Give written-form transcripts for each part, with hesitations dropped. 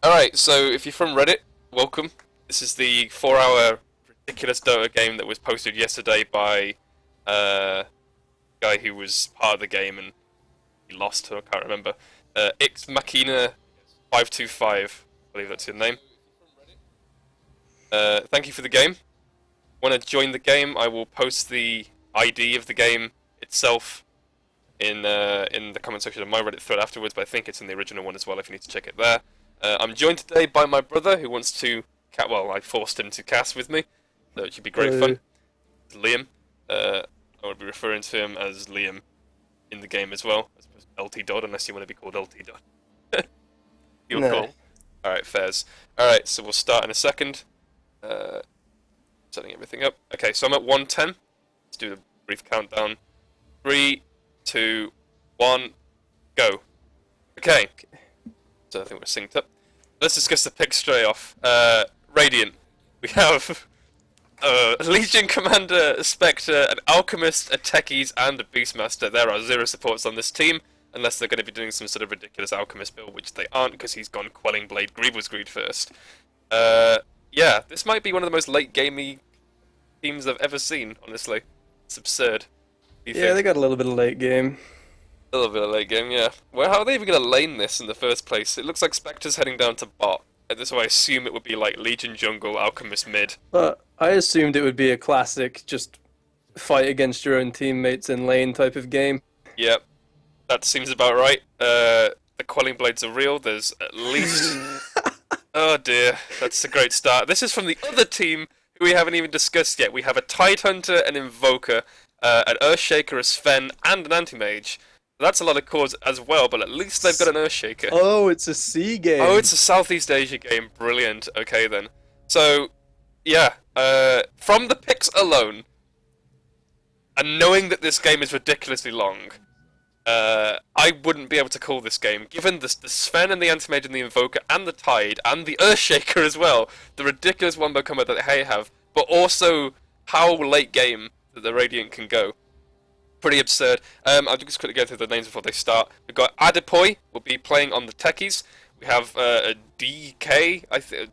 Alright, so if you're from Reddit, welcome. This is the 4-hour ridiculous Dota game that was posted yesterday by a guy who was part of the game and he lost, I can't remember. Ix Machina 525, I believe that's your name. Thank you for the game. Want to join the game? I will post the ID of the game itself in the comment section of my Reddit thread afterwards, but I think it's in the original one as well if you need to check it there. I'm joined today by my brother who wants to well, I forced him to cast with me, so it should be great fun. Liam. I will be referring to him as Liam in the game as well, as opposed to LT Dodd, unless you want to be called LT Dodd. You're cool. Alright, fairs. Alright, so we'll start in a second. Setting everything up. Okay, so I'm at 110. Let's do a brief countdown. 3, 2, 1, go. Okay. So I think we're synced up. Let's discuss the picks straight off. Radiant. We have a Legion Commander, a Spectre, an Alchemist, a Techies, and a Beastmaster. There are 0 supports on this team, unless they're going to be doing some sort of ridiculous Alchemist build, which they aren't because he's gone Quelling Blade Grievous's Greed first. Yeah, this might be one of the most late-gamey teams I've ever seen, honestly. It's absurd. Yeah, they got a little bit of late game. A little bit of late game, yeah. Well, how are they even going to lane this in the first place? It looks like Spectre's heading down to bot. So I assume it would be like Legion jungle, Alchemist mid. But I assumed it would be a classic, just fight against your own teammates in lane type of game. Yep, that seems about right. The Quelling Blades are real. There's at least... Oh dear, that's a great start. This is from the other team who we haven't even discussed yet. We have a Tidehunter, an Invoker, an Earthshaker, a Sven, and an Anti-Mage. That's a lot of cores as well, but at least they've got an Earthshaker. Oh, it's a C game. Oh, it's a Southeast Asia game. Brilliant. Okay then. So, yeah, from the picks alone, and knowing that this game is ridiculously long, I wouldn't be able to call this game, given the Sven and the Anti-Mage and the Invoker and the Tide and the Earthshaker as well, the ridiculous wombo combo that they have, but also how late game that the Radiant can go. Pretty absurd. I'll just quickly go through the names before they start. We've got Adepoy will be playing on the Techies. We have a DK,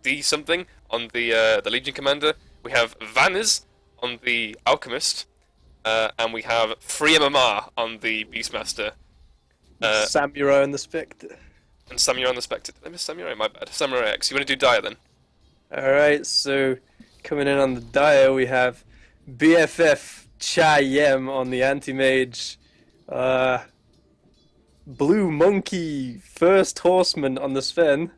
D something on the Legion Commander. We have Vaniz on the Alchemist. And we have Free MMR on the Beastmaster. Samurai and the Spectre. And Samurai on the Spectre. Did I miss Samurai? My bad. Samurai X. You want to do Dire then? Alright, so coming in on the Dire we have BFF Cha Yem on the Anti-Mage. Blue Monkey First Horseman on the Sven.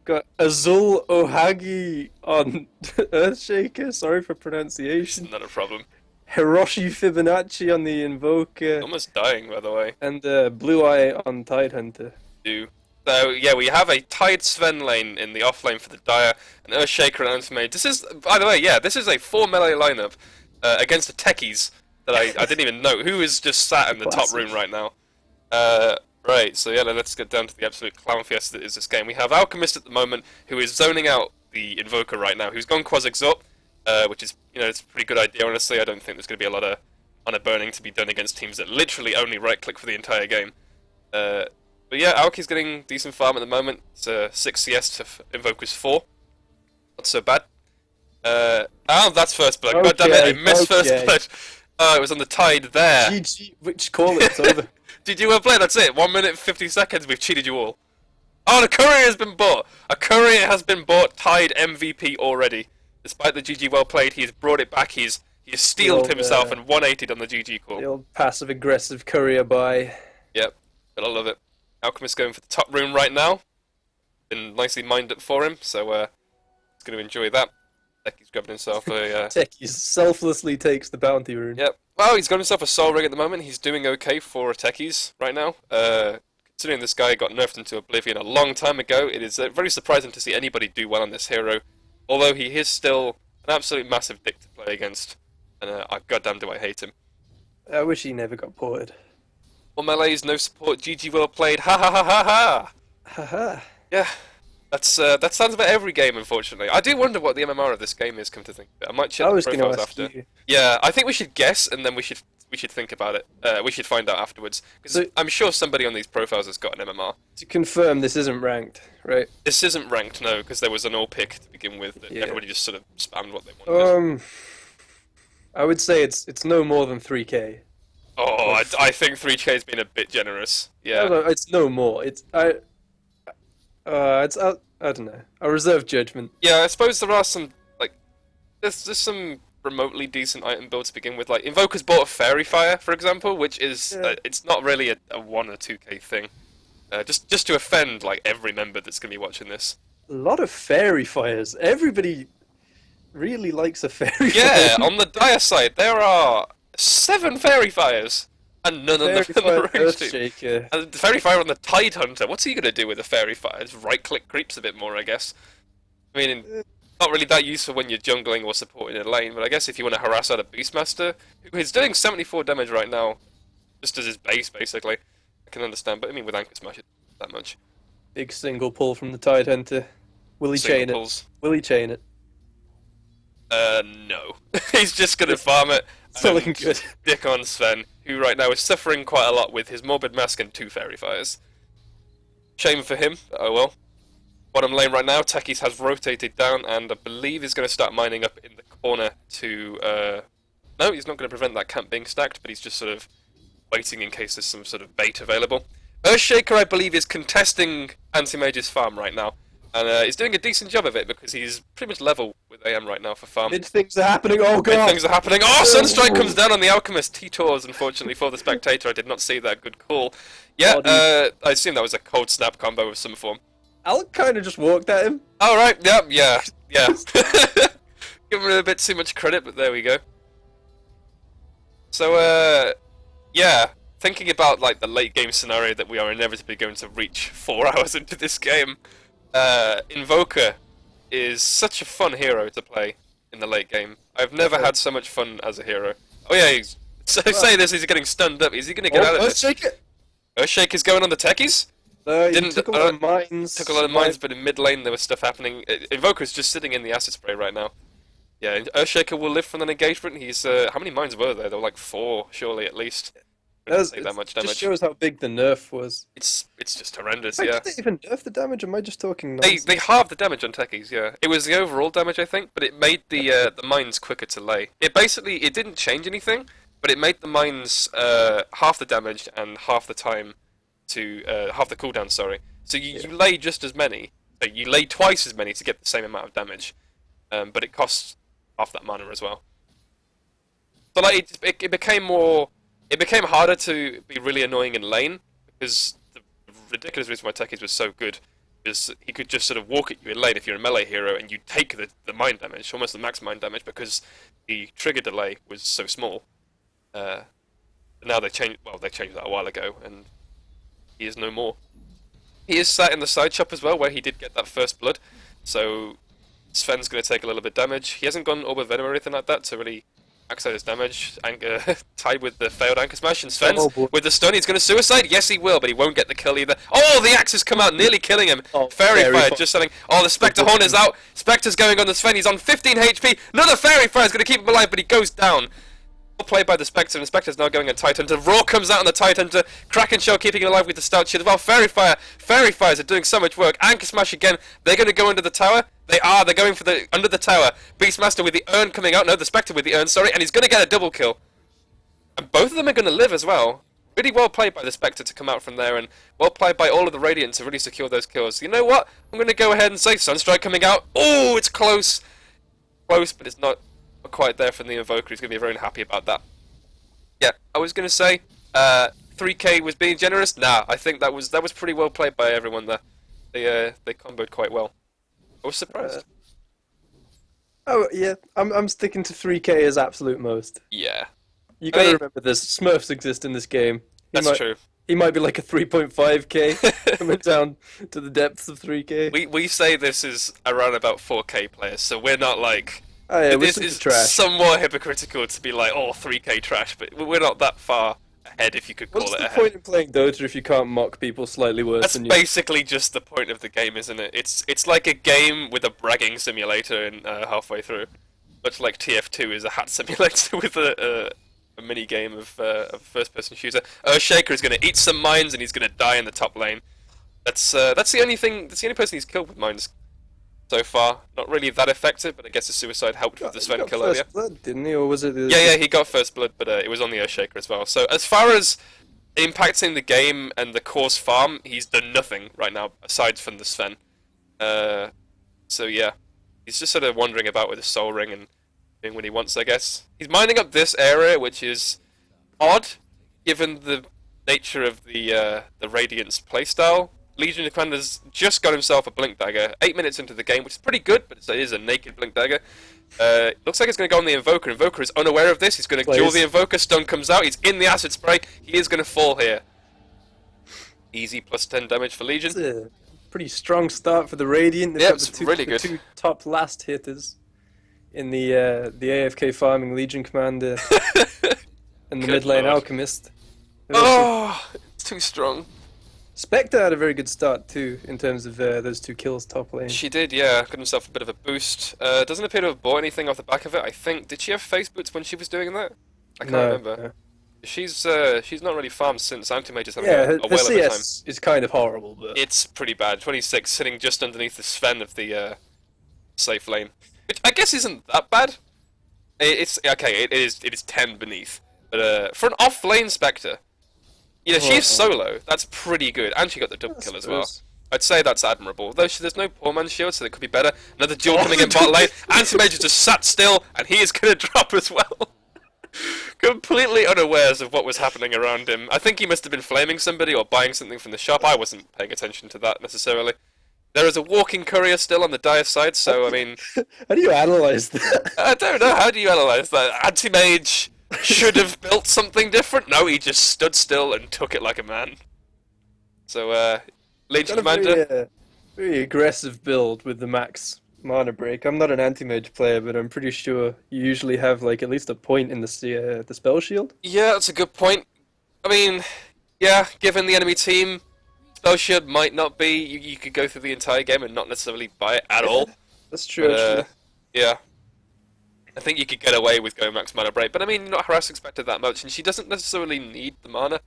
Got Azul Ohagi on Earthshaker. Sorry for pronunciation. Not a problem. Hiroshi Fibonacci on the Invoker. Almost dying, by the way. And Blue Eye on Tidehunter. So, yeah, we have a Tide Sven lane in the off lane for the Dire, an Earthshaker and Anti-Mage. This is, by the way, yeah, this is a 4 melee lineup against the Techies that I didn't even know. Who is just sat in the top room right now? Right, so yeah, let's get down to the absolute clown fiesta that is this game. We have Alchemist at the moment, who is zoning out the Invoker right now, who's gone Quasi-Exort, which is, it's a pretty good idea, honestly. I don't think there's going to be a lot of honor burning to be done against teams that literally only right-click for the entire game. But yeah, Aoki's getting decent farm at the moment. It's 6 CS to Invoker's 4. Not so bad. Oh, that's first blood. Okay, God damn it, I missed first blood. Oh, it was on the Tide there. GG, which call it's over. GG well played, that's it. 1 minute 50 seconds, we've cheated you all. Oh, the courier has been bought. A courier has been bought, Tide MVP already. Despite the GG well played, he has brought it back. He has steeled himself and 180'd on the GG call. The old passive-aggressive courier buy. Yep, but I love it. Alchemist going for the top room right now. Been nicely mined up for him, so he's going to enjoy that. He's grabbing himself a... Techies selflessly takes the bounty rune. Yep. Well, he's got himself a soul ring at the moment. He's doing okay for a Techies right now. Considering this guy got nerfed into oblivion a long time ago, it is very surprising to see anybody do well on this hero. Although he is still an absolute massive dick to play against. And goddamn do I hate him. I wish he never got ported. Well, melees, no support, GG well played, ha ha ha ha ha! Haha. Yeah. That sounds about every game, unfortunately. I do wonder what the MMR of this game is, come to think of it. I might check the profiles after. You. Yeah, I think we should guess, and then we should should think about it. We should find out afterwards because So- I'm sure somebody on these profiles has got an MMR. To confirm, this isn't ranked, right? This isn't ranked, no, because there was an all pick to begin with. That Yeah. Everybody just sort of spammed what they wanted. I would say it's no more than 3K. I think 3K has been a bit generous. Yeah. No, it's no more. I don't know. I reserve judgment. Yeah, I suppose there are some like there's some remotely decent item builds to begin with. Like Invoker's bought a Fairy Fire, for example, which is it's not really a 1 or 2K thing. Just to offend like every member that's gonna be watching this. A lot of fairy fires. Everybody really likes a fairy Yeah, fire. on the dire side there are 7 Fairy Fires, and none of them on the range team. Earthshaker. And the Fairy Fire on the Tide Hunter. What's he gonna do with a Fairy Fire? Just right-click creeps a bit more, I guess. I mean, not really that useful when you're jungling or supporting a lane, but I guess if you want to harass out a Beastmaster, who is doing 74 damage right now, just as his base, basically, I can understand. But I mean, with Anchor Smash, it's not that much. Big single pull from the Tide Hunter. Will he chain Single it? pulls. Will he chain it? No. He's just gonna farm it. It's not and looking good. Dick on Sven, who right now is suffering quite a lot with his Morbid Mask and 2 Fairy Fires. Shame for him, but oh well. Bottom lane right now, Techies has rotated down and I believe he's going to start mining up in the corner to... No, he's not going to prevent that camp being stacked, but he's just sort of waiting in case there's some sort of bait available. Earthshaker, I believe, is contesting Anti-Mage's farm right now. And he's doing a decent job of it because he's pretty much level with AM right now for farm. Mid things are happening. Oh Big god! things are happening. Oh, Sunstrike comes down on the Alchemist. T-Tours, unfortunately, for the Spectator. I did not see that. Good call. Yeah, I assume that was a cold snap combo of some form. Alec kind of just walked at him. Alright, yeah. Give him a bit too much credit, but there we go. So, yeah, thinking about like the late game scenario that we are inevitably going to reach 4 hours into this game, Invoker is such a fun hero to play in the late game. I've never had so much fun as a hero. Oh yeah, say this, he's getting stunned up. Is he going to get out of this? Earthshaker! Earthshake is going on the Techies? He took a lot of mines. Took a lot of mines, but in mid lane there was stuff happening. Invoker's just sitting in the acid spray right now. Yeah, Earthshaker will live from an engagement. He's how many mines were there? There were like 4, surely at least. Take that much damage. Just shows how big the nerf was. It's just horrendous. Wait, Yeah. did they even nerf the damage? Or am I just talking They nonsense? halved the damage on Techies. Yeah, it was the overall damage I think, but it made the mines quicker to lay. It didn't change anything, but it made the mines half the damage and half the time to half the cooldown. Sorry. So you lay just as many. You lay twice as many to get the same amount of damage, but it costs half that mana as well. So like it became more. It became harder to be really annoying in lane because the ridiculous reason why Techies was so good is he could just sort of walk at you in lane if you're a melee hero and you take the mind damage, almost the max mind damage, because the trigger delay was so small. Now they changed. Well, they changed that a while ago, and he is no more. He is sat in the side shop as well, where he did get that first blood. So Sven's going to take a little bit damage. He hasn't gone Orb of Venom or anything like that to really max out his damage. Tied with the failed Anchor Smash, and Sven's with the stun. He's going to suicide. Yes, he will, but he won't get the kill either. Oh, the axe has come out, nearly killing him. Oh, Fairy Fire just something. Oh, the Spectre Horn is out. Spectre's going on the Sven. He's on 15 HP. Another Fairy Fire is going to keep him alive, but he goes down. Well played by the Spectre, and the Spectre's now going on Tide Hunter. Raw comes out on the Tide Hunter. Kraken Shell keeping him alive with the Stout Shield as well. Fairy Fires are doing so much work. Anchor Smash again. They're going to go under the tower. They're going for the under the tower. Beastmaster with the urn coming out. No, the Spectre with the urn, sorry, and he's going to get a double kill. And both of them are going to live as well. Really well played by the Spectre to come out from there, and well played by all of the Radiant to really secure those kills. You know what? I'm going to go ahead and say Sunstrike coming out. Oh, it's close. Close, but it's not quite there from the Invoker. He's going to be very happy about that. Yeah, I was going to say 3K was being generous. Nah, I think that was pretty well played by everyone there. They comboed quite well. I was surprised. Oh yeah, I'm sticking to 3K as absolute most. Yeah. You gotta remember this. Smurfs exist in this game. That's true. He might be like a 3.5K coming down to the depths of 3K. We say this is around about 4K players, so we're not like. Oh, yeah, this is trash. somewhat hypocritical to be like, oh, 3K trash, but we're not that far ahead, if you could call What's it the ahead. point in playing Dota if you can't mock people slightly worse That's than you? basically just the point of the game, isn't it? It's like a game with a bragging simulator in halfway through, much like TF2 is a hat simulator with a a mini game of a first-person shooter. Earthshaker is going to eat some mines and he's going to die in the top lane. That's the only thing. That's the only person he's killed with mines so far. Not really that effective, but I guess the suicide helped with the Sven kill earlier. First blood, didn't he? Or was it? Yeah, he got first blood, but it was on the Earthshaker as well. So as far as impacting the game and the course farm, he's done nothing right now aside from the Sven. So yeah, he's just sort of wandering about with his soul ring and doing what he wants, I guess. He's mining up this area, which is odd, given the nature of the Radiant's playstyle. Legion Commander's just got himself a Blink Dagger, 8 minutes into the game, which is pretty good, but it is a naked Blink Dagger. Looks like it's going to go on the Invoker. Invoker is unaware of this. He's going to duel the Invoker. Stun comes out. He's in the Acid Spray. He is going to fall here. Easy plus 10 damage for Legion. It's a pretty strong start for the Radiant. Yeah, it's really good. The two top last hitters in the AFK farming Legion Commander and the mid lane Alchemist. Oh, it's too strong. Spectre had a very good start too, in terms of those 2 kills top lane. She did, yeah. Got himself a bit of a boost. Doesn't appear to have bought anything off the back of it. I think. Did she have face boots when she was doing that? I can't remember. No. She's not really farmed since Anti-Mage is having Yeah, a her whale of a time. CS is kind of horrible, but It's pretty bad. 26, sitting just underneath the Sven of the safe lane, which I guess isn't that bad. It's okay. It is 10 beneath, but for an off-lane Spectre. Yeah, she's solo. That's pretty good, and she got the double kill as well. I'd say that's admirable. Though there's no poor man's shield, so it could be better. Another duel coming in bot lane. Anti-Mage just sat still, and he is going to drop as well. Completely unawares of what was happening around him. I think he must have been flaming somebody or buying something from the shop. I wasn't paying attention to that necessarily. There is a walking courier still on the dire side, so I mean... How do you analyze that? I don't know. How do you analyze that? Anti-Mage should have built something different. No, he just stood still and took it like a man. So, Legion Commander... Very aggressive build with the max mana break. I'm not an anti-mage player, but I'm pretty sure you usually have like at least a point in the spell shield. Yeah, that's a good point. I mean, yeah, given the enemy team, spell shield might not be. You could go through the entire game and not necessarily buy it at all. That's true. But, yeah. I think you could get away with going max mana break, but I mean, you're not harassing Spectre that much, and she doesn't necessarily need the mana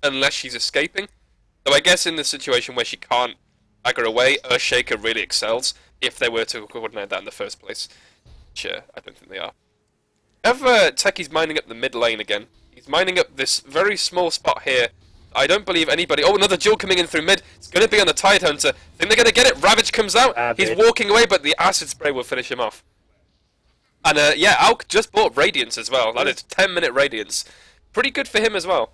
unless she's escaping. So I guess in the situation where she can't bag her away, Earthshaker really excels if they were to coordinate that in the first place. Sure, I don't think they are. Have Techies mining up the mid lane again. He's mining up this very small spot here. I don't believe anybody... Oh, another duel coming in through mid. It's going to be on the Tidehunter. Think they're going to get it? Ravage comes out. He's walking away, but the Acid Spray will finish him off. And yeah, Alk just bought Radiance as well. That is 10-minute Radiance. Pretty good for him as well.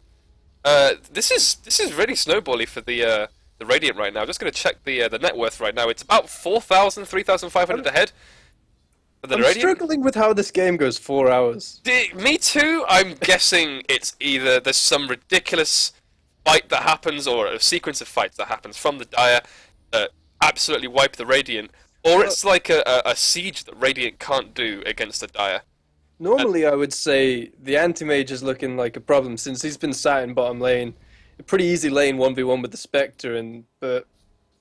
This is really snowbally for the Radiant right now. Just going to check the net worth right now. It's about 4,000, 3,500 ahead. I'm struggling with how this game goes 4 hours. Me too. I'm guessing it's either there's some ridiculous fight that happens, or a sequence of fights that happens from the Dire that absolutely wipe the Radiant, or it's like a siege that Radiant can't do against the Dire. Normally, I would say the anti-mage is looking like a problem since he's been sat in bottom lane. A pretty easy lane 1v1 with the Spectre, but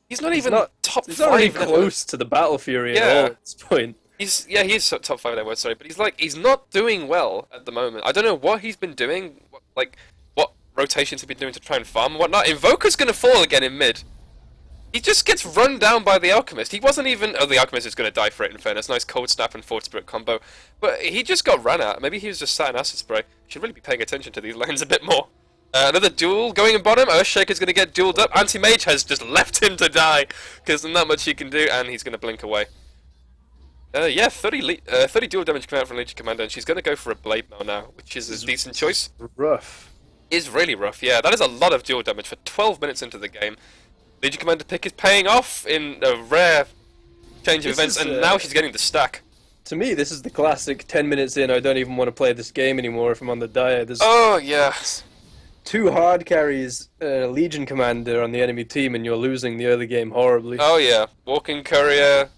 he's not even top 5. He's not really close to the Battle Fury at all at this point. He is top 5 network, sorry, but he's not doing well at the moment. I don't know what he's been doing, what rotations he's been doing to try and farm and whatnot. Invoker's gonna fall again in mid. He just gets run down by the Alchemist. He wasn't even... Oh, the Alchemist is gonna die for it, in fairness. Nice Cold Snap and Forward Spirit combo. But he just got run at. Maybe he was just sat in Acid Spray. Should really be paying attention to these lanes a bit more. Another duel going in bottom. Earthshaker's gonna get dueled up. Anti-Mage has just left him to die, because there's not much he can do, and he's gonna blink away. Yeah, 30 dual damage coming out from Legion Commander, and she's going to go for a Blade Mail now, which is a decent choice. Rough. Is really rough, yeah. That is a lot of dual damage for 12 minutes into the game. Legion Commander pick is paying off in a rare change of events, and now she's getting the stack. To me, this is the classic 10 minutes in, I don't even want to play this game anymore if I'm on the Dire. Oh, yeah. 2 hard carries, Legion Commander on the enemy team, and you're losing the early game horribly. Oh, yeah. Walking Courier...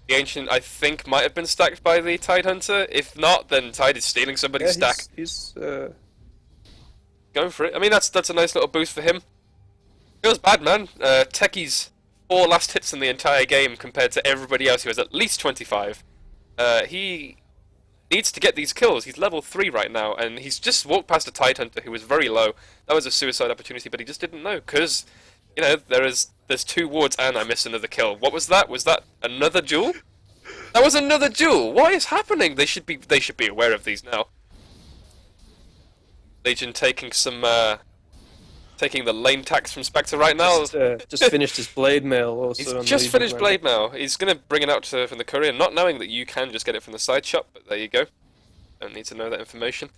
The Ancient, I think, might have been stacked by the Tidehunter. If not, then Tide is stealing somebody's stack. He's going for it. I mean, that's a nice little boost for him. Feels bad, man. Techies 4 last hits in the entire game compared to everybody else who has at least 25. He needs to get these kills. He's level 3 right now, and he's just walked past a Tidehunter who was very low. That was a suicide opportunity, but he just didn't know, because, you know, there's 2 wards and I missed another kill. What was that? Was that another duel? That was another duel! What is happening? They should be aware of these now. Legion taking some, taking the lane tax from Spectre right now. Just finished his blade mail also. He's on just Legion finished right blade mail. He's going to bring it out from the courier, not knowing that you can just get it from the side shop, but there you go. Don't need to know that information.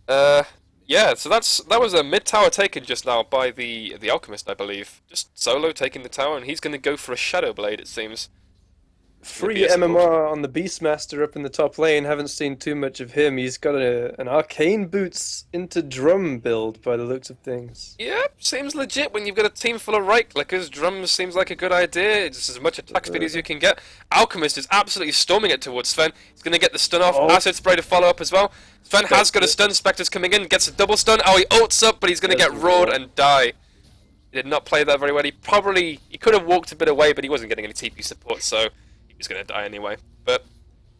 Yeah, so that was a mid tower taken just now by the Alchemist, I believe. Just solo taking the tower, and he's going to go for a Shadow Blade, it seems. Free MMR on the Beastmaster up in the top lane. Haven't seen too much of him. He's got an Arcane Boots into Drum build by the looks of things. Yep, seems legit when you've got a team full of right clickers. Drum seems like a good idea. It's as much attack speed as you can get. Alchemist is absolutely storming it towards Sven. He's going to get the stun off. Acid Spray to follow up as well. Sven has got a stun. Spectre's coming in, gets a double stun. Oh, he ults up, but he's going to get roared and die. He did not play that very well. He could have walked a bit away, but he wasn't getting any TP support, so he's going to die anyway. But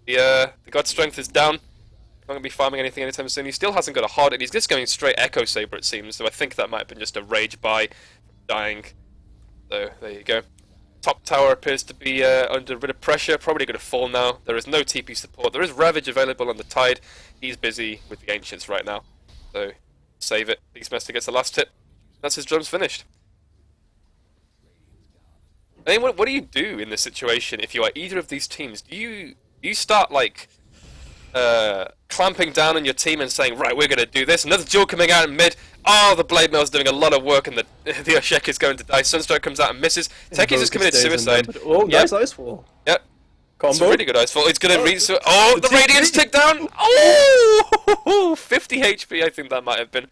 the God Strength is down. Not going to be farming anything anytime soon. He still hasn't got a hard, and he's just going straight Echo Saber, it seems. So I think that might have been just a rage buy from dying. So there you go. Top tower appears to be under a bit of pressure. Probably going to fall now. There is no TP support. There is Ravage available on the Tide. He's busy with the Ancients right now. So save it. Beastmaster gets the last hit. That's his drums finished. I mean, what do you do in this situation if you are either of these teams? Do you start like clamping down on your team and saying, right, we're going to do this? Another duel coming out in mid. Oh, the Blade Mail's doing a lot of work, and the Urshek is going to die. Sunstrike comes out and misses. Techies has committed suicide. Oh, nice Icefall. Yep. Combo. It's a really good Icefall. It's going to reach. Oh, the Radiance tick down. Oh, 50 HP. I think that might have been,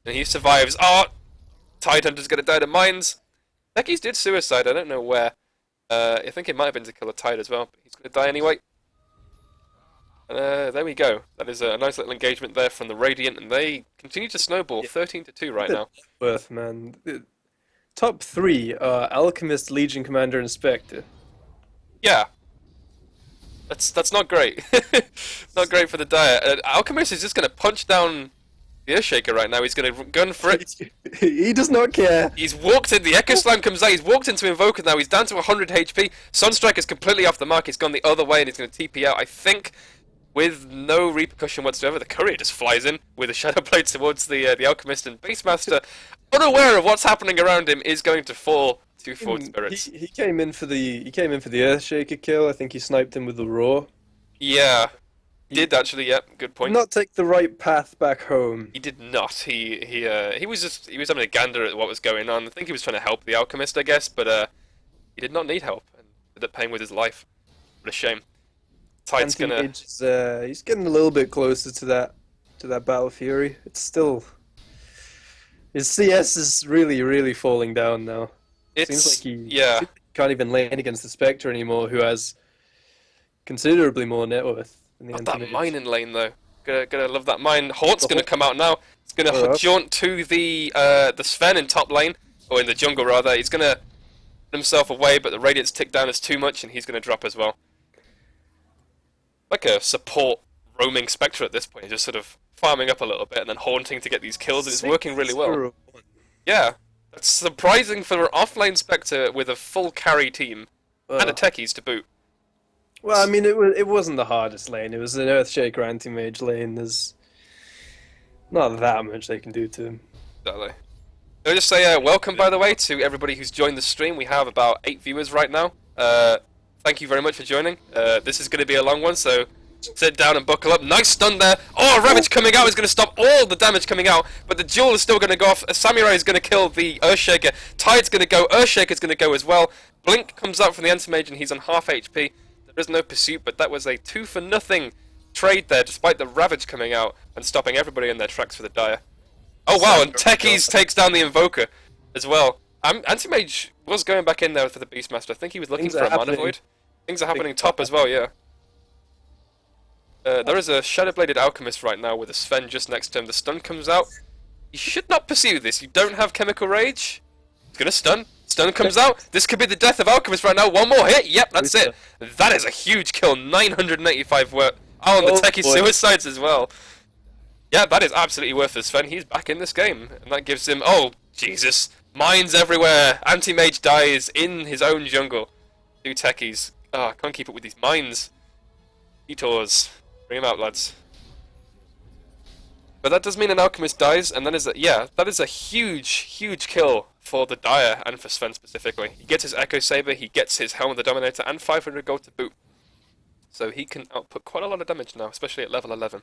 and he survives. Oh, Tidehunter's going to die to mines. Techies did suicide, I don't know where. I think it might have been to kill a Tide as well, but he's going to die anyway. There we go. That is a nice little engagement there from the Radiant, and they continue to snowball, 13-2 right now. Worth, man. The top 3 are Alchemist, Legion Commander, and Spectre. Yeah. That's not great. Not great for the Dire. Alchemist is just going to punch down the Earthshaker right now. He's going to gun for it. He does not care. He's walked in. The Echo Slam comes out. He's walked into Invoker now. He's down to 100 HP. Sunstrike is completely off the mark. He's gone the other way, and he's going to TP out. I think with no repercussion whatsoever. The Courier just flies in with a Shadow Blade towards the Alchemist, and Beastmaster, unaware of what's happening around him, is going to fall to Forward Spirits. He came in for the Earthshaker kill. I think he sniped him with the Roar. Yeah. Did actually, yep, good point. Did not take the right path back home. He did not. He was having a gander at what was going on. I think he was trying to help the Alchemist, I guess, but he did not need help and ended up paying with his life. What a shame. Tide's gonna. He's getting a little bit closer to that Battle Fury. It's still his CS is really falling down now. Seems like he can't even lane against the Spectre anymore, who has considerably more net worth. Not that mine in lane though. Gonna love that mine. Haunt's gonna come out now. He's gonna jaunt to the Sven in top lane, or in the jungle rather. He's gonna put himself away, but the Radiance tick down is too much, and he's gonna drop as well. Like a support roaming Spectre at this point, he's just sort of farming up a little bit and then haunting to get these kills, and it's working really well. Yeah, that's surprising for an offlane Spectre with a full carry team and a Techies to boot. Well, I mean, it wasn't the hardest lane. It was an Earthshaker anti-mage lane. There's not that much they can do to him. Exactly. I'll just say welcome, by the way, to everybody who's joined the stream. We have about 8 viewers right now. Thank you very much for joining. This is going to be a long one, so sit down and buckle up. Nice stun there. Oh, Ravage coming out is going to stop all the damage coming out, but the duel is still going to go off. Samurai is going to kill the Earthshaker. Tide's going to go. Earthshaker's going to go as well. Blink comes out from the anti-mage, and he's on half HP. There's no pursuit, but that was a 2-for-nothing trade there, despite the Ravage coming out and stopping everybody in their tracks for the Dire. Oh wow, and Techies takes down the Invoker as well. Anti-Mage was going back in there for the Beastmaster. I think he was looking for a Mana Void. Things are happening top as well, yeah. There is a Shadow-Bladed Alchemist right now with a Sven just next to him. The stun comes out. You should not pursue this. You don't have Chemical Rage. He's gonna stun. Stun comes out. This could be the death of Alchemist right now. One more hit. Yep, that's it. That is a huge kill. 985 Oh, and the Oh, Techie boy. suicides as well. Yeah, that is absolutely worth it, Sven. He's back in this game, and that gives him... Oh, Jesus. Mines everywhere. Anti-Mage dies in his own jungle. 2 Techies. Oh, I can't keep up with these mines. Detours. Bring him out, lads. But that does mean an Alchemist dies, and that is a huge, huge kill for the Dire, and for Sven specifically. He gets his Echo Saber, he gets his Helm of the Dominator, and 500 gold to boot. So he can output quite a lot of damage now, especially at level 11.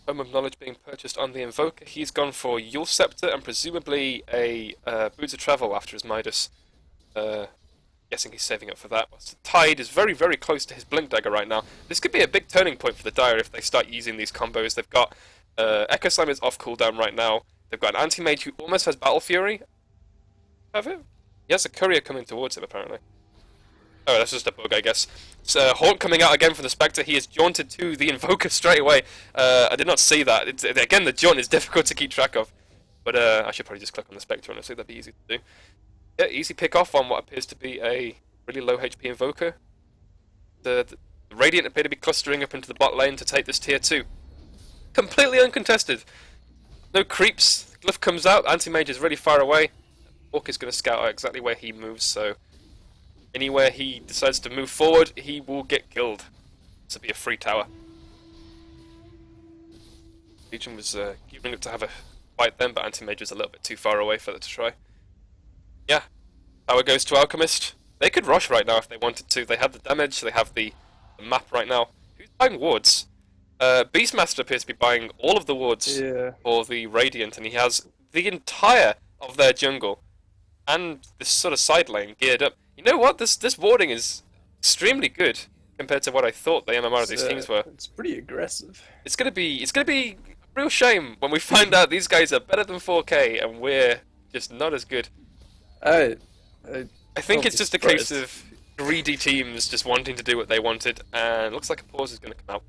Home of Knowledge being purchased on the Invoker. He's gone for Yule Scepter and presumably a Boots of Travel after his Midas. Guessing he's saving up for that. Tide is very, very close to his Blink Dagger right now. This could be a big turning point for the Dire if they start using these combos. They've got Echo Slam is off cooldown right now. They've got an Anti-Mage who almost has Battle Fury. Have it? He has a courier coming towards him, apparently. Oh, that's just a bug, I guess. So, Haunt coming out again from the Spectre. He is jaunted to the Invoker straight away. I did not see that. Again, the jaunt is difficult to keep track of. But I should probably just click on the Spectre, honestly. That'd be easy to do. Yeah, easy pick off on what appears to be a really low HP Invoker. The Radiant appear to be clustering up into the bot lane to take this tier 2. Completely uncontested. No creeps. Glyph comes out. Anti-Mage is really far away. Orc is going to scout out exactly where he moves, so anywhere he decides to move forward, he will get killed. This will be a free tower. Legion was gearing up to have a fight then, but Anti-Mage was a little bit too far away for that to try. Yeah, tower goes to Alchemist. They could rush right now if they wanted to. They have the damage, they have the map right now. Who's buying wards? Beastmaster appears to be buying all of the wards for the Radiant, and he has the entire of their jungle and this sort of side lane geared up. You know what? This warding is extremely good compared to what I thought the MMR of these teams were. It's pretty aggressive. It's gonna be a real shame when we find out these guys are better than 4K and we're just not as good. I think it's just a case of greedy teams just wanting to do what they wanted, and it looks like a pause is going to come out,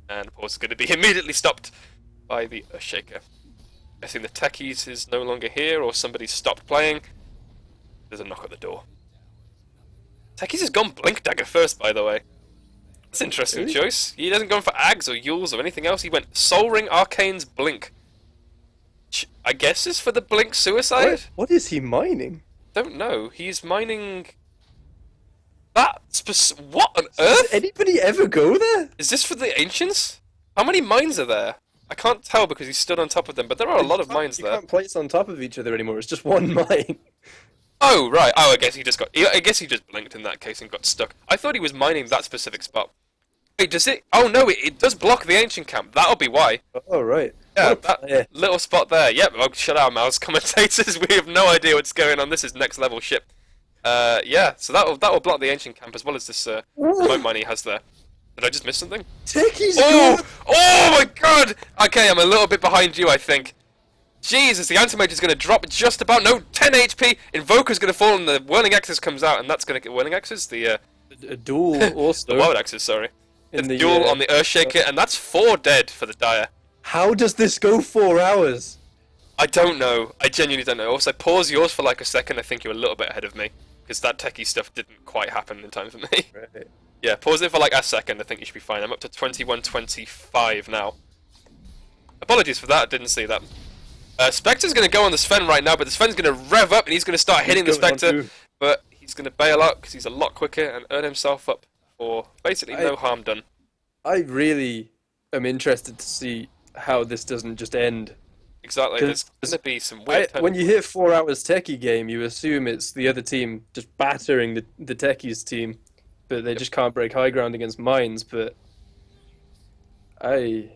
and the pause is going to be immediately stopped by the Earthshaker. I think the Techies is no longer here, or somebody's stopped playing. There's a knock at the door. Techies has gone Blink Dagger first, by the way. That's an interesting choice. He hasn't gone for Ags or Yules or anything else. He went Soul Ring, Arcane's Blink. Which I guess is for the Blink Suicide? What is he mining? Don't know. He's mining that what on earth? Does anybody ever go there? Is this for the Ancients? How many mines are there? I can't tell because he's stood on top of them, but there are a lot of mines there. You can't place on top of each other anymore. It's just one mine. Oh right. Oh, I guess he just blinked in that case and got stuck. I thought he was mining that specific spot. Wait, does it? Oh no, it does block the Ancient camp. That'll be why. Oh right. Yeah, that little spot there. Yep. Oh, shut our mouths, commentators. We have no idea what's going on. This is next level shit. Yeah. So that'll block the Ancient camp as well as this remote mine he has there. Did I just miss something? Techies! Oh my god! Okay, I'm a little bit behind you, I think. Jesus, the Anti-Mage is going to drop just about. No, 10 HP. Invoker's going to fall, and the Whirling Axis comes out, and that's going to get Whirling Axis. The a duel also. The Wild Axis, sorry. The duel on the Earthshaker, and that's 4 dead for the Dire. How does this go 4 hours? I don't know. I genuinely don't know. Also, pause yours for like a second. I think you're a little bit ahead of me because that techie stuff didn't quite happen in time for me. Right. Yeah, pause it for like a second. I think you should be fine. I'm up to 21:25 now. Apologies for that. I didn't see that. Spectre's going to go on the Sven right now, but the Sven's going to rev up and he's going to start hitting the Spectre. But he's going to bail out because he's a lot quicker and earn himself up for basically no harm done. I really am interested to see how this doesn't just end. Exactly. There's going to be some weird... when you hit 4 hours techie game, you assume it's the other team just battering the techies team, but they just can't break high ground against mines. But I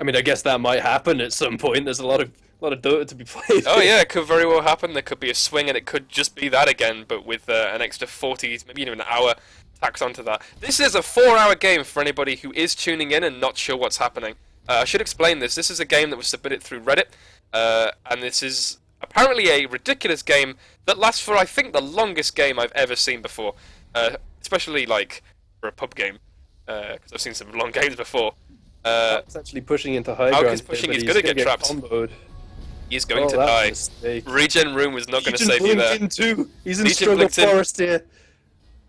mean, I guess that might happen at some point. There's a lot of Dota to be played. Oh yeah, it could very well happen. There could be a swing, and it could just be that again, but with an extra 40, maybe even an hour tacked onto that. This is a 4-hour game for anybody who is tuning in and not sure what's happening. I should explain this. This is a game that was submitted through Reddit, and this is apparently a ridiculous game that lasts for, I think, the longest game I've ever seen before. Especially, like, for a pub game, because I've seen some long games before. It's actually pushing into high ground. He's pushing, he's going to get trapped. Comboed. He's going to die. Regen Room was not going to save you there. He's in struggle forest here.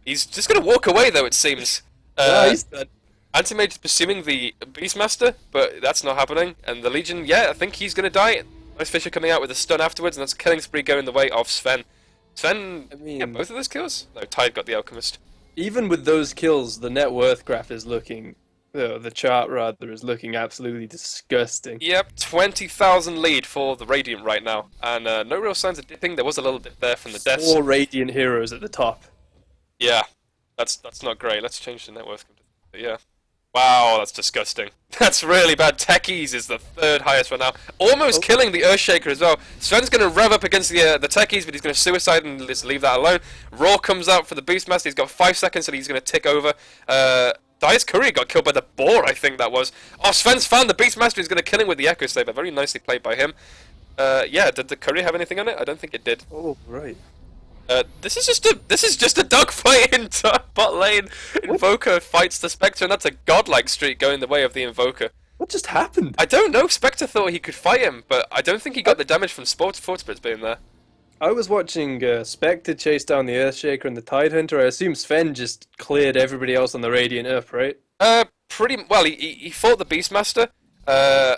He's just going to walk away, though, it seems. No, he's done. Anti-Mage is pursuing the Beastmaster, but that's not happening. And the Legion, yeah, I think he's going to die. Ice Fisher coming out with a stun afterwards, and that's a killing spree going the way of Sven. Sven, I mean, yeah, both of those kills? No, Tide got the Alchemist. Even with those kills, the net worth graph is looking, the chart rather, is looking absolutely disgusting. Yep, 20,000 lead for the Radiant right now, and no real signs of dipping. There was a little dip there from the deaths. 4 Radiant heroes at the top. Yeah, that's not great. Let's change the net worth. But yeah. Wow, that's disgusting. That's really bad. Techies is the 3rd highest right now. Almost killing the Earthshaker as well. Sven's going to rev up against the Techies, but he's going to suicide and just leave that alone. Raw comes out for the Beastmaster. He's got 5 seconds and he's going to tick over. Dias Courier got killed by the boar, I think that was. Oh, Sven's found the Beastmaster. He's going to kill him with the Echo Saber. Very nicely played by him. Yeah, did the Courier have anything on it? I don't think it did. Oh, right. This is just a dogfight in bot lane. Invoker fights the Spectre, and that's a godlike streak going the way of the Invoker. What just happened? I don't know. Spectre thought he could fight him, but I don't think he got the damage from Fortspritz being there. I was watching Spectre chase down the Earthshaker and the Tidehunter. I assume Sven just cleared everybody else on the Radiant up, right? Pretty well. He fought the Beastmaster. I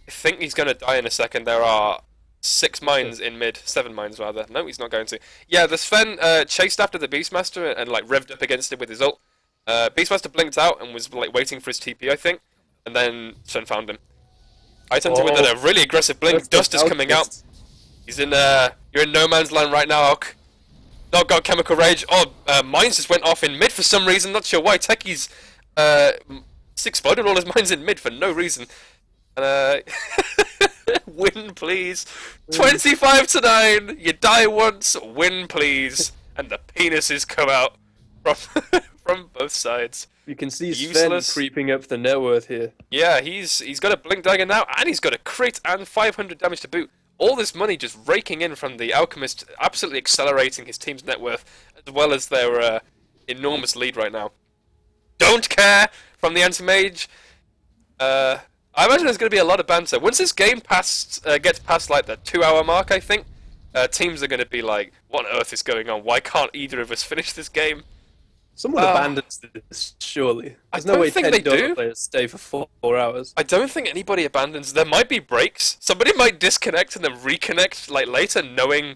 think he's going to die in a second. There are 6 mines in mid, 7 mines rather. No, he's not going to. Yeah, the Sven chased after the Beastmaster and like revved up against it with his ult. Beastmaster blinked out and was like waiting for his TP, I think, and then Sven found him. I tend to win a really aggressive blink. Dust is coming out. He's in. You're in no man's land right now, Alk. Not got chemical rage. Oh, mines just went off in mid for some reason. Not sure why. Techies exploded all his mines in mid for no reason. Win, please. 25-9. You die once. Win, please. And the penises come out from both sides. You can see Sven creeping up the net worth here. Yeah, he's got a blink dagger now, and he's got a crit and 500 damage to boot. All this money just raking in from the Alchemist, absolutely accelerating his team's net worth, as well as their enormous lead right now. Don't care from the Anti-Mage. I imagine there's going to be a lot of banter. Once this game gets past like the 2-hour mark, I think, teams are going to be like, what on earth is going on? Why can't either of us finish this game? Someone abandons this, surely. There's no way 10 Dota players stay for 4 hours. I don't think anybody abandons. There might be breaks. Somebody might disconnect and then reconnect like later, knowing,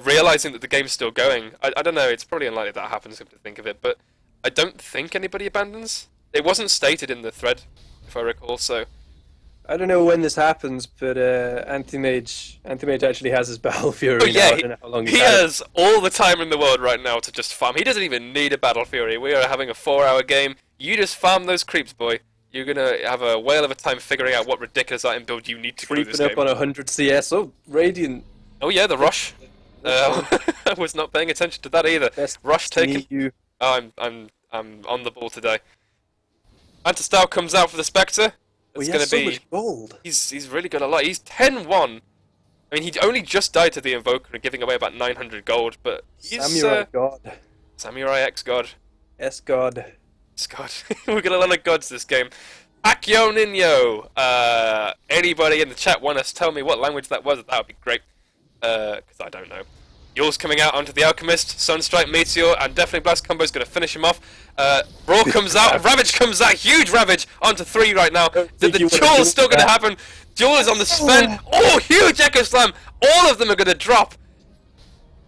realizing that the game's still going. I don't know. It's probably unlikely that happens, come to think of it. But I don't think anybody abandons. It wasn't stated in the thread, if I recall. So I don't know when this happens, but Anti-Mage actually has his Battle Fury. Oh yeah, now. I don't know how long he has all the time in the world right now to just farm. He doesn't even need a Battle Fury. We are having a 4-hour game. You just farm those creeps, boy. You're gonna have a whale of a time figuring out what ridiculous item build you need to do this game. Creeping up on 100 CS. Oh, Radiant. Oh yeah, the rush. I was not paying attention to that either. Rush taken. You. Oh, I'm on the ball today. Anti-Style comes out for the Spectre. It's going to be. Much gold. He's really got a lot. He's 10-1. I mean, he only just died to the Invoker and giving away about 900 gold, but he's Samurai God. Samurai X God. S God. S God. We've got a lot of gods this game. Akio Ninyo. Anybody in the chat want to tell me what language that was? That would be great. Because I don't know. Yule's coming out onto the Alchemist, Sunstrike, Meteor, and definitely Blast combo is going to finish him off. Brawl comes out, Ravage comes out, huge Ravage onto 3 right now. The duel is still going to happen. Duel is on the Sven. Oh, huge Echo Slam. All of them are going to drop.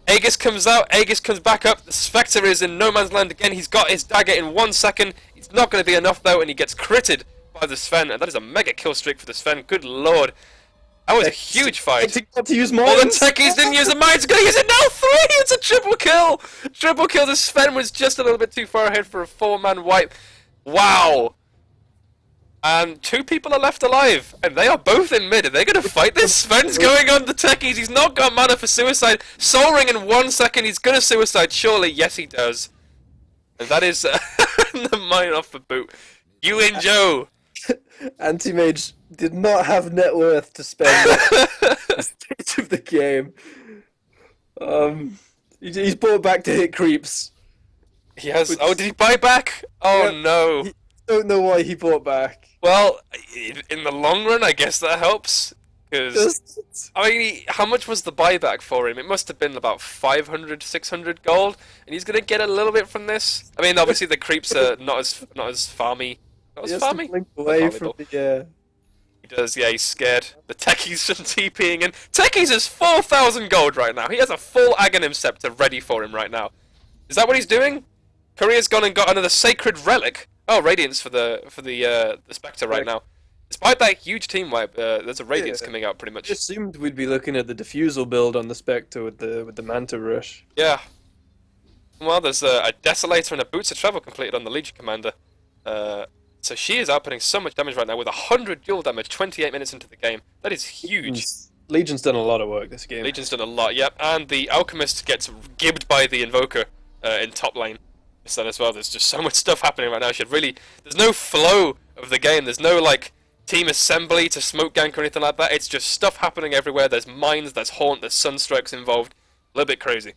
Aegis comes out, Aegis comes back up. The Spectre is in no man's land again. He's got his dagger in 1 second. It's not going to be enough though, and he gets critted by the Sven. And that is a mega kill streak for the Sven. Good lord. That was a huge fight. To use mines. Well, the Techies didn't use the mines. Gonna use it now. 3. It's a triple kill. Triple kill. The Sven was just a little bit too far ahead for a 4-man wipe. Wow. And 2 people are left alive, and they are both in mid. Are they gonna fight this? Sven's going on the Techies. He's not got mana for suicide. Soul Ring in 1 second. He's gonna suicide. Surely, yes, he does. And that is the mine off the boot. You and Joe. Anti-Mage did not have net worth to spend the stage of the game. He's bought back to hit creeps. He has. Oh, did he buy back? Oh yeah, no. Don't know why he bought back. Well, in the long run, I guess that helps. Because, I mean, how much was the buyback for him? It must have been about 500, 600 gold, and he's gonna get a little bit from this. I mean, obviously the creeps are not as farmy. Not as farmy? Blink away from the, He does, yeah, he's scared. The Techies shouldn't TPing in. Techies is 4,000 gold right now. He has a full Aghanim Scepter ready for him right now. Is that what he's doing? Korea's gone and got another Sacred Relic. Oh, Radiance for the Spectre right now. Despite that huge team wipe, there's a Radiance coming out pretty much. I assumed we'd be looking at the Diffusal build on the Spectre with the Manta Rush. Yeah. Well, there's a Desolator and a Boots of Travel completed on the Legion Commander. So she is outputting so much damage right now with 100 dual damage 28 minutes into the game. That is huge. Legion's done a lot of work this game. Legion's done a lot, yep. And the Alchemist gets gibbed by the Invoker in top lane. So as well, there's just so much stuff happening right now. There's no flow of the game. There's no like team assembly to smoke gank or anything like that. It's just stuff happening everywhere. There's mines, there's haunt, there's sunstrokes involved. A little bit crazy.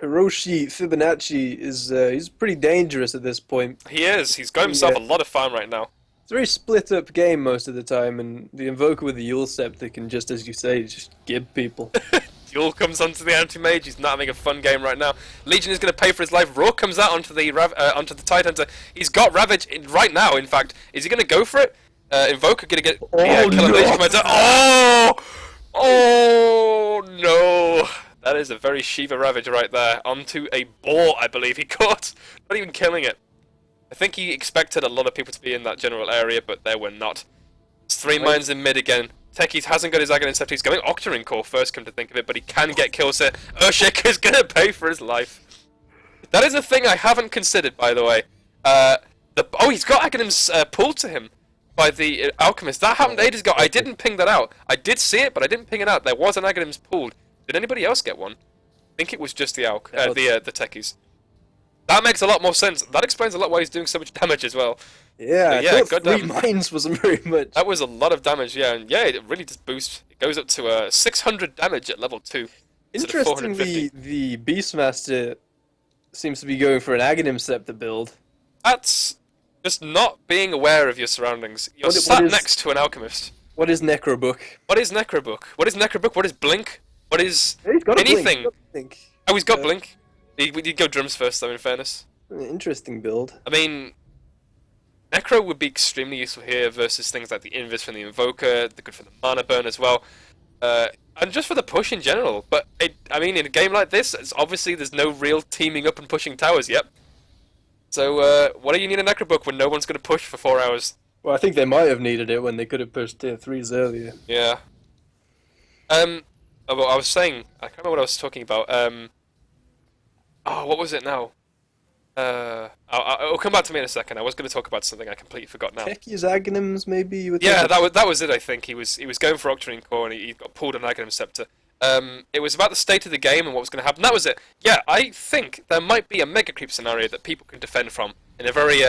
Hiroshi Fibonacci is he's pretty dangerous at this point. He is. He's got himself a lot of farm right now. It's a very split up game most of the time, and the Invoker with the Yule Scepter can just, as you say, just gib people. Yule comes onto the anti-mage. He's not having a fun game right now. Legion is going to pay for his life. Raw comes out onto the Tidehunter. He's got Ravage right now. In fact, is he going to go for it? Invoker going to get kill Legion Commander. Oh no! That is a very Shiva Ravage right there onto a boar. I believe he caught. Not even killing it. I think he expected a lot of people to be in that general area, but there were not. It's 3 mines in mid again. Techies hasn't got his Aghanim Scepter. He's going Octarine Core first, come to think of it, but he can get kills here. Urshik is going to pay for his life. That is a thing I haven't considered, by the way. He's got Aghanim's pulled to him by the Alchemist. That happened ages ago. I didn't ping that out. I did see it, but I didn't ping it out. There was an Aghanim's pulled. Did anybody else get one? I think it was just the the Techies. That makes a lot more sense. That explains a lot why he's doing so much damage as well. Yeah, yeah, goddamn. 3 mines wasn't very much. That was a lot of damage, yeah, and yeah, it really just boosts. It goes up to 600 damage at level 2. Interestingly, the Beastmaster seems to be going for an Aghanim Scepter build. That's just not being aware of your surroundings. You're sat next to an Alchemist. What is Necrobook? What is Necrobook? What is Necrobook? What is Blink? What is he's got anything? Blink. Oh, he's got Blink. He'd go drums first, though, in fairness. Interesting build. I mean, Necro would be extremely useful here versus things like the Invis from the Invoker, the good for the mana burn as well, and just for the push in general. But, I mean, in a game like this, obviously there's no real teaming up and pushing towers yet. So, what do you need a Necrobook when no one's going to push for 4 hours? Well, I think they might have needed it when they could have pushed tier 3s earlier. Yeah. Well, I was saying, I can't remember what I was talking about. What was it now? It'll come back to me in a second. I was going to talk about something I completely forgot now. Techies Aghanims, maybe? You would yeah, that was it, I think. He was going for Octarine Core and he got pulled an Aghanim Scepter. It was about the state of the game and what was going to happen. That was it. Yeah, I think there might be a Mega Creep scenario that people can defend from in a very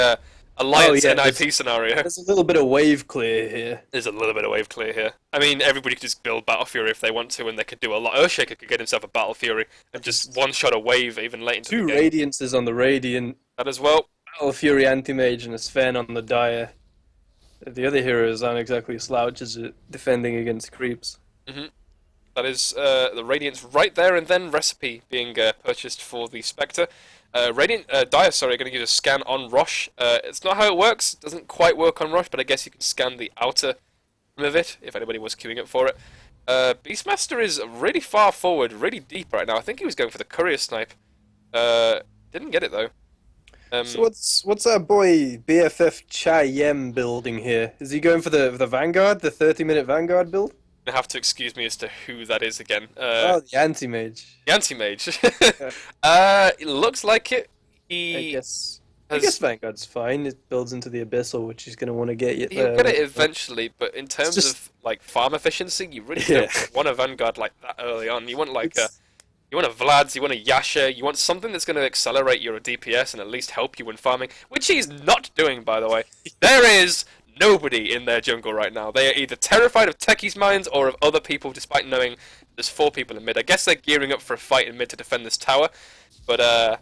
Alliance NIP scenario. There's a little bit of wave clear here. There's a little bit of wave clear here. I mean, everybody could just build Battle Fury if they want to, and they could do a lot. Earthshaker could get himself a Battle Fury and just one-shot a wave even late into the game. 2 Radiances on the Radiant. That as well. Battle Fury Anti-Mage and a Sven on the Dire. The other heroes aren't exactly slouches at defending against creeps. That is the Radiant's right there, and then Recipe being purchased for the Spectre. Dire, are going to use a scan on Rosh. It's not how it works. It doesn't quite work on Rosh, but I guess you can scan the outer rim of it, if anybody was queuing up for it. Beastmaster is really far forward, really deep right now. I think he was going for the Courier Snipe. Didn't get it, though. So what's our boy BFF Chai Yem building here? Is he going for the Vanguard, the 30-minute Vanguard build? You have to excuse me as to who that is again. The Anti-Mage. The Anti-Mage. It looks like it. I guess Vanguard's fine. It builds into the Abyssal, which he's going to want to get you. You'll get it eventually, but in terms of like farm efficiency, you really don't want a Vanguard like that early on. You want you want a Vlad's, you want a Yasha, you want something that's going to accelerate your DPS and at least help you when farming, which he's not doing, by the way. There is nobody in their jungle right now. They are either terrified of Techies mines or of other people, despite knowing there's 4 people in mid. I guess they're gearing up for a fight in mid to defend this tower, but I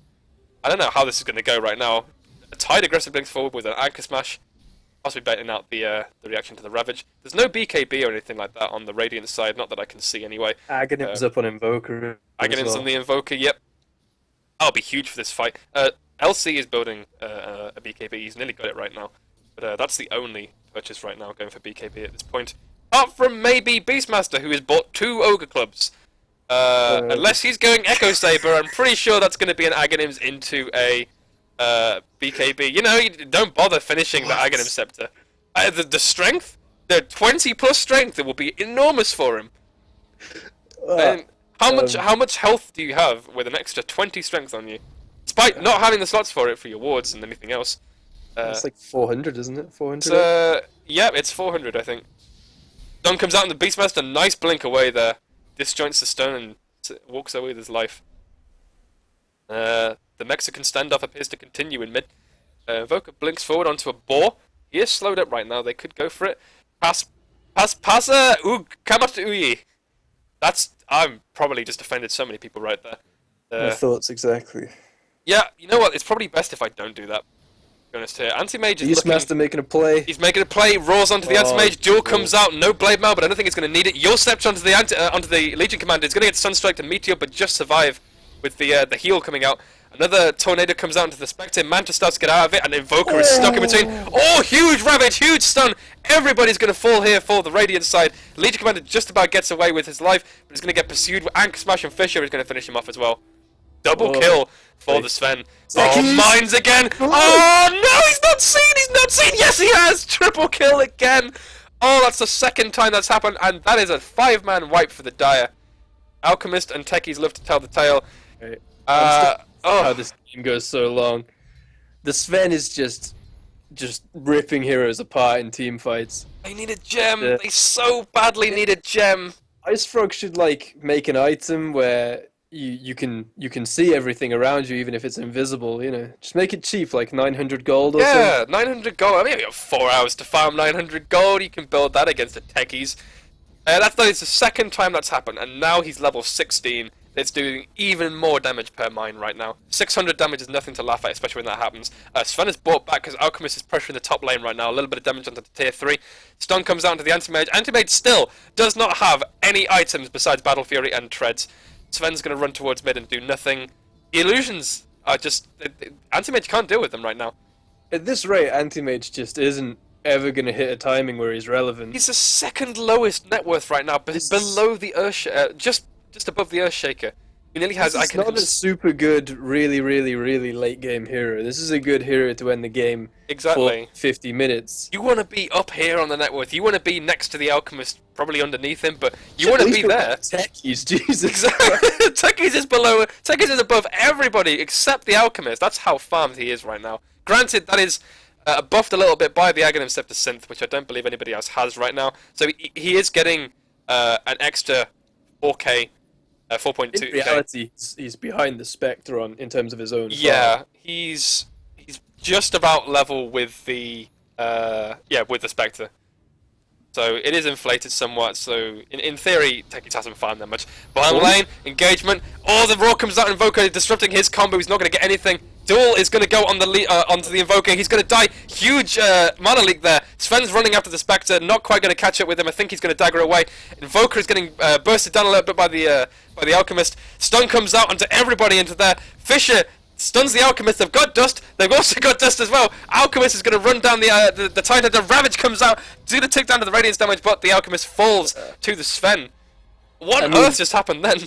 don't know how this is going to go right now. A Tide aggressive blinks forward with an Anchor Smash possibly baiting out the reaction to the Ravage. There's no BKB or anything like that on the Radiant side, not that I can see anyway. Aghanim's up on Invoker. Aghanim's on the Invoker, yep. That'll be huge for this fight. LC is building a BKB, he's nearly got it right now. But that's the only purchase right now going for BKB at this point. Apart from maybe Beastmaster, who has bought 2 Ogre Clubs. Unless he's going Echo Saber, I'm pretty sure that's going to be an Aghanim's into a BKB. You know, you don't bother finishing the Aghanim Scepter. The strength, the 20 plus strength, it will be enormous for him. And how much health do you have with an extra 20 strength on you? Despite not having the slots for it for your wards and anything else. It's like 400, isn't it? 400? Yeah, it's 400, I think. Stun comes out and the Beastmaster, nice blink away there. Disjoints the stone and walks away with his life. The Mexican standoff appears to continue in mid. Invoker blinks forward onto a boar. He is slowed up right now, they could go for it. Pasa kamata uyi. I'm probably just offended so many people right there. My thoughts exactly. Yeah, you know what, it's probably best if I don't do that. To be honest here. Anti-Mage is Beastmaster making a play. He's making a play, roars onto the Anti-Mage, duel comes out, no Blade Mail, but I don't think it's going to need it. You'll step onto the Legion Commander, it's going to get Sunstrike to Meteor, but just survive with the heal coming out. Another Tornado comes out into the Spectre, Manta starts to get out of it, and Invoker is stuck in between. Oh, huge Ravage, huge stun! Everybody's going to fall here for the Radiant side. Legion Commander just about gets away with his life, but he's going to get pursued with Anchor Smash, and Fisher is going to finish him off as well. Double kill for the Sven. Oh, mines again! Oh no, he's not seen! He's not seen! Yes, he has! Triple kill again! Oh, that's the second time that's happened, and that is a 5-man wipe for the Dire. Alchemist and Techies love to tell the tale. How this game goes so long. The Sven is just ripping heroes apart in team fights. They need a gem. They so badly need a gem. Ice Frog should like make an item where you can see everything around you, even if it's invisible. You know, just make it cheap, like 900 gold or something. Yeah, 900 gold. I mean, you got 4 hours to farm 900 gold. You can build that against the Techies. It's the second time that's happened, and now he's level 16. It's doing even more damage per mine right now. 600 damage is nothing to laugh at, especially when that happens. Sven is brought back because Alchemist is pressuring the top lane right now. A little bit of damage onto the tier 3. Stun comes out into the Anti-Mage. Anti-Mage still does not have any items besides Battle Fury and Treads. Sven's going to run towards mid and do nothing. The illusions are just... Anti-Mage can't deal with them right now. At this rate, Anti-Mage just isn't ever going to hit a timing where he's relevant. He's the second lowest net worth right now, below the Earth... just above the Earthshaker. He nearly has... It's not a super good, really late game hero. This is a good hero to end the game for 50 minutes. You want to be up here on the net worth. You want to be next to the Alchemist, probably underneath him, but you want to be there. Techies, Jesus. Exactly. Techies is below... Techies is above everybody except the Alchemist. That's how farmed he is right now. Granted, that is buffed a little bit by the Aghanim Scepter Synth, which I don't believe anybody else has right now. So he is getting an extra 4k. 4.2. In reality, he's behind the Spectre in terms of his own. Yeah, he's just about level with the with the Spectre. So it is inflated somewhat. So in theory, Techies hasn't farmed that much. Bottom lane engagement. Oh, the Raw comes out. Invoker disrupting his combo. He's not going to get anything. Duel is going to go on onto the Invoker. He's going to die. Huge mana leak there. Sven's running after the Spectre. Not quite going to catch up with him. I think he's going to dagger away. Invoker is getting bursted down a little bit by the Alchemist. Stun comes out onto everybody into there. Fisher stuns the Alchemist. They've got dust. They've also got dust as well. Alchemist is going to run down the Titan. The Ravage comes out. Do the tick down to the Radiance damage, but the Alchemist falls to the Sven. What on earth just happened then?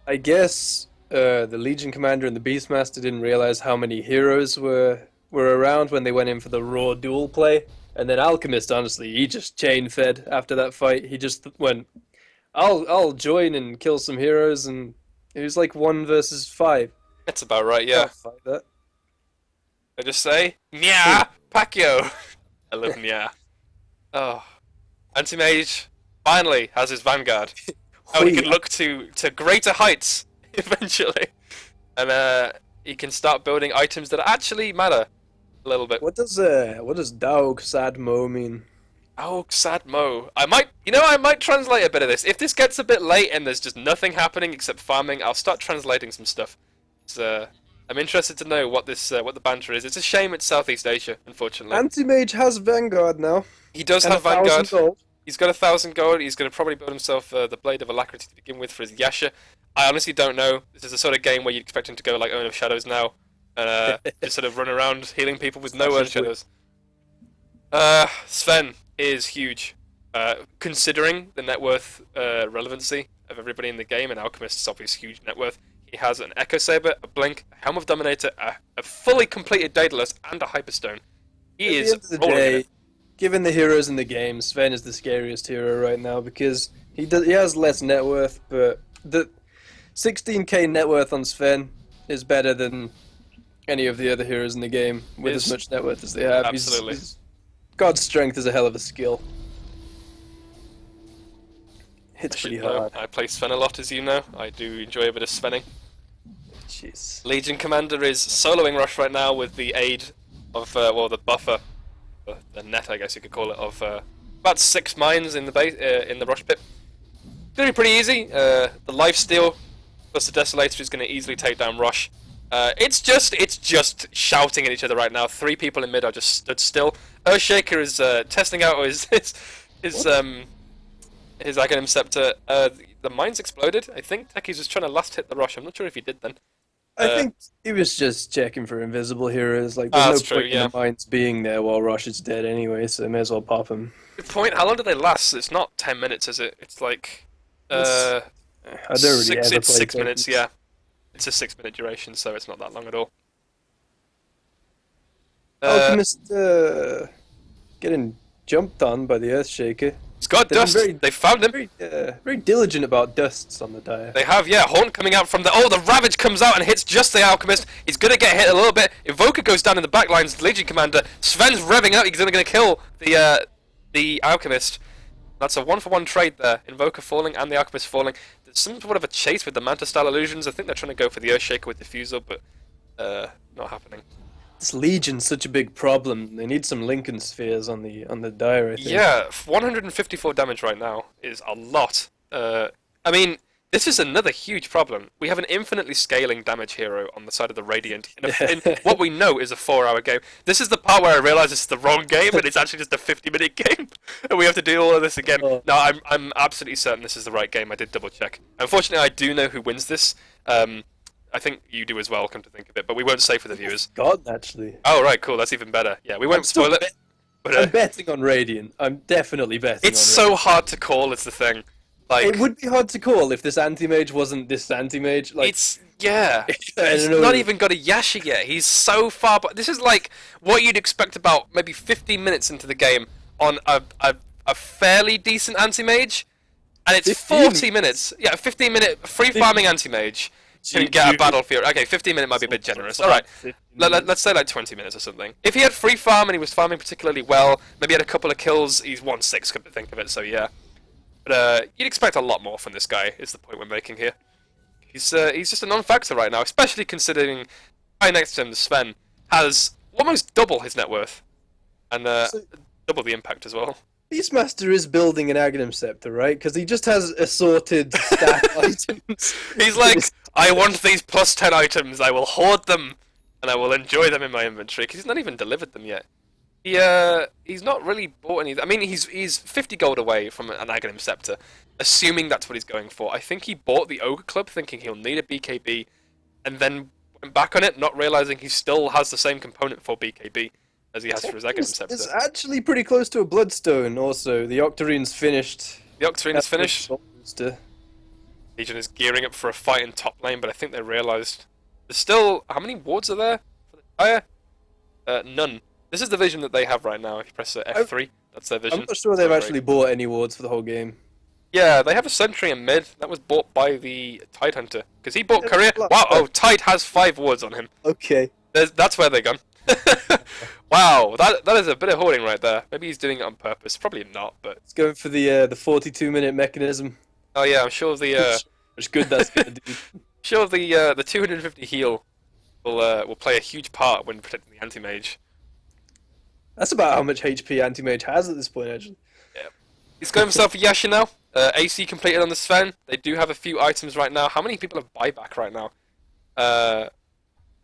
I guess the Legion Commander and the Beastmaster didn't realize how many heroes were around when they went in for the raw duel play. And then Alchemist, honestly, he just chain fed after that fight. He just went, I'll join and kill some heroes, and it was like 1 versus 5. That's about right, yeah. Fight that. I just say, Nya, Pacquiao. I love Nya. Oh, Anti-Mage finally has his Vanguard. Now he can look to greater heights eventually, and he can start building items that actually matter a little bit. What does Daug Sad Mo mean? Daug Sad Mo. I might translate a bit of this. If this gets a bit late and there's just nothing happening except farming, I'll start translating some stuff. I'm interested to know what what the banter is. It's a shame it's Southeast Asia, unfortunately. Anti-Mage has Vanguard now. He does And have Vanguard. 1,000 gold. He's got 1,000 gold. He's going to probably build himself the Blade of Alacrity to begin with for his Yasha. I honestly don't know. This is the sort of game where you'd expect him to go like Urn of Shadows now, and just sort of run around healing people with no Urn of Shadows. Sven is huge, considering the net worth relevancy of everybody in the game, and Alchemist's obviously huge net worth. He has an Echo Saber, a Blink, a Helm of Dominator, a fully completed Daedalus, and a Hyperstone. He is At the end of the day, given the heroes in the game, Sven is the scariest hero right now because he has less net worth, but the 16k net worth on Sven is better than any of the other heroes in the game with as much net worth as they have. Absolutely. God's strength is a hell of a skill. Hits pretty hard. I play Sven a lot, as you know. I do enjoy a bit of Svenning. Jeez. Legion Commander is soloing Rush right now with the aid of, well, the buffer, the net, I guess you could call it, of about 6 mines in the base, in the Rush pit. It's going to be pretty easy. The Lifesteal plus the Desolator is going to easily take down Rush. It's just shouting at each other right now. 3 people in mid are just stood still. Earthshaker is testing out his Aghanim Scepter. The mines exploded. I think Techies was trying to last hit the Rush. I'm not sure if he did then. I think he was just checking for invisible heroes. Like, there's no point in the mines being there while Rush is dead anyway, so may as well pop him. Good point. How long do they last? It's not 10 minutes, is it? It's like I don't really ever it's play 6 minutes. Techies. Yeah, it's a 6-minute duration, so it's not that long at all. Alchemist getting jumped on by the Earthshaker. He's got dust. They found him. Very diligent about dusts on the dire. They have, yeah. Haunt coming out from the... Oh, the Ravage comes out and hits just the Alchemist. He's going to get hit a little bit. Invoker goes down in the back lines. Legion Commander. Sven's revving up. He's going to kill the Alchemist. That's a 1-for-1 trade there. Invoker falling and the Alchemist falling. There's some sort of a chase with the Manta-style illusions. I think they're trying to go for the Earthshaker with Diffusal, but not happening. This Legion's such a big problem. They need some Lincoln spheres on the dire, I think. Yeah, 154 damage right now is a lot. I mean, this is another huge problem. We have an infinitely scaling damage hero on the side of the Radiant in what we know is a 4-hour game. This is the part where I realise this is the wrong game and it's actually just a 50-minute game, and we have to do all of this again. Oh. No, I'm absolutely certain this is the right game. I did double check. Unfortunately, I do know who wins this. I think you do as well, come to think of it, but we won't say for the viewers. God, actually. Oh, right, cool, that's even better. Yeah, we won't spoil it. But, I'm betting on Radiant. I'm definitely betting on Radiant. It's so hard to call, it's the thing. Like, it would be hard to call if this anti-mage wasn't this anti-mage. Like, yeah. He's not even got a Yasha yet. He's so far, but this is like what you'd expect about maybe 15 minutes into the game on a fairly decent anti-mage, and it's 40 minutes. Yeah, a 15-minute free farming anti-mage. Can get a battlefield. Okay, 15 minutes might be a bit generous. Alright, let's say like 20 minutes or something. If he had free farm and he was farming particularly well, maybe had a couple of kills, he's 1-6, come to think of it, so yeah. But you'd expect a lot more from this guy, is the point we're making here. He's just a non-factor right now, especially considering right next to him, Sven, has almost double his net worth. And double the impact as well. Beastmaster is building an Aghanim Scepter, right? Because he just has assorted stat items. He's like, I want these plus 10 items, I will hoard them, and I will enjoy them in my inventory, because he's not even delivered them yet. He's not really bought any... I mean, he's 50 gold away from an Aghanim Scepter, assuming that's what he's going for. I think he bought the Ogre Club thinking he'll need a BKB, and then went back on it, not realizing he still has the same component for BKB as he has for his Aghanim Scepter. It's actually pretty close to a Bloodstone also. The Octarine's finished. The Octarine's finished. Legion is gearing up for a fight in top lane, but I think they realized... There's still... How many wards are there for the Dire? None. This is the vision that they have right now. If you press F3, that's their vision. I'm not sure they've actually bought any wards for the whole game. Yeah, they have a sentry in mid. That was bought by the Tidehunter. Because he bought Courier. Wow, oh, Tide has 5 wards on him. Okay. That's where they're gone. Wow, that is a bit of hoarding right there. Maybe he's doing it on purpose. Probably not, but... It's going for the 42-minute mechanism. Oh yeah, I'm sure the... Which good that's gonna do. Sure the 250 heal will play a huge part when protecting the anti-mage. That's about how much HP anti-mage has at this point, actually. Yeah. He's got himself a Yasha now. AC completed on the Sven. They do have a few items right now. How many people have buyback right now?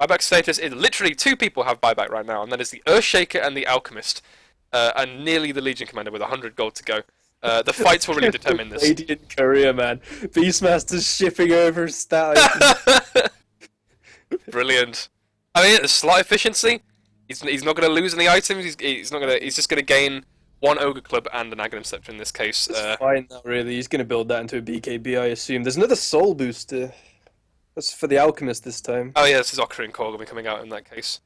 Buyback status is literally 2 people have buyback right now, and that is the Earthshaker and the Alchemist, and nearly the Legion Commander with 100 gold to go. The fights will really determine this. Radiant career, man. Beastmaster's shipping over stat. Brilliant. I mean, the slot efficiency, he's not going to lose any items. He's just going to gain 1 Ogre Club and an Aghanim Scepter in this case. It's fine, not really. He's going to build that into a BKB, I assume. There's another Soul Booster. That's for the Alchemist this time. Oh yeah, this is Ocarina Core going to be coming out in that case.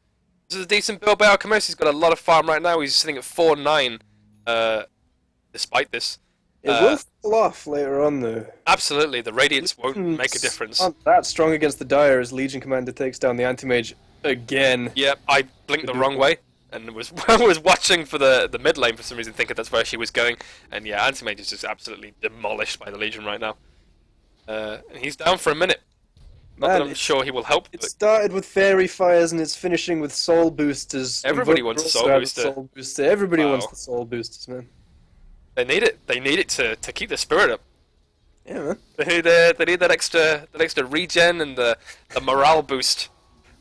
This is a decent build by Alchemist. He's got a lot of farm right now. He's sitting at 4-9, despite this. It will fall off later on, though. Absolutely, the Radiance won't make a difference. Not that strong against the Dire as Legion Commander takes down the Anti-Mage again. Yep, I blinked the wrong way and was watching for the mid lane for some reason, thinking that's where she was going. And yeah, Anti-Mage is just absolutely demolished by the Legion right now. And he's down for a minute. Not that I'm sure he will help. It started with Fairy Fires and it's finishing with Soul Boosters. Everybody wants a Soul Booster. Everybody wants the Soul Boosters, man. They need it. They need it to keep the spirit up. Yeah, man. They need that extra regen and the morale boost.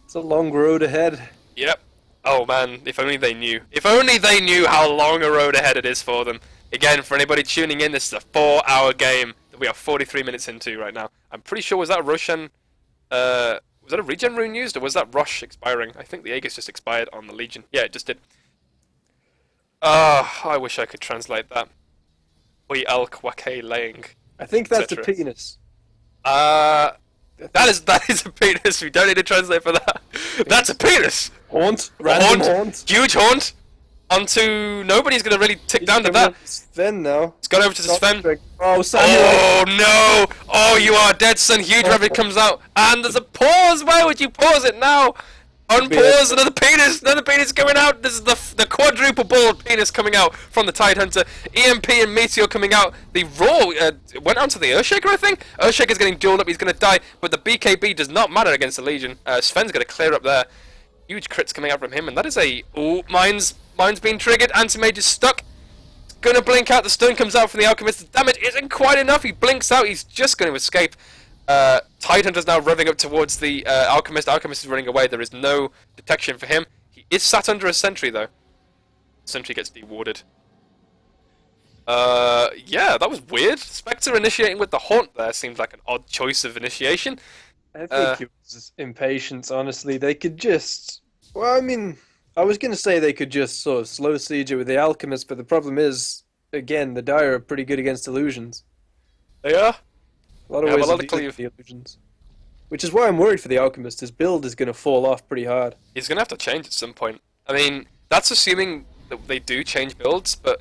It's a long road ahead. Yep. Oh man, if only they knew. If only they knew how long a road ahead it is for them. Again, for anybody tuning in, this is a 4-hour game that we are 43 minutes into right now. I'm pretty sure, was that Roshan? Was that a regen rune used, or was that Rosh expiring? I think the Aegis just expired on the Legion. Yeah, it just did. I wish I could translate that. Oi elk wake laying. I think that's a penis. That is a penis. We don't need to translate for that. That's a penis. Haunt. Random haunt. Huge haunt. Onto nobody's gonna really tick down to that. Sven now. It's gone over to the Sven. Oh, Samuel. Oh no! Oh, you are dead, son. Huge rabbit comes out, and there's a pause. Why would you pause it now? Unpause. Another penis going out. This is the quadruple balled penis coming out from the Tidehunter. EMP and Meteor coming out. The Raw went onto the Earthshaker, I think. Earthshaker's getting dueled up. He's gonna die, but the BKB does not matter against the Legion. Sven's gonna clear up there. Huge crits coming out from him, and that is a mine's been triggered. Anti-Mage is stuck. It's gonna blink out. The stone comes out from the Alchemist. The damage isn't quite enough. He blinks out. He's just going to escape. Tidehunter's now revving up towards the Alchemist. Alchemist is running away. There is no detection for him. He is sat under a sentry though. Sentry gets dewarded. Yeah, that was weird. Spectre initiating with the Haunt there seems like an odd choice of initiation. I think it was impatience, honestly. They could just... Well, I mean, I was going to say they could just sort of slow siege it with the Alchemist, but the problem is, again, the Dire are pretty good against illusions. They are? A lot of ways to deal with the illusions. Which is why I'm worried for the Alchemist. His build is going to fall off pretty hard. He's going to have to change at some point. I mean, that's assuming that they do change builds, but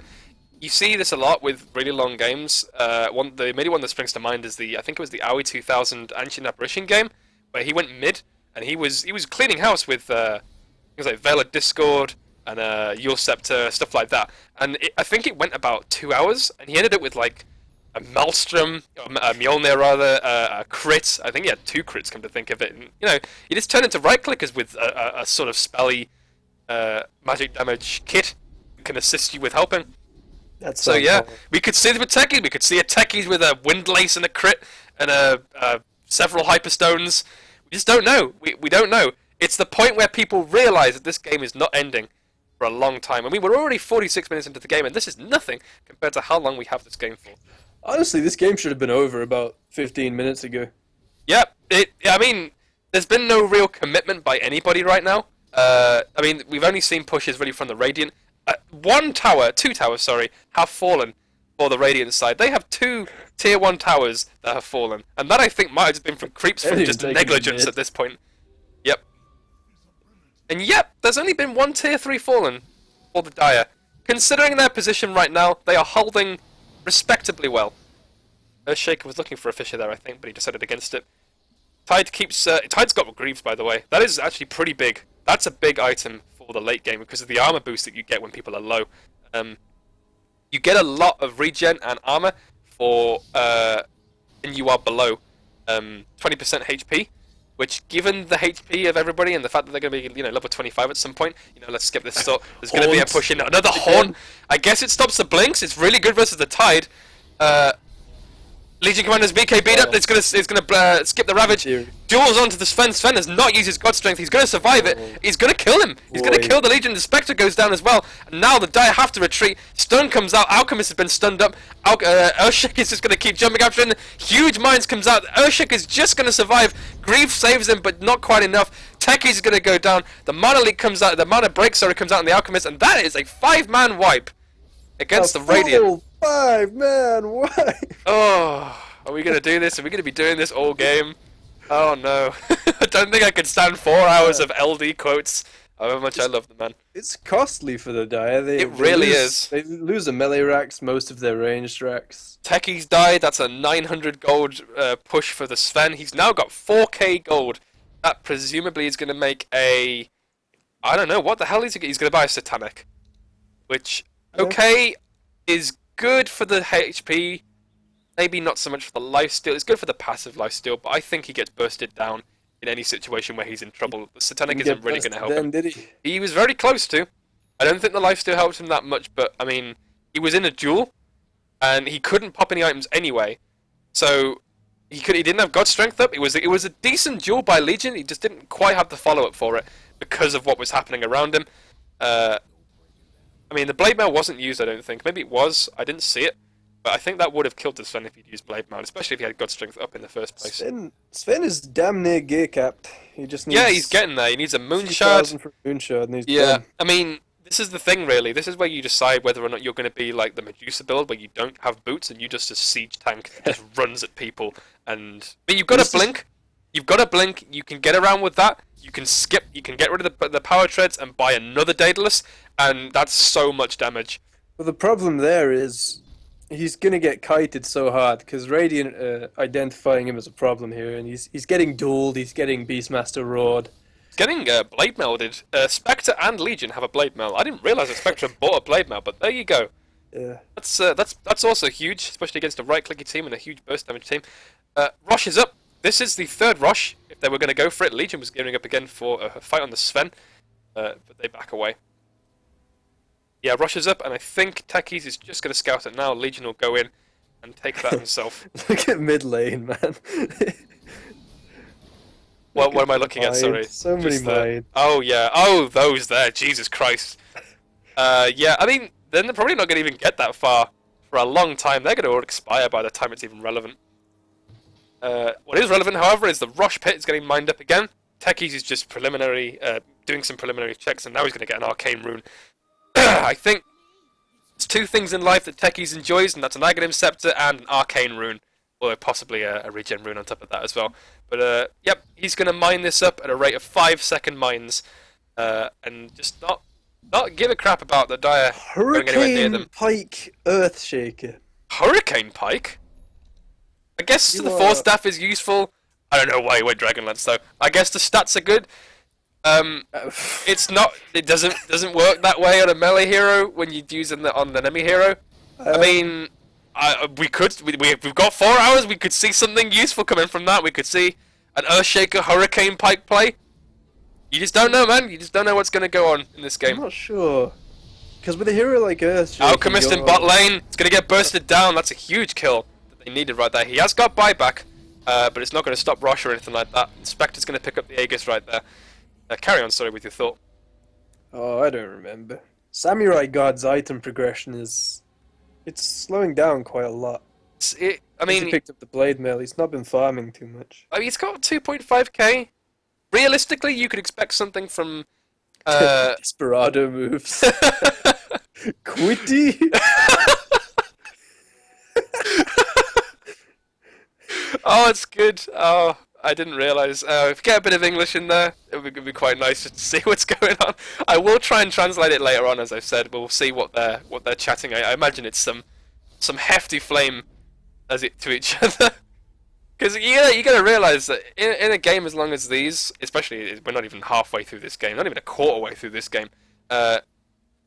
you see this a lot with really long games. The immediate one that springs to mind is I think it was the Aoi 2000 Ancient Apparition game, where he went mid, and he was cleaning house with things like Veil of Discord and Your Scepter, stuff like that. And I think it went about 2 hours, and he ended up with like a Maelstrom, a Mjolnir rather, a crit. I think he had 2 crits, come to think of it. And, you know, he just turned into right clickers with a sort of spelly magic damage kit that can assist you with helping. So yeah, we could see the Techies. We could see a Techies with a Windlace and a crit and several Hyperstones. We just don't know. We don't know. It's the point where people realise that this game is not ending for a long time. I mean, we're already 46 minutes into the game, and this is nothing compared to how long we have this game for. Honestly, this game should have been over about 15 minutes ago. Yep. I mean, there's been no real commitment by anybody right now. I mean, we've only seen pushes really from the Radiant. 2 towers, sorry, have fallen for the Radiant side. They have 2 tier 1 towers that have fallen. And that, I think, might have been from creeps from just negligence at this point. Yep. And yep, there's only been 1 tier 3 fallen for the Dire. Considering their position right now, they are holding respectably well. Earthshaker was looking for a Fisher there, I think, but he decided against it. Tide's got Greaves, by the way. That is actually pretty big. That's a big item for the late game because of the armor boost that you get when people are low. You get a lot of regen and armor for when you are below 20% HP, which, given the HP of everybody and the fact that they're going to be, level 25 at some point, let's skip this thought. There's going to be a push in. Another Horn. I guess it stops the blinks. It's really good versus the Tide. Legion Commander's BK beat up. It's gonna skip the Ravage. Duels onto the Sven. Sven has not used his God Strength. He's gonna survive it. He's gonna kill him. He's gonna kill the Legion. The Spectre goes down as well. And now the Dire have to retreat. Stun comes out. Alchemist has been stunned up. Urshik is just gonna keep jumping after him. Huge Mines comes out. Urshik is just gonna survive. Grief saves him, but not quite enough. Techies is gonna go down. The Mana Leak comes out. The Mana Break, comes out on the Alchemist, and that is a 5-man wipe against the Radiant. 5-man wipe. Oh, are we gonna do this? Are we gonna be doing this all game? Oh no. I don't think I could stand 4 hours of LD quotes. However much I love them, man. It's costly for the Dire. It really is. They lose the melee racks, most of their ranged racks. Techies died. That's a 900 gold push for the Sven. He's now got 4k gold. That presumably is gonna make a... I don't know, what the hell is he? He's gonna buy a Satanic. Which, okay, is good for the HP, maybe not so much for the lifesteal. It's good for the passive lifesteal, but I think he gets bursted down in any situation where he's in trouble. The Satanic isn't really going to help him. Did he? He was very close to. I don't think the lifesteal helped him that much, but I mean, he was in a duel, and he couldn't pop any items anyway. So he didn't have God Strength up. It was a decent duel by Legion. He just didn't quite have the follow up for it because of what was happening around him. I mean, the Blade Mail wasn't used, I don't think. Maybe it was. I didn't see it. But I think that would have killed the Sven if he'd used Blade Mail, especially if he had God Strength up in the first place. Sven is damn near gear capped. He just needs... Yeah, he's getting there. He needs a Moonshard. For Moonshard and he's yeah, done. I mean, this is the thing, really. This is where you decide whether or not you're going to be like the Medusa build, where you don't have boots and you just a siege tank that just runs at people. But you've got to blink. You've got to blink. You can get around with that. You can skip. You can get rid of the power treads and buy another Daedalus, and that's so much damage. Well, the problem there is he's gonna get kited so hard because Radiant identifying him as a problem here, and he's getting dueled. He's getting Beastmaster roared. He's getting blade melded. Spectre and Legion have a blade meld. I didn't realize that Spectre bought a blade meld, but there you go. Yeah. That's also huge, especially against a right-clicky team and a huge burst damage team. Rosh is up. This is the third Rosh. If they were going to go for it, Legion was gearing up again for a fight on the Sven, but they back away. Yeah, Rosh is up, and I think Techies is just going to scout it now. Legion will go in and take that himself. Look at mid lane, man. What am I looking at? Sorry. So many mines. Oh yeah. Oh, those there. Jesus Christ. Yeah. I mean, then they're probably not going to even get that far for a long time. They're going to expire by the time it's even relevant. What is relevant, however, is the Rosh pit is getting mined up again. Techies is just doing some preliminary checks, and now he's going to get an arcane rune. I think there's two things in life that Techies enjoys, and that's an Aghanim Scepter and an arcane rune, or possibly a regen rune on top of that as well. But yep, he's going to mine this up at a rate of 5-second mines, and just not give a crap about the Dire going anywhere near them. Hurricane Pike Earthshaker. Hurricane Pike? I guess the Force Staff is useful. I don't know why he went Dragonlance though. I guess the stats are good. It's not. It doesn't work that way on a melee hero when you use it on the enemy hero. I mean, we've got 4 hours. We could see something useful coming from that. We could see an Earthshaker Hurricane Pike play. You just don't know, man. You just don't know what's going to go on in this game. I'm not sure. Because with a hero like Earthshaker, Alchemist in bot lane, it's going to get bursted down. That's a huge kill that they needed right there. He has got buyback, but it's not going to stop Rosh or anything like that. Spectre's going to pick up the Aegis right there. Carry on, sorry, with your thought. Oh, I don't remember. Samurai God's item progression it's slowing down quite a lot. I mean, he picked up the blade mail. He's not been farming too much. I mean, he's got 2.5k. Realistically, you could expect something from Desperado moves. Quitty. Oh, it's good. Oh, I didn't realise. If you get a bit of English in there, it would be quite nice just to see what's going on. I will try and translate it later on, as I've said. But we'll see what they're chatting. I imagine it's some hefty flame to each other. Because you got to realise that in a game as long as these, especially we're not even halfway through this game, not even a quarter way through this game.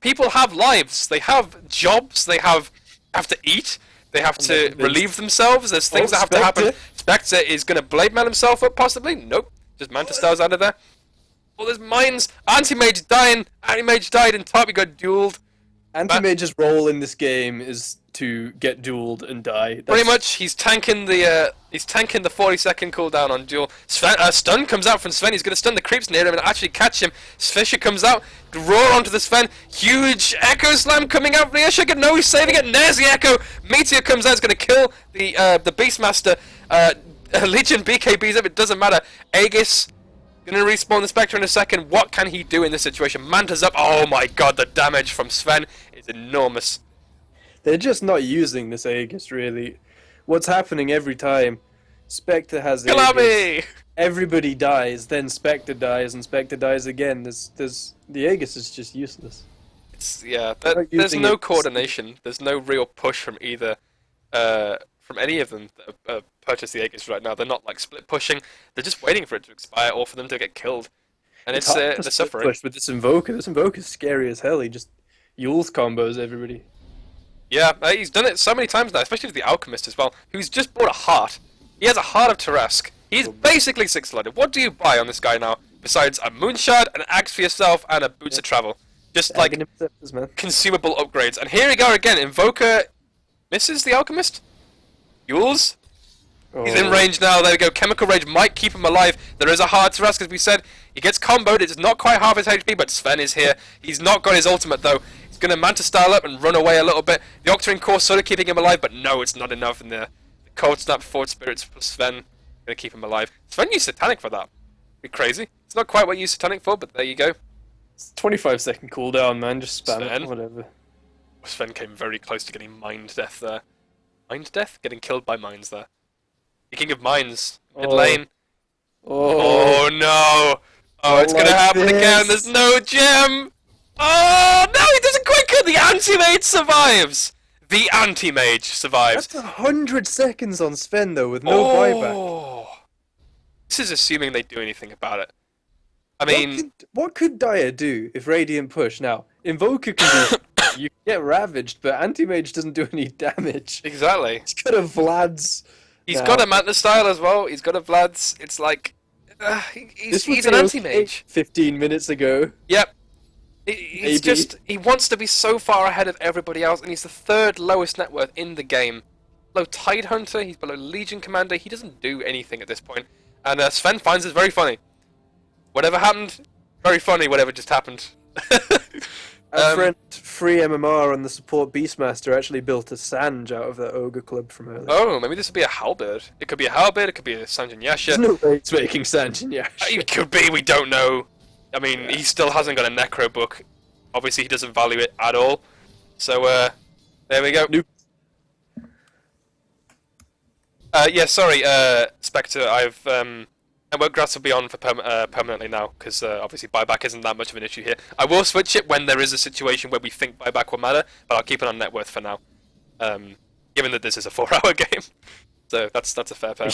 People have lives. They have jobs. They have to eat. They have to relieve themselves. There's things that have to happen. Spectre is going to blade mail himself up, possibly. Nope. Just Manta Star's out of there. Well, there's mines. Anti-Mage dying. Anti-Mage died in top. He got dueled. Anti-Mage's role in this game is to get dueled and die. Pretty much, he's tanking the 40-second cooldown on duel. Stun comes out from Sven. He's going to stun the creeps near him and actually catch him. Fisher comes out, roar onto the Sven. Huge Echo Slam coming out from the Usher. No, he's saving it. There's the Echo. Meteor comes out. It's going to kill the Beastmaster. Legion BKBs up. It doesn't matter. Aegis going to respawn the Spectre in a second. What can he do in this situation? Manta's up. Oh my god, the damage from Sven is enormous. They're just not using this Aegis, really. What's happening every time? Spectre has Aegis. Everybody dies, then Spectre dies, and Spectre dies again. The Aegis is just useless. There's no coordination. There's no real push from either, from any of them that purchase the Aegis right now. They're not like split pushing. They're just waiting for it to expire or for them to get killed. And it's they're suffering. Push with this Invoker's scary as hell. He just Yule's combos everybody. Yeah, he's done it so many times now, especially with the Alchemist as well, who's just bought a heart. He has a heart of Teresk. He's basically six-slotted. What do you buy on this guy now, besides a Moonshard, an Axe for yourself, and a Boots of Travel? Just like consumable upgrades. And here we go again. Invoker misses the Alchemist. Yules. He's in range now. There we go. Chemical Rage might keep him alive. There is a hard Teresk, as we said. He gets comboed. It's not quite half his HP, but Sven is here. He's not got his ultimate, though. Going to Manta style up and run away a little bit. The Octarine Core sort of keeping him alive, but no, it's not enough. And the Cold Snap, Forward Spirits plus Sven going to keep him alive. Sven used Satanic for that. Be crazy. It's not quite what you use Satanic for, but there you go. It's 25-second cooldown, man. Just spam it, whatever. Sven came very close to getting Mind Death there. Mind Death? Getting killed by Mines there. The King of Mines. Mid lane. Oh no! Oh, it's going to happen again. There's no gem! Oh, no, he doesn't quite kill. The Anti-Mage survives. The Anti-Mage survives. That's 100 seconds on Sven, though, with no buyback. This is assuming they do anything about it. I mean... What could Dire do if Radiant push? Now, Invoker can do... You can get Ravaged, but Anti-Mage doesn't do any damage. Exactly. He's got a Vlad's... He's got a Manta style as well. He's got a Vlad's. It's like... he's an Anti-Mage. 15 minutes ago. Yep. He wants to be so far ahead of everybody else, and he's the third lowest net worth in the game. Below Tidehunter, he's below Legion Commander. He doesn't do anything at this point. And Sven finds it very funny. Whatever happened, very funny, whatever just happened. Our friend Free MMR on the support Beastmaster actually built a Sanj out of that Ogre Club from earlier. Oh, maybe this would be a Halberd. It could be a Halberd, it could be a Sanj and Yasha. There's no way it's making Sanj and Yasha. It could be, we don't know. I mean, he still hasn't got a Necro book. Obviously, he doesn't value it at all. So, there we go. Nope. Yeah, sorry, Spectre, Network Grass will be on for permanently now, because obviously buyback isn't that much of an issue here. I will switch it when there is a situation where we think buyback will matter, but I'll keep it on net worth for now. Given that this is a 4-hour game. So that's a fair pair.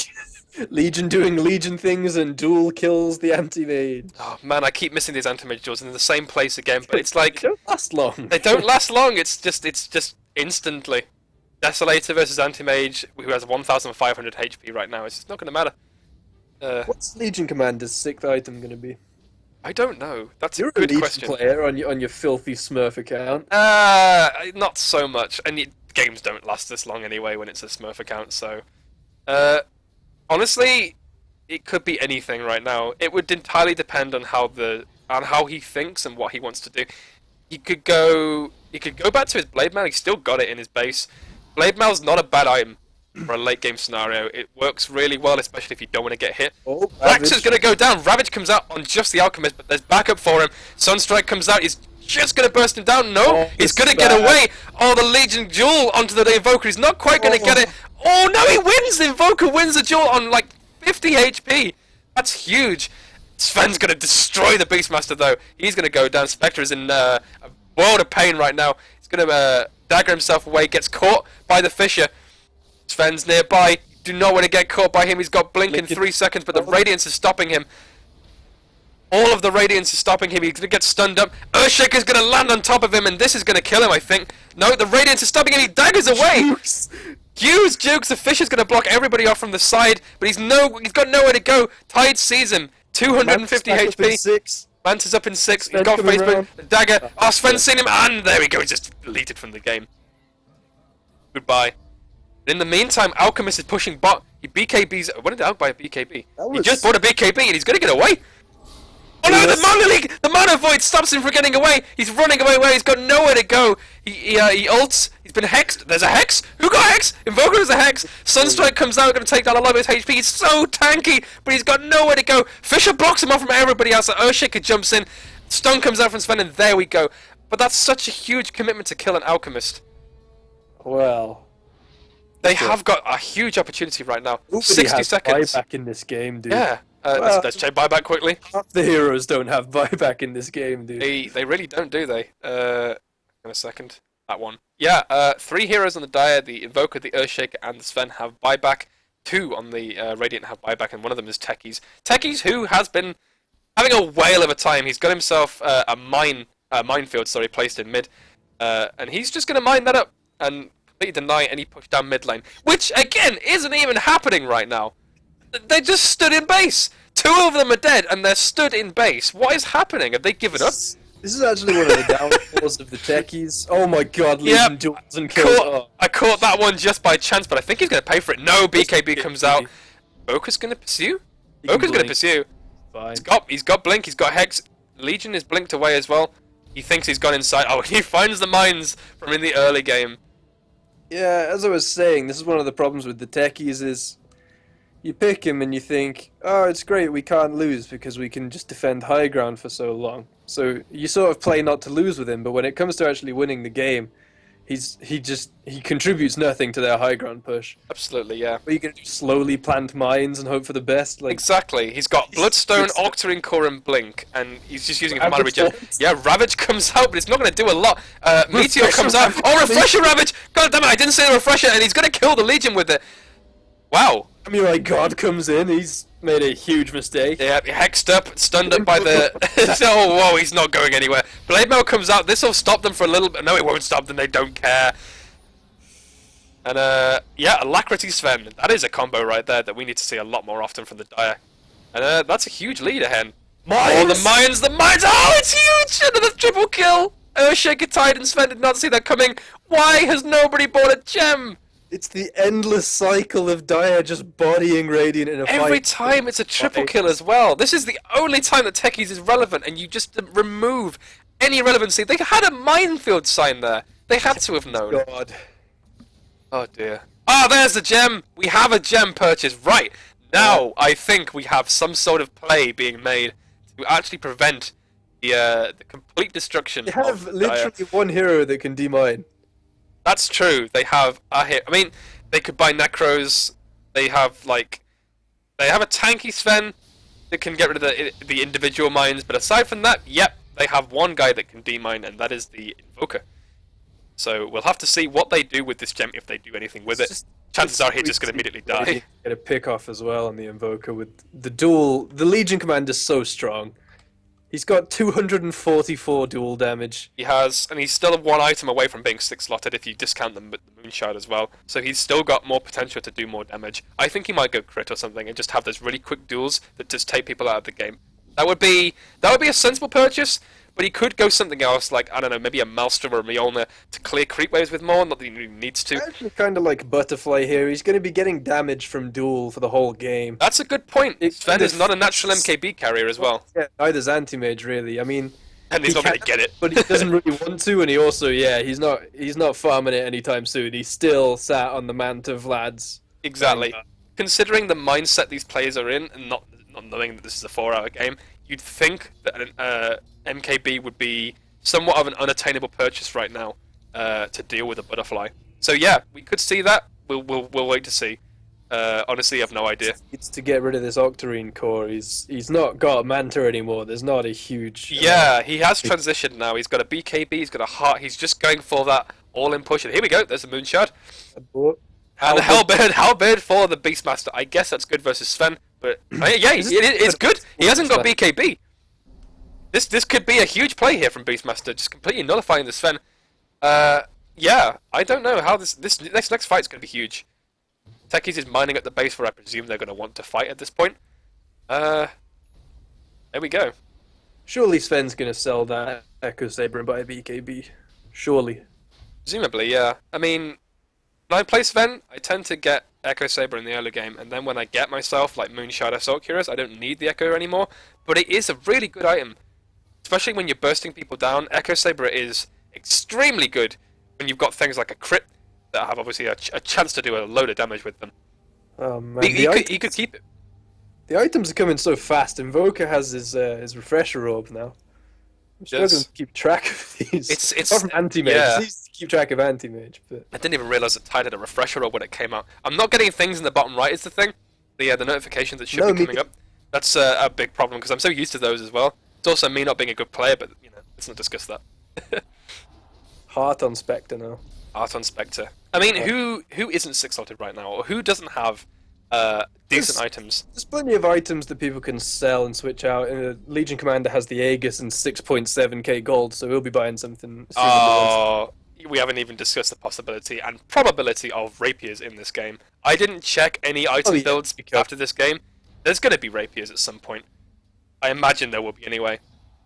Legion doing Legion things and duel kills the Anti-Mage. Oh man, I keep missing these Anti-Mage duels in the same place again, but it's like... They don't last long. They don't last long, it's just instantly. Desolator versus Anti-Mage, who has 1,500 HP right now, it's just not going to matter. What's Legion Commander's 6th item going to be? I don't know. That's You're a good Legion question. Player on your filthy Smurf account. Not so much. And games don't last this long anyway when it's a Smurf account. So, honestly, it could be anything right now. It would entirely depend on how he thinks and what he wants to do. He could go back to his Blade Mail. He's still got it in his base. Blade Mail's not a bad item for a late game scenario. It works really well, especially if you don't want to get hit. Oh, Rax is going to go down. Ravage comes out on just the Alchemist, but there's backup for him. Sunstrike comes out. He's just going to burst him down. No, he's going to get away. Oh, the Legion duel onto the Invoker. He's not quite going to get it. Oh, no, he wins. The Invoker wins the duel on like 50 HP. That's huge. Sven's going to destroy the Beastmaster, though. He's going to go down. Spectre is in a world of pain right now. He's going to dagger himself away. Gets caught by the Fisher. Sven's nearby. Do not want to get caught by him. He's got Blink in 3 seconds, but the Radiance is stopping him. All of the Radiance is stopping him. He's going to get stunned up. Earthshaker's going to land on top of him, and this is going to kill him, I think. No, the Radiance is stopping him. He daggers away. Jukes. The Fisher's going to block everybody off from the side, but he's got nowhere to go. Tide sees him. 250 HP. Manta's up in 6. He's got Facebook. The dagger. Oh, Sven's seen him, and there we go. He's just deleted from the game. Goodbye. In the meantime, Alchemist is pushing bot. He BKBs. When did Alk buy a BKB? He just bought a BKB and he's gonna get away. Oh no! The Mana Void stops him from getting away. He's running away. Where he's got nowhere to go. He ults. He's been hexed. There's a hex. Who got hex? Invoker is a hex. Sunstrike comes out, gonna take down a lot of his HP. He's so tanky, but he's got nowhere to go. Fisher blocks him off from everybody else. Earthshaker jumps in. Stun comes out from Sven, and there we go. But that's such a huge commitment to kill an Alchemist. Well, they have got a huge opportunity right now. Nobody 60 has seconds. Buyback in this game, dude. Yeah. Let's check buyback quickly. Half the heroes don't have buyback in this game, dude. They really don't, do they? In a second. That one. Yeah, 3 heroes on the Dire, the Invoker, the Earthshaker, and the Sven have buyback. 2 on the Radiant have buyback, and one of them is Techies. Techies, who has been having a whale of a time. He's got himself a minefield, placed in mid. And he's just going to mine that up and completely deny any push down mid lane. Which, again, isn't even happening right now. They just stood in base. 2 of them are dead, and they're stood in base. What is happening? Have they given up? This is actually one of the downfalls of the Techies. Oh my god, Legion duels and kills. I caught that one just by chance, but I think he's going to pay for it. No, BKB comes out. Boka's going to pursue? Boka's going to pursue. Fine. He's got Blink, he's got Hex. Legion is blinked away as well. He thinks he's gone inside. Oh, he finds the mines from in the early game. Yeah, as I was saying, this is one of the problems with the Techies is you pick him and you think, oh, it's great, we can't lose because we can just defend high ground for so long. So you sort of play not to lose with him, but when it comes to actually winning the game, he contributes nothing to their high ground push. Absolutely, yeah. But you can just slowly plant mines and hope for the best. Like exactly. He's got Bloodstone, Octarine Core, and Blink, and he's just using it for mana regen. Yeah, Ravage comes out, but it's not going to do a lot. Meteor comes out. Oh, Refresher Ravage! God damn it, I didn't say the Refresher, and he's going to kill the Legion with it. Wow. I mean, like, God comes in, he's made a huge mistake. Yeah, hexed up, stunned up by the... oh, whoa, he's not going anywhere. Blade Mail comes out, this will stop them for a little bit. No, it won't stop them, they don't care. And, yeah, Alacrity Sven. That is a combo right there that we need to see a lot more often from the Dire. And, that's a huge lead ahead. Mines! Oh, the mines! Oh, it's huge! Another triple kill! Earthshaker Tide and Sven did not see that coming. Why has nobody bought a gem? It's the endless cycle of Dire just bodying Radiant in a fight. Every time it's a triple kill as well. This is the only time that Techies is relevant, and you just remove any relevancy. They had a minefield sign there. They had to have known. God. Oh dear. Ah, there's the gem! We have a gem purchase. Right. Now, I think we have some sort of play being made to actually prevent the complete destruction They have of literally Dire. one hero that can demine. That's true. They have a hit. I mean, they could buy Necros. They have a tanky Sven that can get rid of the individual mines. But aside from that, yep, they have one guy that can demine, and that is the Invoker. So we'll have to see what they do with this gem if they do anything with it. Chances are he's just going to immediately die. Get a pick off as well on the Invoker with the duel. The Legion command is so strong. He's got 244 dual damage. He has, and he's still 1 item away from being 6-slotted if you discount the Moonshard as well. So he's still got more potential to do more damage. I think he might go crit or something and just have those really quick duels that just take people out of the game. That would be a sensible purchase, but he could go something else, like, I don't know, maybe a Maelstrom or a Mjolnir to clear creep waves with more, not that he needs to. I actually kind of like Butterfly here. He's going to be getting damage from duel for the whole game. That's a good point. Sven is not a natural MKB carrier as well. Yeah, neither's Anti-Mage, really. I mean... And he's not going to get it. But he doesn't really want to, and he also, yeah, he's not farming it anytime soon. He's still sat on the Mant of Lads. Exactly. Considering the mindset these players are in, and not knowing that this is a 4-hour game, you'd think that an MKB would be somewhat of an unattainable purchase right now to deal with a Butterfly. So yeah, we could see that. We'll wait to see. Honestly, I have no idea. It's to get rid of this Octarine core. He's not got Manta anymore. There's not a huge... Yeah, he has transitioned now. He's got a BKB, he's got a heart. He's just going for that all-in push. And here we go, there's a Moonshard. And Halberd for the Beastmaster. I guess that's good versus Sven. But yeah, it's good. He hasn't got BKB. This could be a huge play here from Beastmaster, just completely nullifying the Sven. Yeah, I don't know how this next fight's going to be huge. Techies is mining up the base where I presume they're going to want to fight at this point. There we go. Surely Sven's going to sell that Echo Saber and buy a BKB. Surely. Presumably, yeah. I mean, when I play Sven, I tend to get Echo Saber in the early game, and then when I get myself like Moonshot Assault Cuirass, I don't need the Echo anymore. But it is a really good item, especially when you're bursting people down. Echo Saber is extremely good when you've got things like a crit that have obviously a chance to do a load of damage with them. Oh man, He could keep it. The items are coming so fast. Invoker has his refresher robe now. I'm struggling to keep track of these. It's apart from anti-mage. yeah. It's easy to keep track of anti-mage, but I didn't even realize it tied had a refresher robe when it came out. I'm not getting things in the bottom right. Is the thing, the notifications that should be coming up. That's a big problem because I'm so used to those as well. It's also me not being a good player, but you know, let's not discuss that. Heart on Spectre now. Heart on Spectre. I mean, who isn't six-slotted right now, or who doesn't have decent items? There's plenty of items that people can sell and switch out. And Legion Commander has the Aegis and 6.7k gold, so we'll be buying something. Oh, we haven't even discussed the possibility and probability of rapiers in this game. I didn't check any item builds after this game. There's going to be rapiers at some point. I imagine there will be anyway.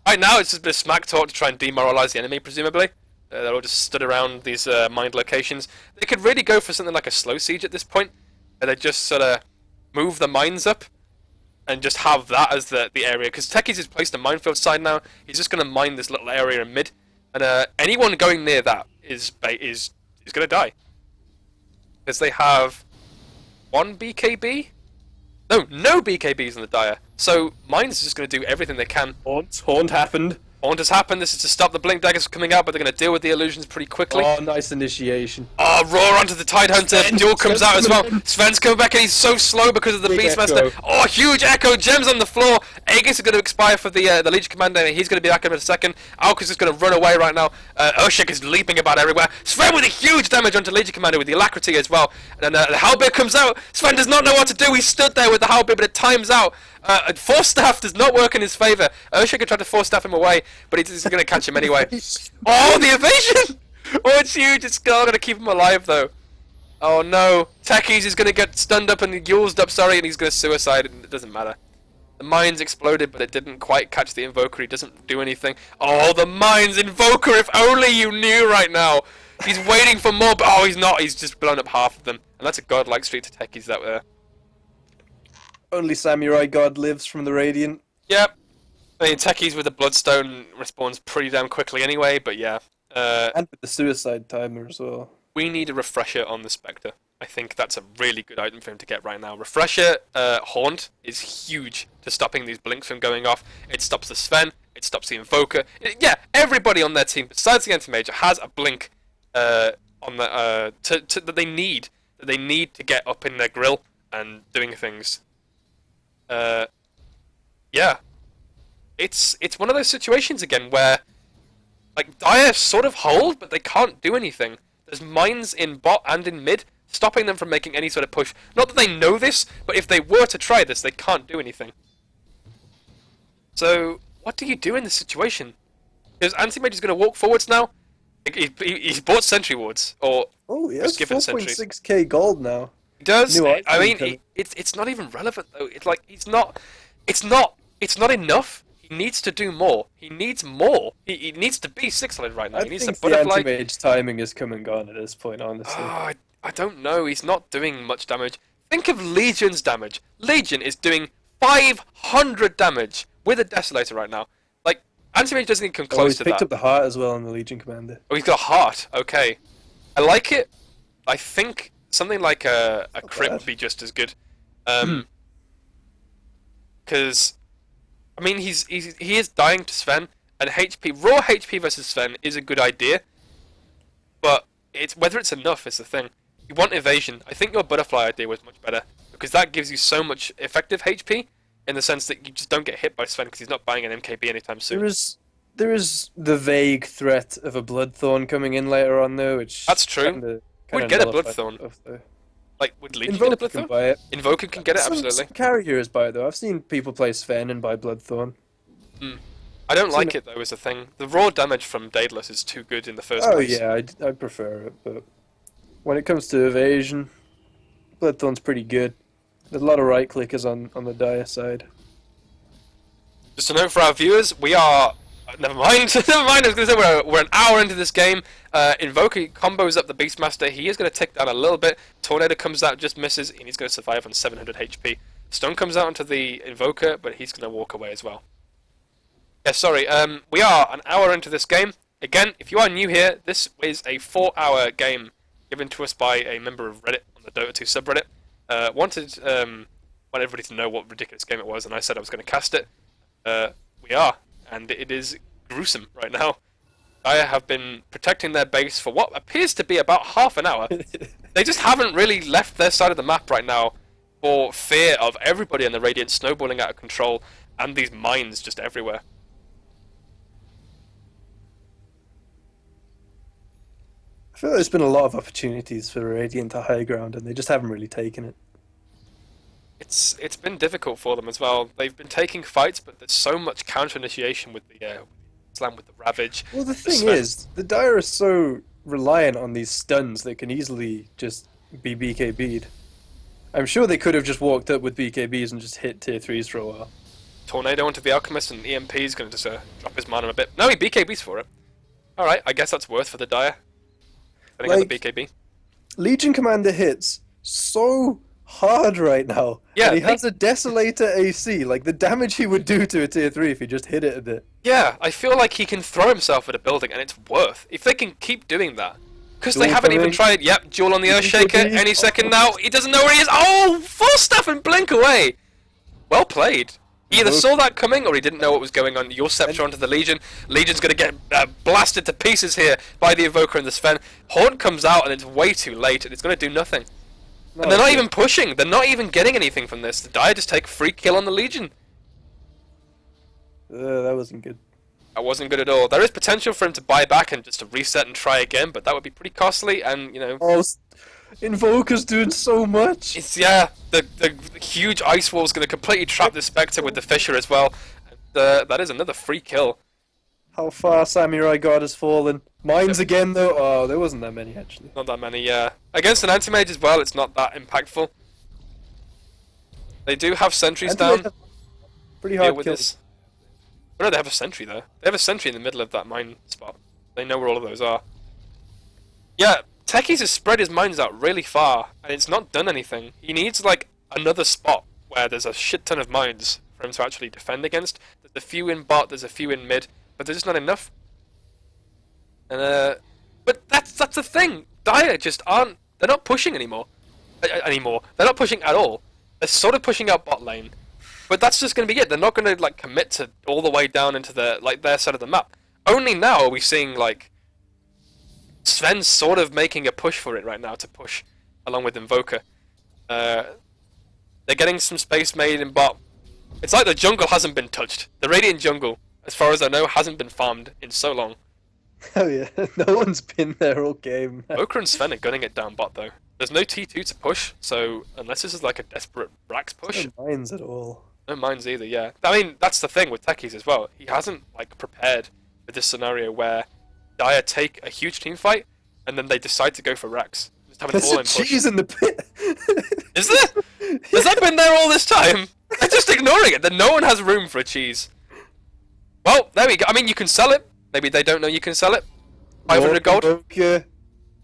Right now, it's just a bit of smack talk to try and demoralize the enemy, presumably. They're all just stood around these mined locations. They could really go for something like a slow siege at this point, where they just sort of move the mines up and just have that as the area. Because Techies has placed a minefield side now. He's just going to mine this little area in mid, and anyone going near that is going to die. Because they have one BKB. No BKBs in the Dire. So Mines is just going to do everything they can. Haunt happened. Haunt has happened. This is to stop the Blink Daggers from coming out, but they're going to deal with the illusions pretty quickly. Oh, nice initiation. Oh, roar onto the Tide Hunter. Duel comes out as well. Sven's coming back and he's so slow because of the Beastmaster. Oh, huge Echo. Gems on the floor. Aegis is going to expire for the Legion Commander. He's going to be back in a second. Alkus is going to run away right now. Urshik is leaping about everywhere. Sven with a huge damage onto Legion Commander with the Alacrity as well. And then the Halberd comes out. Sven does not know what to do. He stood there with the Halberd, but it times out. Force Staff does not work in his favour. Urshik tried to Force Staff him away, but he's going to catch him anyway. Oh, the evasion! Oh, it's huge. It's still going to keep him alive, though. Oh, no. Techies is going to get stunned up and yulesed up, and he's going to suicide, and it doesn't matter. The mines exploded, but it didn't quite catch the Invoker. He doesn't do anything. Oh, the mines! Invoker, if only you knew right now! He's waiting for more, but oh, he's not. He's just blown up half of them. And that's a godlike streak to Techies that there. Only Samurai God lives from the Radiant. Yep. I mean, Techies with the Bloodstone respawns pretty damn quickly anyway, but yeah. And with the Suicide Timer as well. We need a refresher on the Spectre. I think that's a really good item for him to get right now. Refresher Haunt is huge to stopping these blinks from going off. It stops the Sven, it stops the Invoker. Yeah, everybody on their team, besides the Anti-Mage, has a blink on the that they need to get up in their grill and doing things. Yeah, it's one of those situations again where like Dire sort of hold, but they can't do anything. There's mines in bot and in mid, stopping them from making any sort of push. Not that they know this, but if they were to try this, they can't do anything. So, what do you do in this situation? Because Anti-Mage is going to walk forwards now. He's bought Sentry Wards, or oh, he has 4.6k gold now. He does. I mean, it's not even relevant though. It's like it's not enough. He needs to do more. He needs more. He needs to be 6-solid right now. He needs to butterfly. The Anti-Mage timing is come and gone at this point, honestly. Oh, I don't know. He's not doing much damage. Think of Legion's damage. Legion is doing 500 damage with a Desolator right now. Like, Anti-Mage doesn't even come close to that. He's picked up the Heart as well on the Legion Commander. Oh, he's got a Heart. Okay. I like it. I think something like a crit would be just as good. Because, I mean, he is dying to Sven, and raw HP versus Sven is a good idea, but whether it's enough is the thing. You want evasion. I think your butterfly idea was much better, because that gives you so much effective HP, in the sense that you just don't get hit by Sven, because he's not buying an MKB anytime soon. There is the vague threat of a Bloodthorn coming in later on, though, which... That's true. We'd get a Bloodthorn. Like, would Legion get a Bloodthorn? Buy it. Invoker can get it, absolutely. Some characters buy it, though. I've seen people play Sven and buy Bloodthorn. I don't like it, though, is the thing. The raw damage from Daedalus is too good in the first place. Oh, yeah, I prefer it, but... When it comes to evasion, Bloodthorn's pretty good. There's a lot of right-clickers on the Dire side. Just a note for our viewers, we are Never mind. Never mind. I was going to say we're an hour into this game. Invoker combos up the Beastmaster. He is going to tick down a little bit. Tornado comes out, just misses, and he's going to survive on 700 HP. Stun comes out onto the Invoker, but he's going to walk away as well. Yeah, sorry. We are an hour into this game. Again, if you are new here, this is a 4-hour game given to us by a member of Reddit on the Dota 2 subreddit. Want everybody to know what ridiculous game it was, and I said I was going to cast it. We are, and it is gruesome right now. I have been protecting their base for what appears to be about half an hour. They just haven't really left their side of the map right now for fear of everybody in the Radiant snowballing out of control and these mines just everywhere. I feel like there's been a lot of opportunities for Radiant to high ground, and they just haven't really taken it. It's been difficult for them as well. They've been taking fights, but there's so much counter initiation with the slam with the Ravage. Well, the thing is, the Dire is so reliant on these stuns that can easily just be BKB'd. I'm sure they could have just walked up with BKBs and just hit tier 3s for a while. Tornado into the Alchemist, and EMP is going to just drop his mana a bit. No, he BKBs for it. Alright, I guess that's worth for the Dire. Getting out the BKB. Legion Commander hits so hard right now. Yeah, and he has a Desolator AC. Like, the damage he would do to a tier 3 if he just hit it a bit. Yeah, I feel like he can throw himself at a building, and it's worth. If they can keep doing that. Because they haven't even tried. Yep, Duel on the Earthshaker any second now. He doesn't know where he is. Oh, full stuff and blink away. Well played. He either saw that coming or he didn't know what was going on. Your Scepter onto the Legion. Legion's going to get blasted to pieces here by the Evoker and the Sven. Haunt comes out and it's way too late and it's going to do nothing. And they're not even pushing. They're not even getting anything from this. The Dire just take free kill on the Legion. That wasn't good. That wasn't good at all. There is potential for him to buy back and just to reset and try again, but that would be pretty costly and, you know... Oh, Invoker's doing so much! It's, yeah, the huge Ice Wall is going to completely trap the Spectre with the Fissure as well. And, that is another free kill. How far Samurai God has fallen. Mines again, though? Oh, there wasn't that many, actually. Not that many, yeah. Against an Anti-Mage as well, it's not that impactful. They do have sentries down. Pretty hard with kills. this. Oh, no, they have a sentry though. They have a sentry in the middle of that mine spot. They know where all of those are. Yeah, Techies has spread his mines out really far, and it's not done anything. He needs, like, another spot where there's a shit ton of mines for him to actually defend against. There's a few in bot, there's a few in mid, but there's just not enough. And, but that's the thing. Dire just aren't... They're not pushing anymore. They're not pushing at all. They're sort of pushing out bot lane. But that's just going to be it. They're not going to like commit to all the way down into their side of the map. Only now are we seeing like Sven's sort of making a push for it right now to push along with Invoker. They're getting some space made in bot. It's like the jungle hasn't been touched. The Radiant jungle, as far as I know, hasn't been farmed in so long. Oh yeah, no one's been there all game. Invoker and Sven are gunning it down bot though. There's no T2 to push, so unless this is like a desperate Rax push. No mines at all. No mines either, yeah. I mean, that's the thing with Techies as well. He hasn't, like, prepared for this scenario where Dire take a huge team fight, and then they decide to go for Rax. Just have an all-in push. Cheese in the pit! Is there? Has that been there all this time? They're just ignoring it, that no one has room for a cheese. Well, there we go. I mean, you can sell it. Maybe they don't know you can sell it. 500 gold. Okay.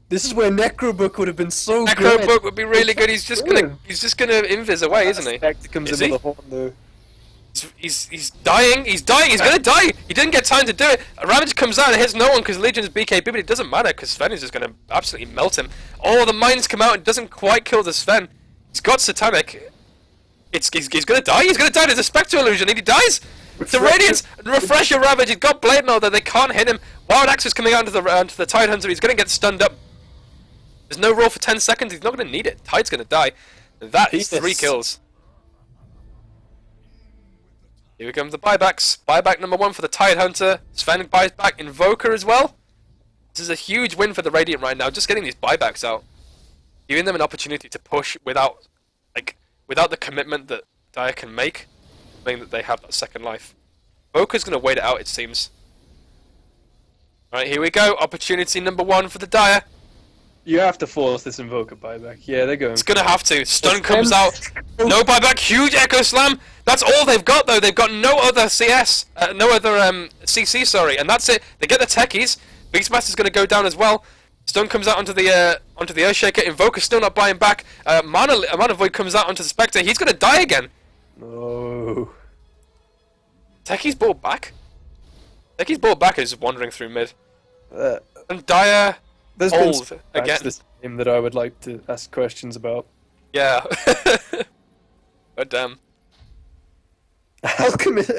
This is where Necrobook would have been so good. Necrobook would be really good. He's just gonna invis away, isn't he? Comes Is in he? with a horn, though. He's dying. He's dying. He's gonna die. He didn't get time to do it. Ravage comes out and hits no one because Legion's BKB, but it doesn't matter because Sven is just gonna absolutely melt him. Oh, the mines come out and doesn't quite kill the Sven. He's got Satanic. He's gonna die. He's gonna die. There's a Spectre illusion and he dies. The Radiance refresh your Ravage. He's got Blade Mail there. They can't hit him. Wild Axe is coming out into the Tide Hunter. He's gonna get stunned up. There's no roll for 10 seconds. He's not gonna need it. Tide's gonna die. That is 3 kills. Here comes the buybacks. Buyback number 1 for the Tide Hunter. Sven buys back Invoker as well. This is a huge win for the Radiant right now, just getting these buybacks out. Giving them an opportunity to push without the commitment that Dire can make, knowing that they have that second life. Invoker's going to wait it out, it seems. Alright, here we go. Opportunity number 1 for the Dire. You have to force this Invoker buyback. Yeah, they're going. It's gonna have to. Stun comes out. No buyback. Huge Echo Slam. That's all they've got though. They've got no other CS, no other CC. Sorry, and that's it. They get the Techies. Beastmaster's gonna go down as well. Stun comes out onto the Earthshaker. Invoker's still not buying back. Mana Void comes out onto the Spectre. He's gonna die again. No. Techies ball back. Techies ball back is wandering through mid. And Dire. There's old been again. this game that I would like to ask questions about. Yeah. But damn. Alchemist,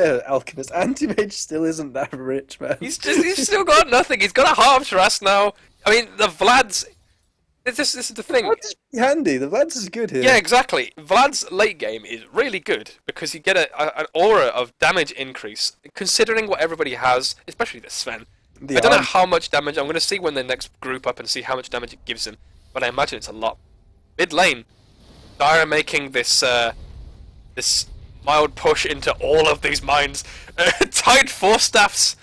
Anti-Mage still isn't that rich, man. He's still got nothing. He's got a half trust now. I mean, the Vlad's. This is the thing. Vlad's handy. The Vlad's is good here. Yeah, exactly. Vlad's late game is really good because you get an aura of damage increase, considering what everybody has, especially the Sven. I don't know how much damage. I'm going to see when they next group up and see how much damage it gives him, but I imagine it's a lot. Mid lane, Dire making this this mild push into all of these mines. Tied Force Staffs,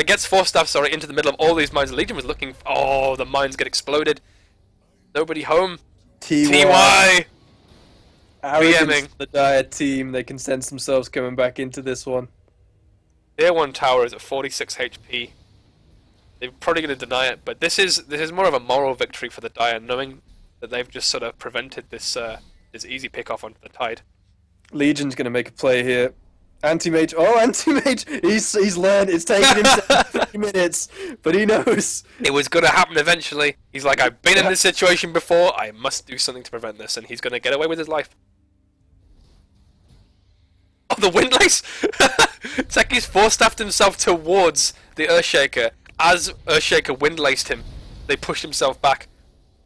gets Force Staffs, sorry, into the middle of all these mines. Legion was looking. Oh, the mines get exploded. Nobody home. TY. BMing. The Dire team. They can sense themselves coming back into this one. Tier 1 tower is at 46 HP. They're probably going to deny it, but this is more of a moral victory for the Dire, knowing that they've just sort of prevented this this easy pick off onto the Tide. Legion's going to make a play here. Anti-Mage. Oh, Anti-Mage! He's learned. It's taken him 3 minutes, but he knows. It was going to happen eventually. He's like, I've been in this situation before. I must do something to prevent this, and he's going to get away with his life. Oh, the Windlace! Techies force-staffed himself towards the Earthshaker. As Earthshaker windlaced him, they pushed himself back.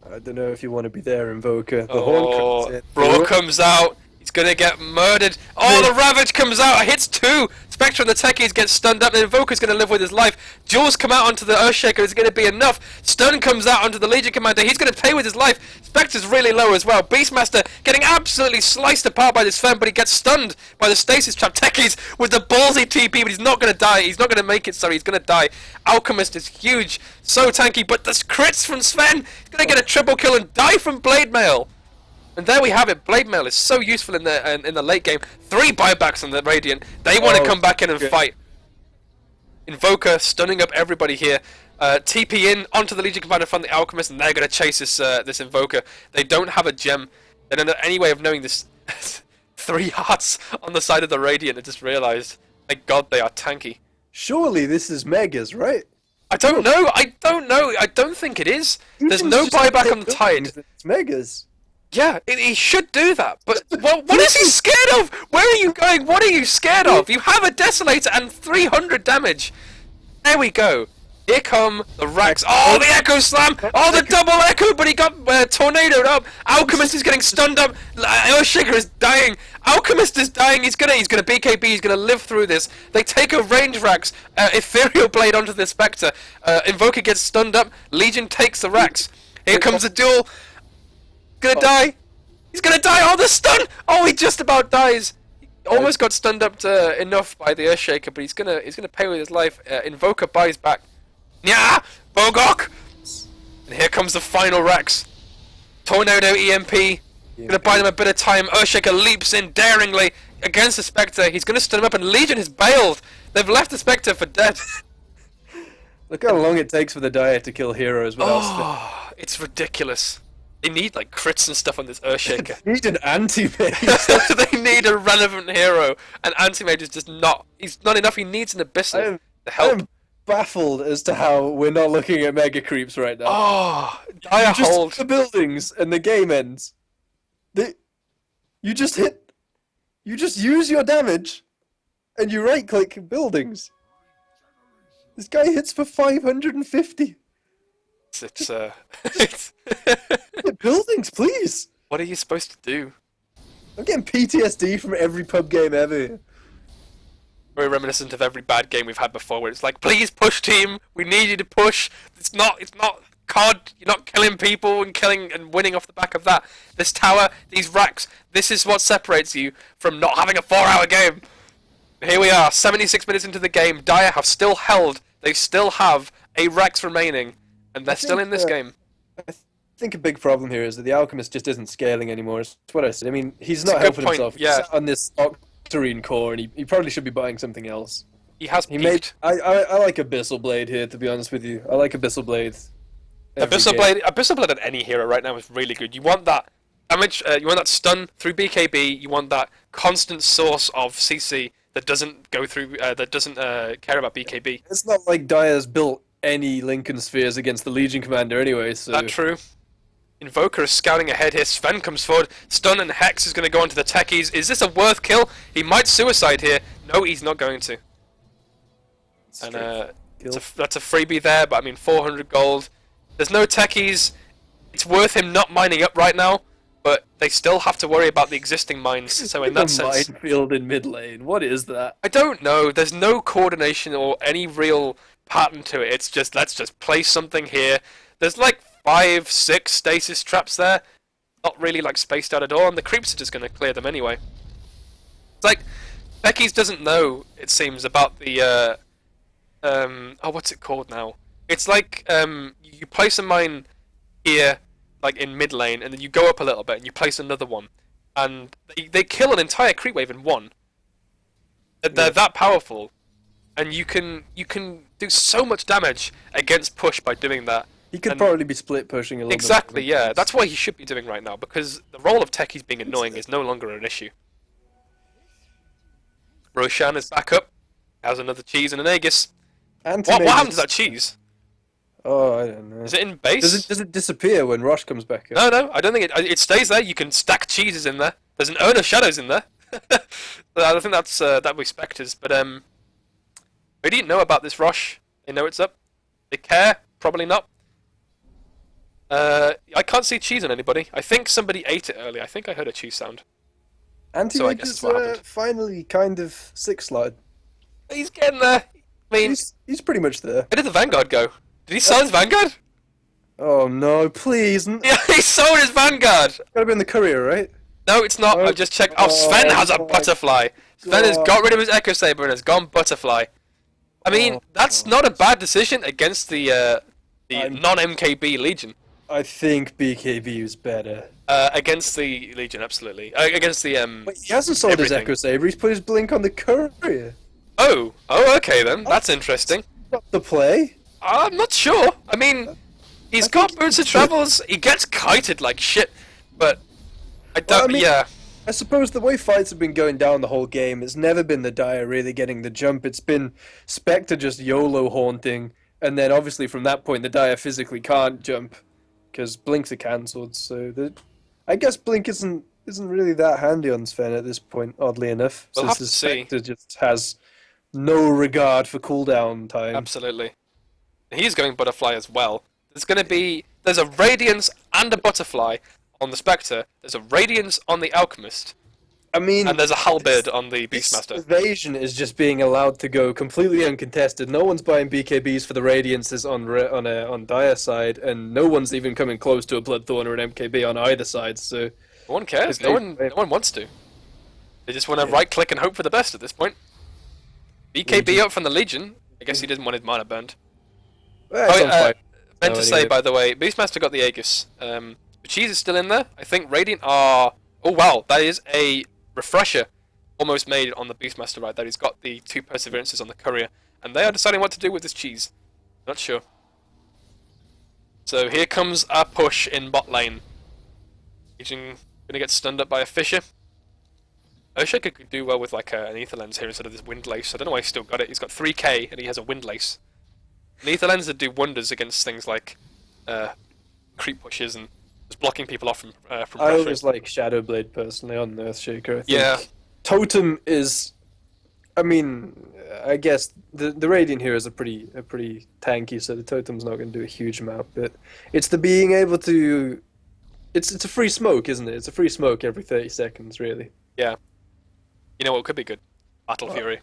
I don't know if you want to be there, Invoker. The Horn comes in. Brawl comes out. He's gonna get murdered. Oh, the Ravage comes out. Hits 2. Spectre and the Techies get stunned up. The Invoker's gonna live with his life. Jules come out onto the Earthshaker. Is gonna be enough. Stun comes out onto the Legion Commander. He's gonna pay with his life. Spectre's really low as well. Beastmaster getting absolutely sliced apart by this Fen, but he gets stunned by the Stasis Trap. Techies with the ballsy TP, but he's not gonna die. He's not gonna make it, sorry. He's gonna die. Alchemist is huge. So tanky, but the crits from Sven. He's gonna get a triple kill and die from Blade Mail. And there we have it. Blade Mail is so useful in the late game. 3 buybacks on the Radiant. They want to come back in and fight. Invoker stunning up everybody here. TP in onto the Legion Commander from the Alchemist, and they're going to chase this Invoker. They don't have a gem. They don't have any way of knowing this. 3 hearts on the side of the Radiant. I just realised. Thank God they are tanky. Surely this is Megas, right? I don't know. I don't think it is. There's no buyback on the Tide. It's Megas. Yeah, he should do that, but what is he scared of? Where are you going? What are you scared of? You have a Desolator and 300 damage. There we go. Here come the racks. Oh, the Echo Slam! Oh, the double Echo, but he got tornadoed up. Alchemist is getting stunned up. Earthshaker is dying. Alchemist is dying. He's gonna BKB. He's gonna live through this. They take a range racks. Ethereal Blade onto the Spectre. Invoker gets stunned up. Legion takes the racks. Here comes the duel. Gonna die. He's gonna die. Oh, the stun! Oh, he just about dies. He almost got stunned up to enough by the Earthshaker, but he's gonna pay with his life. Invoker buys back. Yeah, Bogok. And here comes the final Rex. Tornado EMP. Gonna buy them a bit of time. Earthshaker leaps in daringly against the Spectre. He's gonna stun him up, and Legion has bailed. They've left the Spectre for dead. Look how long it takes for the Dire to kill heroes without stun. It's ridiculous. They need like crits and stuff on this Earthshaker. They need an Anti-Mage. They need a relevant hero, and Anti-Mage is just not. He's not enough. He needs an Abyssal to help. I'm baffled as to how we're not looking at Mega Creeps right now. Oh, Dire hold the buildings and the game ends. You just use your damage, and you right-click buildings. This guy hits for 550. It's buildings, please. What are you supposed to do? I'm getting PTSD from every pub game ever. Very reminiscent of every bad game we've had before, where it's like, please push, team. We need you to push. It's not COD. You're not killing people and killing and winning off the back of that. This tower, these racks. This is what separates you from not having a 4-hour game. Here we are, 76 minutes into the game. Dire have still held. They still have a Rex remaining. And they're still in this game. I think a big problem here is that the Alchemist just isn't scaling anymore. It's what I said. I mean, he's It's a not good helping point, himself. yeah. He's sat on this Octarine core, and he probably should be buying something else. He has He peaked. I like Abyssal Blade here, to be honest with you. I like Abyssal Blade. Abyssal Blade on any hero right now is really good. You want that damage, you want that stun through BKB. You want that constant source of CC that doesn't go through, that doesn't care about BKB. It's not like Dire's built any Lincoln Spheres against the Legion Commander anyway, so... That's true. Invoker is scouting ahead here. Sven comes forward. Stun and Hex is going to go onto the Techies. Is this a worth kill? He might suicide here. No, he's not going to. And that's a freebie there, but I mean 400 gold. There's no Techies. It's worth him not mining up right now, but they still have to worry about the existing mines. So in that sense, minefield in mid lane. What is that? I don't know. There's no coordination or any real pattern to it. It's just let's just place something here. There's like 5, 6 stasis traps there. Not really like spaced out at all, and the creeps are just going to clear them anyway. It's like Techies doesn't know, it seems, about the what's it called now? It's like you place a mine here, like in mid lane, and then you go up a little bit and you place another one, and they kill an entire creep wave in one. They're that powerful, and you can do so much damage against push by doing that. He could probably be split pushing a little bit. Exactly, yeah. That's what he should be doing right now, because the role of Techies being annoying is no longer an issue. Roshan is back up, has another cheese and an Aegis. What happened to that cheese? Oh, I don't know. Is it in base? Does it disappear when Rosh comes back up? No, I don't think it stays there. You can stack cheeses in there. There's an Urn of Shadows in there. I think that's that we Spectres, but we didn't know about this Rosh. They know it's up. They care? Probably not. I can't see cheese on anybody. I think somebody ate it earlier. I think I heard a cheese sound. Anti-Mage is finally kind of 6-slotted. He's getting there. I mean, he's pretty much there. Where did the Vanguard go? Did he sell his Vanguard? Oh no, please! Yeah, he sold his Vanguard! Gotta be in the courier, right? No, it's not. I've just checked. Oh, Sven has a Butterfly! Sven has got rid of his Echo Saber and has gone Butterfly. I mean, that's not a bad decision against the non-MKB Legion. I think BKB is better. Against the Legion, absolutely. Against the Wait, he hasn't sold his Echo Saber. He's put his Blink on the courier. Oh, okay then. That's interesting. Not the play. I'm not sure. I mean, he's got Boots of Travels. He gets kited like shit, but I don't. Yeah. I suppose the way fights have been going down the whole game, it's never been the Dire really getting the jump. It's been Spectre just YOLO haunting, and then obviously from that point the Dire physically can't jump because Blinks are cancelled. So I guess Blink isn't really that handy on Sven at this point, oddly enough, We'll since have the to see. Spectre just has no regard for cooldown time. Absolutely. He's going Butterfly as well. There's a Radiance and a Butterfly on the Spectre. There's a Radiance on the Alchemist. I mean, and there's a Halberd on the Beastmaster. Evasion is just being allowed to go completely uncontested. No one's buying BKBs for the Radiances on Dire side, and no one's even coming close to a Bloodthorn or an MKB on either side. So no one cares. No one wants to. They just want to right click and hope for the best at this point. BKB up from the Legion. I guess he didn't want his mana burned. Well, meant to say, by the way, Beastmaster got the Aegis. Cheese is still in there. I think Radiant are... Oh wow, that is a refresher almost made on the Beastmaster right there. He's got the 2 Perseverances on the Courier. And they are deciding what to do with this cheese. Not sure. So here comes our push in bot lane. Legion gonna get stunned up by a Fisher. Oshaka could do well with like an Aether Lens here instead of this Windlace. I don't know why he's still got it. He's got 3k and he has a Windlace. An Aether Lens would do wonders against things like creep pushes and just blocking people off from pressure. I always like Shadowblade personally on Earthshaker. I think yeah. Totem is... I mean, I guess the Radiant heroes are pretty tanky, so the Totem's not going to do a huge amount, but it's the being able to... It's a free smoke, isn't it? It's a free smoke every 30 seconds, really. Yeah. You know what could be good? Battle Fury.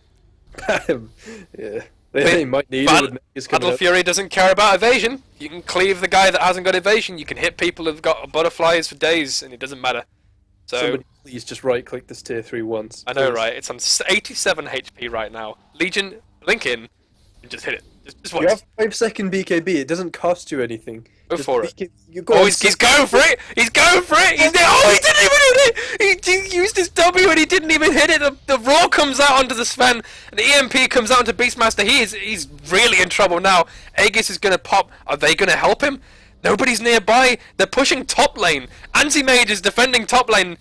Yeah. They might need it. Battle Fury doesn't care about evasion. You can cleave the guy that hasn't got evasion. You can hit people who've got butterflies for days, and it doesn't matter. So somebody please just right-click this tier 3 once. I know, right? It's on 87 HP right now. Legion, blink in, and just hit it. Just You watch. have 5-second BKB. It doesn't cost you anything. Go Just for it. You go Oh, on he's going for it! He's going for it! Oh, he didn't even hit it! He used his W and he didn't even hit it. The Raw comes out onto the Sven, and the EMP comes out onto Beastmaster. He's really in trouble now. Aegis is going to pop. Are they going to help him? Nobody's nearby. They're pushing top lane. Anti-Mage is defending top lane.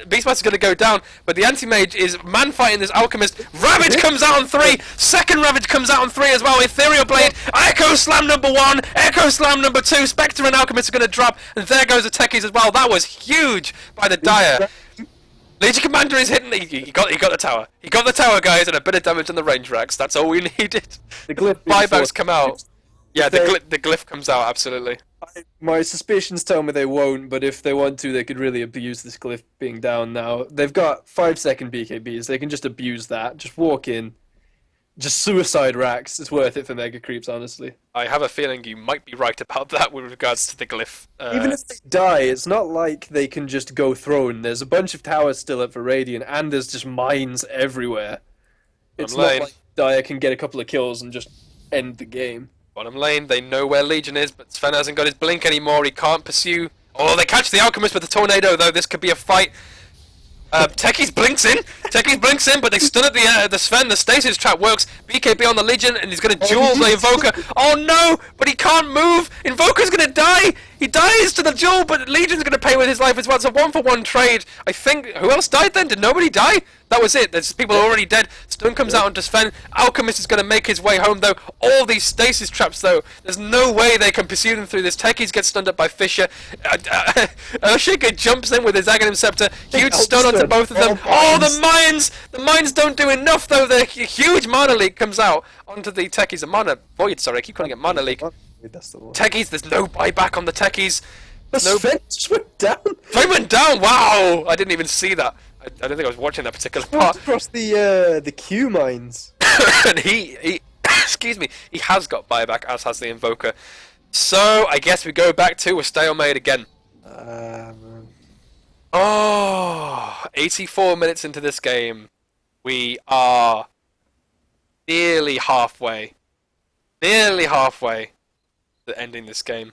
Beastmaster's going to go down, but the Anti-Mage is man-fighting this Alchemist. Ravage comes out on 3. Second Ravage comes out on 3 as well. Ethereal Blade. Echo Slam number 1. Echo Slam number 2. Spectre and Alchemist are going to drop, and there goes the Techies as well. That was huge by the Dire. Legion Commander is hitting. He got the tower. He got the tower, guys, and a bit of damage on the range racks. That's all we needed. The glyph Buybacks come out. Yeah, the glyph comes out, absolutely. My suspicions tell me they won't, but if they want to, they could really abuse this glyph being down now. They've got 5-second BKBs. They can just abuse that. Just walk in. Just suicide racks. It's worth it for Mega Creeps, honestly. I have a feeling you might be right about that with regards to the glyph. Even if they die, it's not like they can just go throne. There's a bunch of towers still up for Radiant, and there's just mines everywhere. It's not like Dire can get a couple of kills and just end the game. Bottom lane, they know where Legion is, but Sven hasn't got his blink anymore. He can't pursue. Oh, they catch the Alchemist with the tornado, though. This could be a fight. Techies blinks in. Techies blinks in, but they stun at the Sven. The stasis trap works. BKB on the Legion, and he's going to duel the Invoker. Oh no! But he can't move. Invoker's going to die. He dies to the duel, but Legion's going to pay with his life as well. It's a 1-for-1 trade. I think. Who else died then? Did nobody die? That was it. There's people already dead. Stun comes out onto Sven. Alchemist is going to make his way home, though. All these stasis traps, though. There's no way they can pursue them through this. Techies gets stunned up by Fisher. Earthshaker jumps in with his Aghanim Scepter. Huge stun onto both of them. Oh, the mines! The mines don't do enough, though. The huge mana leak comes out onto the Techies. A mana void, sorry. I keep calling it mana leak. Techies, there's no buyback on the Techies. Sven just went down. Sven went down. Wow! I didn't even see that. I don't think I was watching that particular part. Across the Q mines. And he excuse me, he has got buyback, as has the Invoker. So I guess we go back to a stalemate again. Oh, 84 minutes into this game. We are nearly halfway. Nearly halfway to ending this game.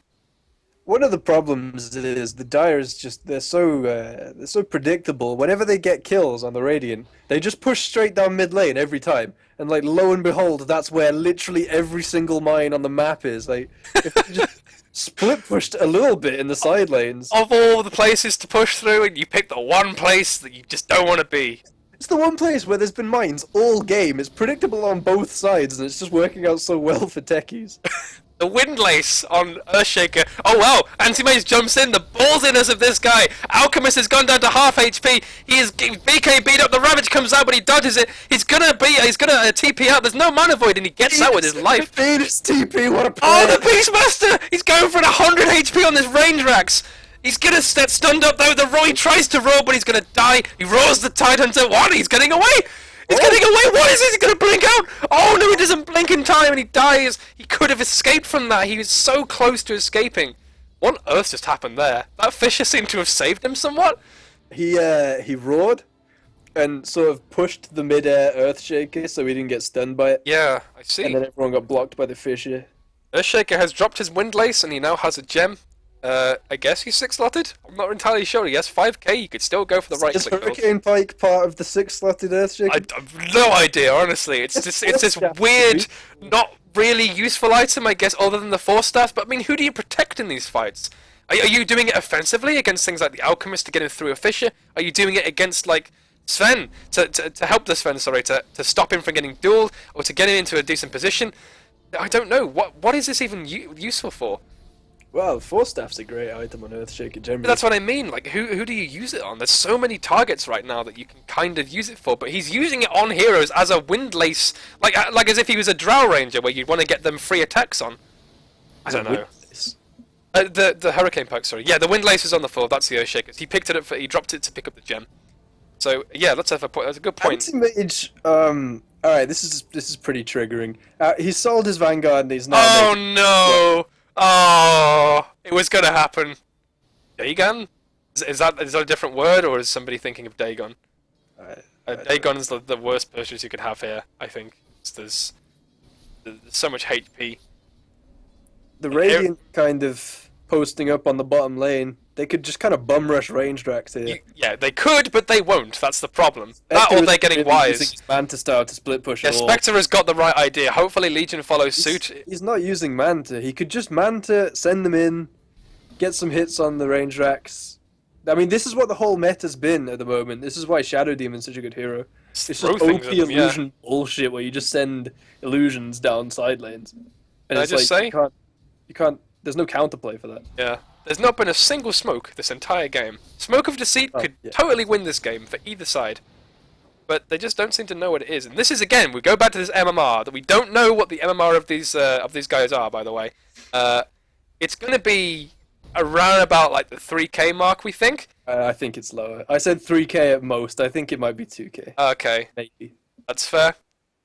One of the problems is the Dire's just they're so predictable. Whenever they get kills on the Radiant, they just push straight down mid lane every time. And like lo and behold, that's where literally every single mine on the map is. Like if they just split pushed a little bit in the side lanes. Of all the places to push through, and you pick the one place that you just don't want to be. It's the one place where there's been mines all game. It's predictable on both sides, and it's just working out so well for Techies. The Windlace on Earthshaker. Oh wow, Anti-Mage jumps in. The ballsiness of this guy. Alchemist has gone down to half HP. He is BK beat up. The Ravage comes out, but he dodges it. He's gonna TP out. There's no mana void, and he gets out with his life. Venus TP, what a play. Oh, the Beastmaster! He's going for 100 HP on this range racks. He's gonna get stunned up though. The Roy tries to roll, but he's gonna die. He rolls the Tidehunter. What? He's getting away. He's getting away! What is this? He's gonna blink out! Oh no, he doesn't blink in time and he dies! He could have escaped from that. He was so close to escaping. What on earth just happened there? That Fisher seemed to have saved him somewhat. He roared and sort of pushed the mid-air Earthshaker so he didn't get stunned by it. Yeah, I see. And then everyone got blocked by the Fisher. Earthshaker has dropped his Windlace and he now has a gem. I guess he's 6-slotted? I'm not entirely sure. He has 5k, you could still go for the right click. Is Hurricane Pike part of the 6-slotted Earthshaker? I've no idea, honestly. It's this weird, not really useful item, I guess, other than the Force Staff. But I mean, who do you protect in these fights? Are you doing it offensively against things like the Alchemist to get him through a Fisher? Are you doing it against, like, Sven, to help the Sven, sorry, to stop him from getting dueled, or to get him into a decent position? I don't know. What is this even useful for? Well, Force Staff's a great item on Earthshaker generally. That's what I mean. Like, who do you use it on? There's so many targets right now that you can kind of use it for, but he's using it on heroes as a Windlace, like as if he was a Drow Ranger, where you'd want to get them free attacks on. I don't know. The Hurricane Pike, sorry. Yeah, the Windlace is on the floor. That's the Earthshakers. He picked it up. He dropped it to pick up the gem. So yeah, let's have a point. That's a good point. Anti-Mage. All right, this is pretty triggering. He sold his Vanguard and he's now. Oh no! Oh, it was gonna happen. Dagon? Is that a different word, or is somebody thinking of Dagon? Dagon is the worst purchase you could have here, I think. There's There's so much HP. The Radiant kind of posting up on the bottom lane. They could just kind of bum rush range Drax here. Yeah, they could, but they won't. That's the problem. That or they're getting wise. Manta Star to split push. Yeah, Spectre has got the right idea. Hopefully Legion follows suit. He's not using Manta. He could just Manta, send them in, get some hits on the range Drax. I mean, this is what the whole meta's been at the moment. This is why Shadow Demon's such a good hero. It's just OP illusion bullshit where you just send illusions down side lanes. And I just say? You can't. There's no counterplay for that. Yeah. There's not been a single smoke this entire game. Smoke of Deceit could totally win this game for either side. But they just don't seem to know what it is. And this is, again, we go back to this MMR, that we don't know what the MMR of these guys are, by the way. It's going to be around about like the 3k mark, we think. I think it's lower. I said 3k at most. I think it might be 2k. Okay. Maybe. That's fair.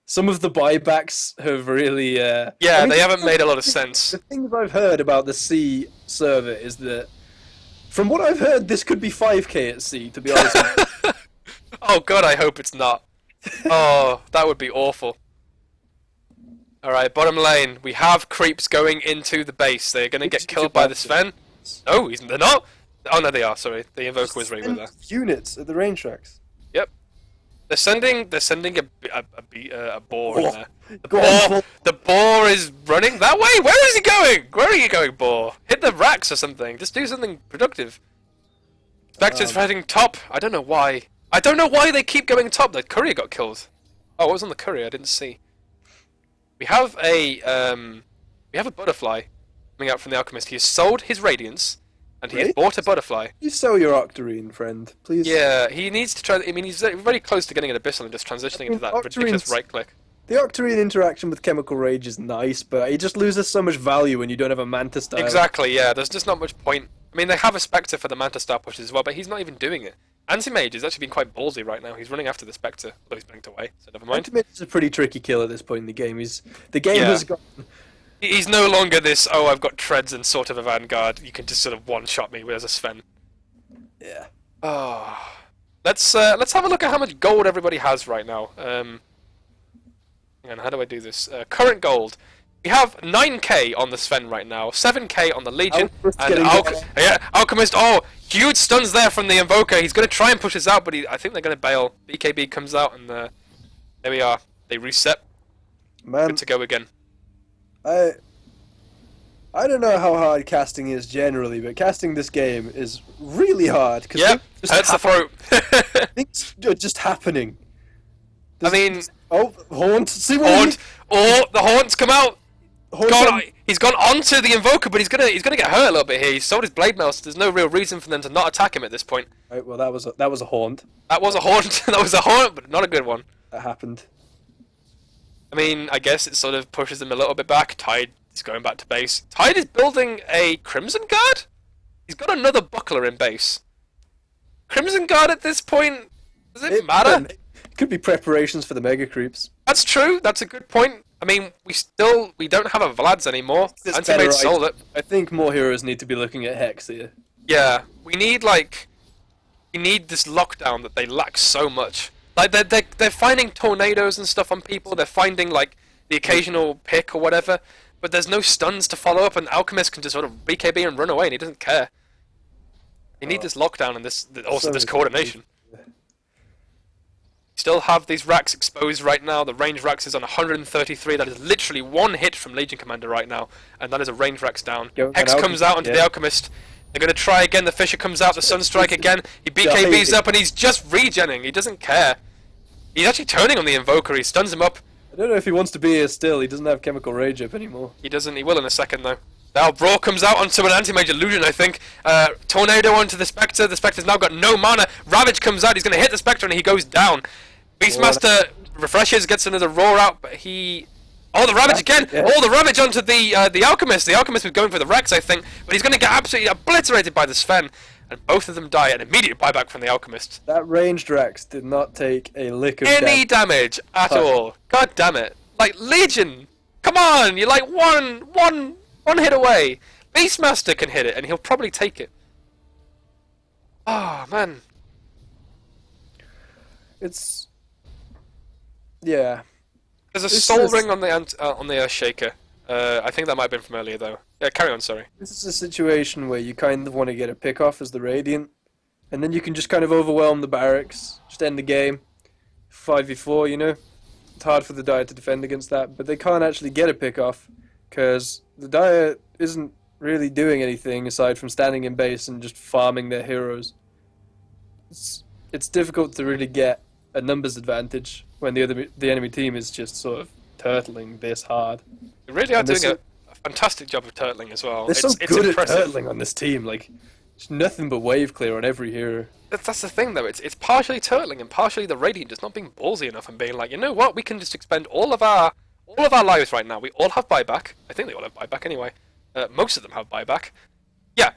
Some of the buybacks have really... yeah, I mean, they haven't made a lot of sense. The things I've heard about the C server is that, from what I've heard, this could be 5k at C, to be honest with you. Oh god, I hope it's not. Oh, that would be awful. Alright, bottom lane. We have creeps going into the base. They're going to get killed by the Sven. No, they're not. Oh no, they are, sorry. The Invoker was right with there. Units at the range tracks. Yep. They're sending a boar in there. The boar is running that way? Where is he going? Where are you going, boar? Hit the racks or something. Just do something productive. Spectre's fighting top. I don't know why. I don't know why they keep going top. The courier got killed. Oh, what was on the courier? I didn't see. We have a butterfly coming out from the alchemist. He has sold his radiance, and he has bought a butterfly. You sell your Octarine, friend, please. Yeah, he needs to try. I mean, he's very close to getting an abyssal and just transitioning into that ridiculous right click. The Octarine interaction with Chemical Rage is nice, but it just loses so much value when you don't have a Manta Star. Exactly. Yeah, there's just not much point. I mean, they have a Spectre for the Manta Star pushes as well, but he's not even doing it. Anti-Mage has actually been quite ballsy right now. He's running after the Spectre, although he's blinked away, so never mind. Anti-Mage is a pretty tricky kill at this point in the game. The game has gone... He's no longer this, oh, I've got treads and sort of a Vanguard, you can just sort of one-shot me as a Sven. Yeah. Oh. Let's have a look at how much gold everybody has right now. Hang on, how do I do this? Current gold. We have 9k on the Sven right now, 7k on the Legion, and Alchemist. Oh, huge stuns there from the Invoker. He's going to try and push us out, but I think they're going to bail. BKB comes out, and there we are. They reset. Man, good to go again. I don't know how hard casting is generally, but casting this game is really hard. Yep, hurts the throat. Things are just happening. I mean... Oh, Haunt! See what Haunt! Oh, the Haunts come out! He's gone onto the Invoker, but he's gonna get hurt a little bit here. He's sold his Blade Mail, so there's no real reason for them to not attack him at this point. Right, well, that was a Haunt. That was a Haunt. That was a Haunt, but not a good one. That happened. I mean, I guess it sort of pushes him a little bit back. Tide is going back to base. Tide is building a Crimson Guard? He's got another Buckler in base. Crimson Guard at this point, does it matter? It could be preparations for the Mega Creeps. That's true, that's a good point. I mean, we don't have a Vlad's anymore. Anti-Mage sold it. I think more heroes need to be looking at Hex here. Yeah, we need this lockdown that they lack so much. Like they're finding tornadoes and stuff on people. They're finding like the occasional pick or whatever, but there's no stuns to follow up. And Alchemist can just sort of BKB and run away, and he doesn't care. You need this lockdown and this coordination. Still have these racks exposed right now. The range racks is on 133. That is literally one hit from Legion Commander right now, and that is a range racks down. Hex comes out onto the Alchemist. They're going to try again. The Fisher comes out. The Sunstrike again. He BKBs up, and he's just regenning. He doesn't care. He's actually turning on the Invoker. He stuns him up. I don't know if he wants to be here still. He doesn't have Chemical Rage up anymore. He doesn't. He will in a second, though. Now Brawl comes out onto an Anti-Mage Illusion, I think. Tornado onto the Spectre. The Spectre's now got no mana. Ravage comes out. He's going to hit the Spectre, and he goes down. Beastmaster refreshes, gets another Roar out, but he... Oh, the Ravage again! Yeah. Oh, the Ravage onto the Alchemist. The Alchemist was going for the Rex, I think, but he's going to get absolutely obliterated by the Sven. And both of them die. An immediate buyback from the Alchemist. That ranged Rex did not take a lick of any damage at all. God damn it. Like, Legion! Come on! You're like one hit away. Beastmaster can hit it, and he'll probably take it. Oh, man. It's... Yeah. There's a soul ring on the Earthshaker. I think that might have been from earlier though. Yeah, carry on. Sorry. This is a situation where you kind of want to get a pick off as the Radiant, and then you can just kind of overwhelm the barracks, just end the game, 5v4. You know, it's hard for the Dire to defend against that, but they can't actually get a pick off because the Dire isn't really doing anything aside from standing in base and just farming their heroes. It's difficult to really get a numbers advantage when the enemy team is just sort of turtling this hard. They really are doing a fantastic job of turtling as well. They're so good at turtling on this team. Like, it's nothing but wave clear on every hero. That's the thing though. It's partially turtling and partially the Radiant just not being ballsy enough and being like, you know what, we can just expend all of our lives right now. We all have buyback. I think they all have buyback anyway. Most of them have buyback. Yeah.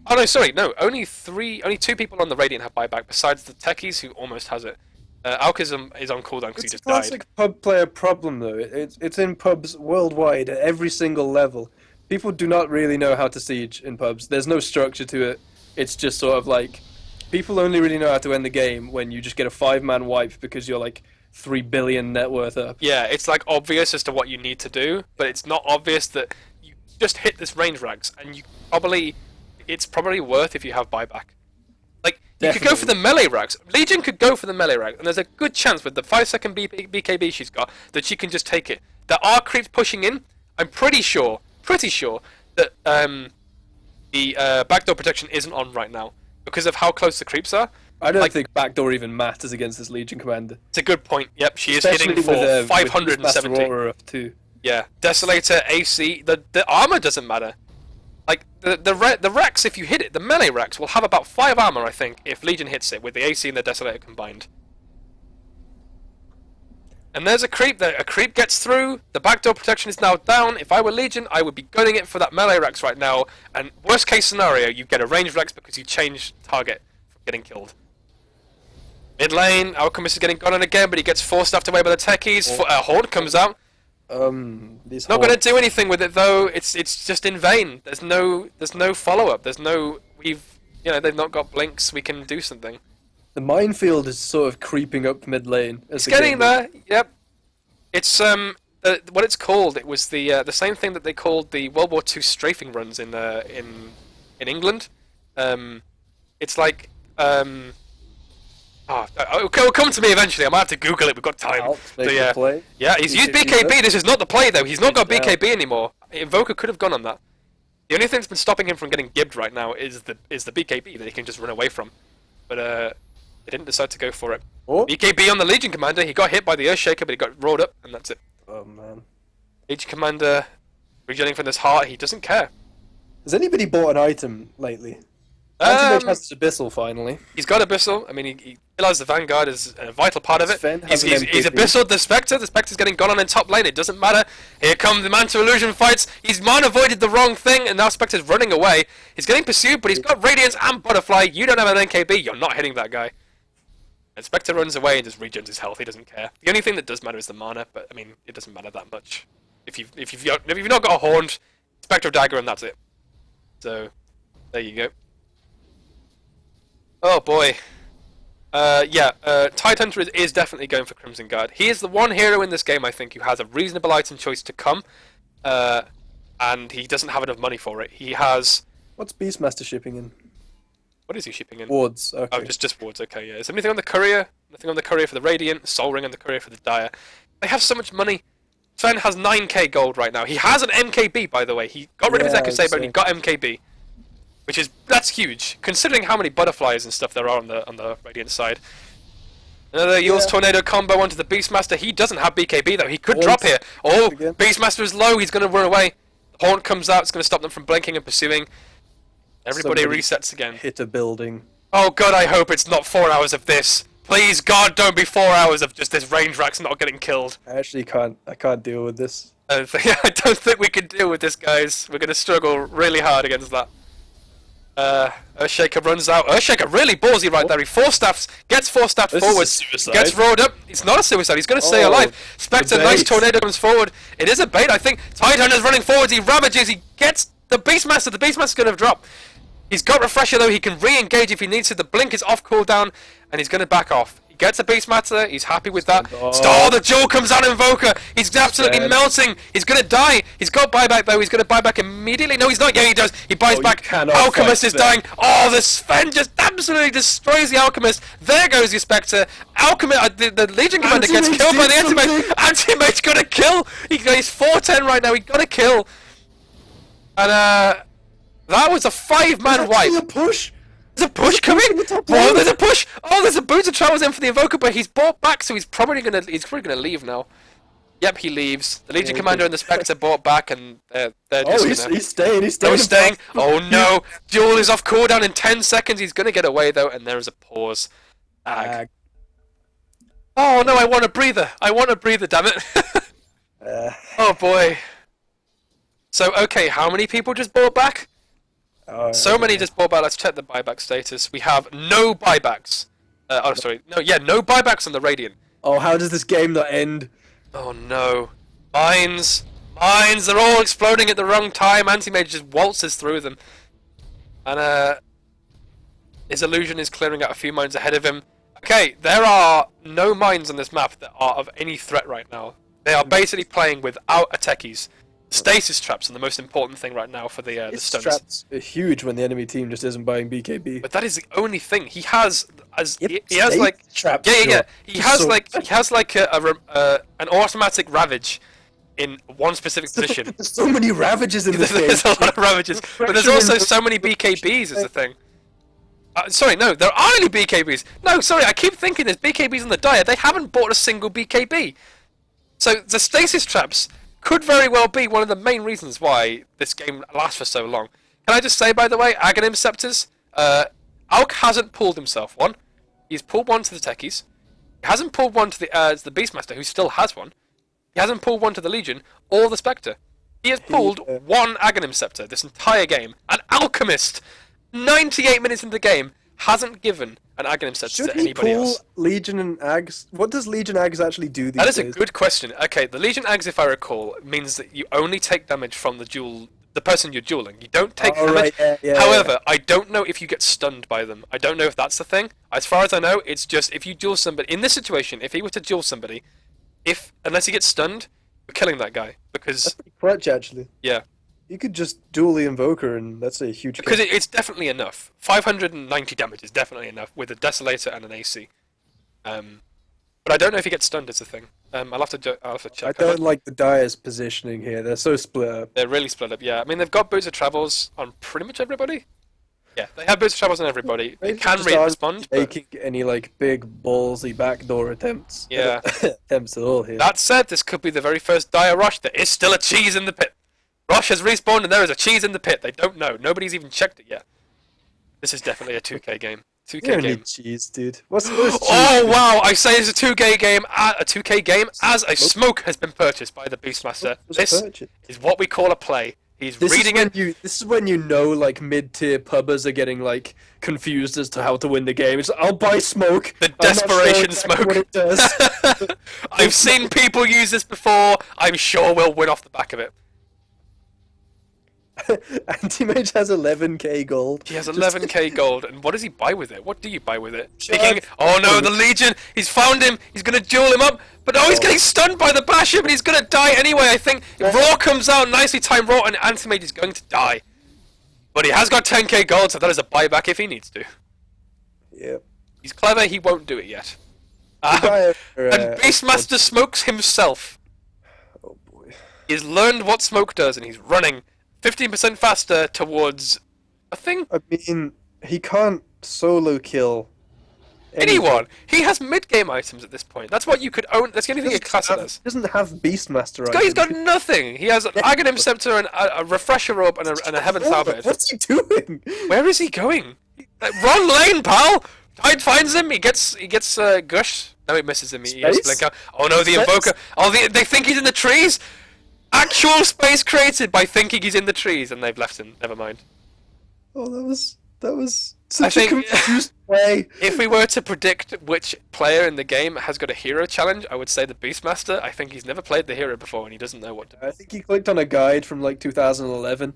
Oh no, sorry, no. Only 2 people on the Radiant have buyback besides the Techies who almost has it. Alkism is on cooldown because he just died. It's a classic pub player problem though. It's in pubs worldwide at every single level. People do not really know how to siege in pubs. There's no structure to it. It's just sort of like people only really know how to end the game when you just get a 5-man wipe because you're like 3 billion net worth up. Yeah, it's like obvious as to what you need to do, but it's not obvious that you just hit this range rags and it's probably worth if you have buyback. Like, you could go for the melee rags. Legion could go for the melee rag, and there's a good chance with the 5-second BKB she's got that she can just take it. There are creeps pushing in. I'm pretty sure that the backdoor protection isn't on right now because of how close the creeps are. I don't think backdoor even matters against this Legion commander. It's a good point. Yep, she is hitting for 570. With 2. Yeah, Desolator, AC, the armor doesn't matter. Like, the Rex, if you hit it, the melee Rex will have about 5 armor, I think, if Legion hits it, with the AC and the Desolator combined. And there's a creep there. A creep gets through, the backdoor protection is now down. If I were Legion, I would be gunning it for that melee Rex right now, and worst case scenario, you get a ranged Rex because you change target from getting killed. Mid lane, Alchemist is getting gone on again, but he gets forced after away by the Techies. Horde comes out. Not going to do anything with it though. It's just in vain. There's no follow up. There's no they've not got blinks. We can do something. The minefield is sort of creeping up mid lane. It's getting there. Yep. It's what it's called. It was the same thing that they called the World War II strafing runs in England. It's like it'll come to me eventually. I might have to Google it. We've got time. Play. Yeah, he's used BKB. This is not the play though. He's not got BKB anymore. Invoker could have gone on that. The only thing that's been stopping him from getting gibbed right now is the BKB that he can just run away from. But they didn't decide to go for it. Oh. BKB on the Legion Commander. He got hit by the Earthshaker, but he got rolled up, and that's it. Oh man. Legion Commander regenerating from his heart. He doesn't care. Has anybody bought an item lately? Anti-Mage has his Abyssal finally. He's got Abyssal. I mean, he realised the Vanguard is a vital part of it. He's Abyssal the Spectre. The Spectre's getting gone on in top lane. It doesn't matter. Here come the Mantle Illusion fights. He's avoided the wrong thing, and now Spectre's running away. He's getting pursued, but he's got Radiance and Butterfly. You don't have an NKB. Not hitting that guy. And Spectre runs away and just regens his health. He doesn't care. The only thing that does matter is the mana, but I mean, it doesn't matter that much. If you've not got a Horned, Spectre Dagger, and that's it. So, there you go. Oh boy. Tidehunter is definitely going for Crimson Guard. He is the one hero in this game, I think, who has a reasonable item choice to come, and he doesn't have enough money for it. He has... What's Beastmaster shipping in? What is he shipping in? Wards, okay. Oh, just wards, okay, yeah. Is there anything on the Courier? Nothing on the Courier for the Radiant, Soul Ring on the Courier for the Dire. They have so much money. Sven has 9k gold right now. He has an MKB, by the way. He got rid of his Echo Saber and he got MKB. That's huge, considering how many butterflies and stuff there are on the Radiant side. Another Yule's Tornado combo onto the Beastmaster. He doesn't have BKB though. He could drop here. Oh, Beastmaster is low. He's going to run away. The Haunt comes out. It's going to stop them from blinking and pursuing. Everybody resets again. Hit a building. Oh god, I hope it's not 4 hours of this. Please, God, don't be 4 hours of just this range rack's not getting killed. I actually can't deal with this. I don't think we can deal with this, guys. We're going to struggle really hard against that. Earthshaker runs out. Earthshaker really ballsy right there. He gets forward, gets rolled up. It's not a suicide. He's going to stay alive. Spectre, nice tornado comes forward. It is a bait, I think. Tidehunter's running forwards. He ravages. He gets the Beastmaster. The Beastmaster's going to drop. He's got Refresher though. He can re-engage if he needs to. The blink is off cooldown, and he's going to back off. gets a Beastmaster. He's happy with that. Oh. Oh, the duel comes out Invoker. He's absolutely melting. He's gonna die. He's got buyback though. He's gonna buy back immediately. No, he's not. Yeah, he does. He buys back. Alchemist is dying. Oh, the Sven just absolutely destroys the Alchemist. There goes your Spectre. Alchemist, the Legion Commander gets killed by the Anti-Mage. Anti-Mage got a kill. He's 410 right now. He got a kill. And that was a 5-man wipe. A push. There's a push coming. Oh, there's a push. Oh, there's a Boots of Travels in for the Invoker, but he's bought back, so he's probably gonna leave now. Yep, he leaves. The Legion Commander and the Spectre bought back, and they're just he's staying. He's staying. No, he's staying. Oh no! Duel is off cooldown in 10 seconds. He's gonna get away though, and there is a pause. Ag. Oh no! I want a breather. I want a breather. Damn it! Oh boy. So okay, how many people just bought back? So many just bought back. Let's check the buyback status. We have no buybacks. No buybacks on the Radiant. Oh, how does this game not end? Oh no. Mines, they're all exploding at the wrong time. Anti-Mage just waltzes through them. And his illusion is clearing out a few mines ahead of him. Okay, there are no mines on this map that are of any threat right now. They are basically playing without a Techies. Stasis traps are the most important thing right now for the stuns. Traps are huge when the enemy team just isn't buying BKB. But that is the only thing he has. He has like traps. Yeah. He has like an automatic ravage in one specific position. There's so many ravages in this game. There's a lot of ravages, but there's also so many BKBs. Is the thing. Sorry, no, there are only BKBs. No, sorry, I keep thinking there's BKBs on the diet. They haven't bought a single BKB. So the stasis traps could very well be one of the main reasons why this game lasts for so long. Can I just say, by the way, Aghanim Scepters, Alk hasn't pulled himself one. He's pulled one to the Techies. He hasn't pulled one to the Beastmaster, who still has one. He hasn't pulled one to the Legion or the Spectre. He has pulled one Aghanim Scepter this entire game. An Alchemist, 98 minutes into the game, hasn't given an Aghanim Scepter to anybody else. Should he pull Legion and Ags? What does Legion Ags actually do these days? That is a good question. Okay, the Legion Ags, if I recall, means that you only take damage from the person you're dueling. You don't take damage. Right, However, I don't know if you get stunned by them. I don't know if that's the thing. As far as I know, it's just if you duel somebody. In this situation, if he were to duel somebody, unless he gets stunned, you're killing that guy. Because that's pretty clutch, actually. Yeah. You could just duel the Invoker, and that's a huge. Because it's definitely enough. 590 damage is definitely enough with a Desolator and an AC. But I don't know if he gets stunned. Is the thing. I'll have to check. I don't like the Dire's positioning here. They're so split up. They're really split up. Yeah, I mean they've got Boots of Travels on pretty much everybody. Yeah, they have Boots of Travels on everybody. They can respond. Making any like big ballsy backdoor attempts. Yeah, attempts at all here. That said, this could be the very first Dire rush. There is still a cheese in the pit. Rush has respawned and there is a cheese in the pit. They don't know. Nobody's even checked it yet. This is definitely a 2K game. 2K game. Cheese, dude. What's cheese? Oh wow! I say it's a 2K game. A 2K game as a smoke has been purchased by the Beastmaster. This is what we call a play. He's reading it. This is when you know, like, mid-tier pubbers are getting like confused as to how to win the game. It's I'll buy smoke. The desperation smoke. What it does. I've seen people use this before. I'm sure we'll win off the back of it. Anti-Mage has 11k gold. He has 11k gold, and what does he buy with it? What do you buy with it? Oh no, the Legion! He's found him! He's gonna duel him up! But oh, he's getting stunned by the Basher, but he's gonna die anyway, I think. Raw comes out, nicely timed Raw, and Anti-Mage is going to die. But he has got 10k gold, so that is a buyback if he needs to. Yep. He's clever, he won't do it yet. And Beastmaster smokes himself. Oh boy. He's learned what smoke does, and he's running 15% faster towards a thing. I mean, he can't solo kill anyone. He has mid-game items at this point. That's what you could own. That's the only thing a class does. He doesn't have Beastmaster items. He's got nothing. He has an Aghanim Scepter and a Refresher Orb and a Heaven Salvage. What's he doing? Where is he going? Wrong lane, pal! Tide finds him. He gets Gush. No, he misses him. He blink out. Oh no, the Invoker. Oh, they think he's in the trees. Actual space created by thinking he's in the trees, and they've left him. Never mind. Oh, that was such a confused way. If we were to predict which player in the game has got a hero challenge, I would say the Beastmaster. I think he's never played the hero before, and he doesn't know what to do. I think he clicked on a guide from like 2011.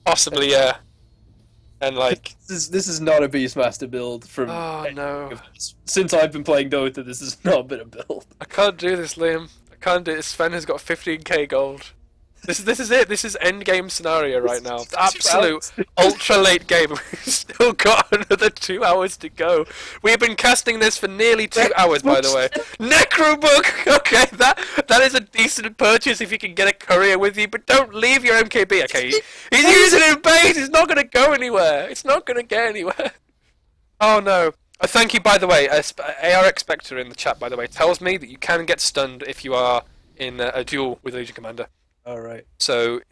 Possibly, yeah. And like, this is not a Beastmaster build from. oh no, Since I've been playing Dota, this has not been a build. I can't do this, Liam. I can't do it. Sven has got 15k gold. This is it. This is end game scenario right now. The absolute ultra late game. We've still got another 2 hours to go. We've been casting this for nearly 2 hours, by the way. Necrobook. Okay, that is a decent purchase if you can get a courier with you, but don't leave your MKB. Okay, he's using it in base. It's not gonna go anywhere. It's not gonna get anywhere. Oh no. Thank you, by the way. ARX Spectre in the chat, by the way, tells me that you can get stunned if you are in a duel with Legion Commander. Alright. So,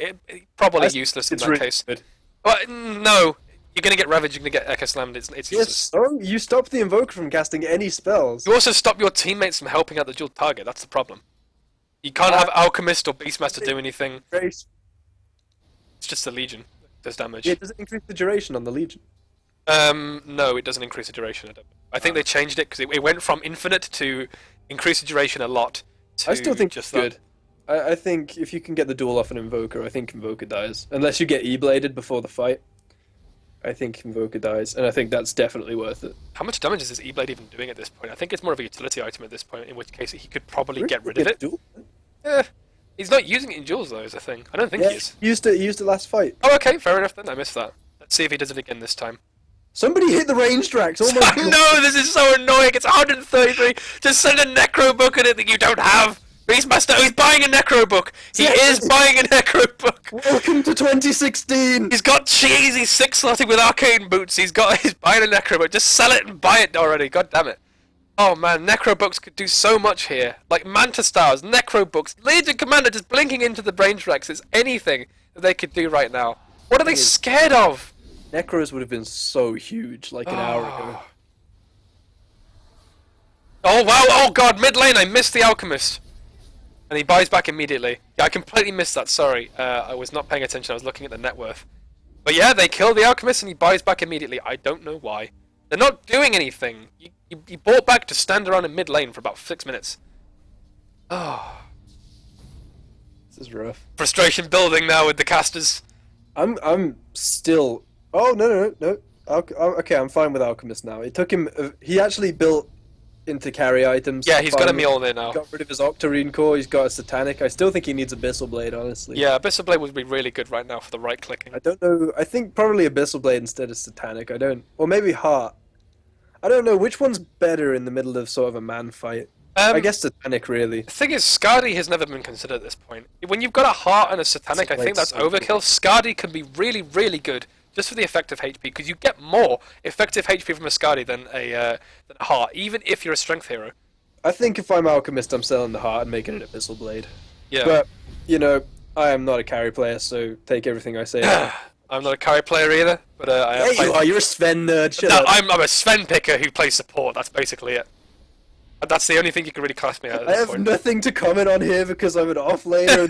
probably useless in that case. Good. But, no! You're gonna get Ravaged, you're gonna get Echo Slammed, it's Yes, useless. oh, you stop the Invoker from casting any spells. You also stop your teammates from helping out the dual target, that's the problem. You can't have Alchemist or Beastmaster do anything. It's just the Legion that does damage. Yeah, does it increase the duration on the Legion? No, it doesn't increase the duration. I think they changed it because it went from infinite to increase the duration a lot. To I still think just it's good. I think if you can get the duel off an Invoker, I think Invoker dies. Unless you get E-bladed before the fight. I think Invoker dies, and I think that's definitely worth it. How much damage is this E-blade even doing at this point? I think it's more of a utility item at this point, in which case he could probably get rid of it. Yeah. He's not using it in duels though, is the thing. I don't think he is. He used it last fight. Oh, okay, fair enough then. I missed that. Let's see if he does it again this time. Somebody hit the range tracks! Oh my god! No, this is so annoying! It's 133! Just send a Necro book in it that you don't have! Beastmaster, he's buying a Necro book! He is buying a Necro book! Welcome to 2016! He's got cheesy 6-slotting with arcane boots, he's buying a Necro book. Just sell it and buy it already, god damn it. Oh man, Necro books could do so much here. Like Manta Stars, Necro books, Legion Commander just blinking into the range tracks is anything that they could do right now. What are they scared of? Necros would have been so huge, like an hour ago. Oh wow, oh god, mid lane, I missed the Alchemist. And he buys back immediately. Yeah, I completely missed that, sorry. I was not paying attention, I was looking at the net worth. But yeah, they kill the Alchemist and he buys back immediately. I don't know why. They're not doing anything. He bought back to stand around in mid lane for about 6 minutes. Oh. This is rough. Frustration building now with the casters. I'm still... Oh, no. Okay, I'm fine with Alchemist now. It took him... He actually built into carry items. Yeah, he's got a Mjolnir now. Got rid of his Octarine core, he's got a Satanic. I still think he needs Abyssal Blade, honestly. Yeah, Abyssal Blade would be really good right now for the right clicking. I don't know. I think probably Abyssal Blade instead of Satanic. I don't... Or maybe Heart. I don't know. Which one's better in the middle of sort of a man fight? I guess Satanic, really. The thing is, Skadi has never been considered at this point. When you've got a Heart and a Satanic, I think that's overkill. Skadi can be really, really good just for the effective HP, because you get more effective HP from a Skadi than a Heart, even if you're a Strength hero. I think if I'm Alchemist, I'm selling the Heart and making it Abyssal Blade. Yeah. But, you know, I am not a carry player, so take everything I say. I'm not a carry player either, but I am. Yeah, you are. You're a Sven nerd. Shut no, up. I'm a Sven picker who plays support. That's basically it. And that's the only thing you can really class me at I this have point. nothing to comment on here because I'm an offlaner.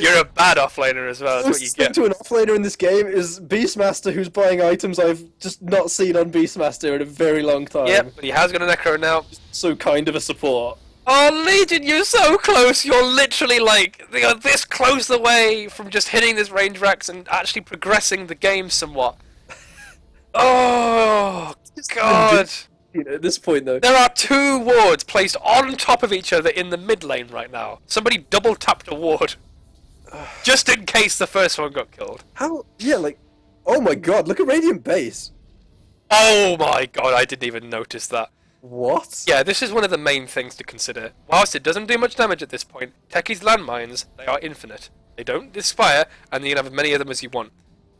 You're a bad offlaner as well. That's what you get. To an offlaner in this game is Beastmaster, who's buying items I've just not seen on Beastmaster in a very long time. Yep, but he has got a Necro now. So kind of a support. Oh, Legion, you're so close. You're literally like you're this close away from just hitting this range racks and actually progressing the game somewhat. Oh God. You know, at this point, though, there are 2 wards placed on top of each other in the mid lane right now. Somebody double tapped a ward, just in case the first one got killed. How? Yeah, like, oh my God! Look at Radiant Base. Oh my God! I didn't even notice that. What? Yeah, this is one of the main things to consider. Whilst it doesn't do much damage at this point, Techies landmines, they are infinite. They don't expire, and you can have as many of them as you want.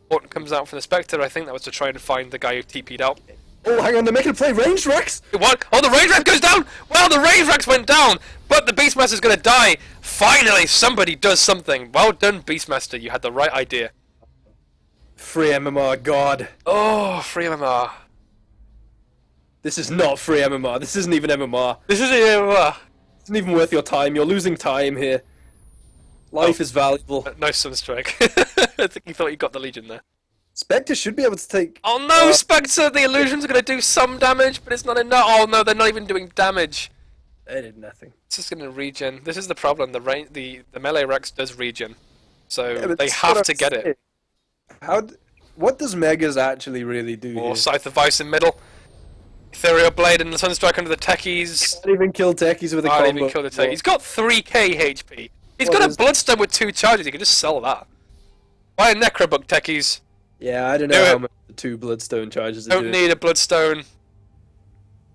What comes out from the Spectre, I think that was to try and find the guy who TP'd out. Oh, hang on, they're making a play range racks! What? Oh, the range rack goes down! Well, the range racks went down, but the Beastmaster's gonna die! Finally, somebody does something! Well done, Beastmaster, you had the right idea. Free MMR, God. Oh, free MMR. This is not free MMR, this isn't even MMR. This isn't MMR. It's not even worth your time, you're losing time here. Life is valuable. Nice Sunstrike. I think you thought you got the Legion there. Spectre should be able to take... Oh no, Spectre! The illusions are going to do some damage, but it's not enough. Oh no, they're not even doing damage. They did nothing. It's just going to regen. This is the problem. The melee Rex does regen, so Yeah, they have to get it. How? what does Megas actually really do Or here? Scythe of Vice in middle. Ethereal Blade and the Sunstrike under the Techies. Can't even kill Techies with a Can't combo. even kill the Techies. He's got 3k HP. He's What got a is- Bloodstone with 2 charges. He can just sell that. Buy a Necrobook, Techies. Yeah, I don't Do know it. how much the 2 Bloodstone charges are Don't doing. need a Bloodstone.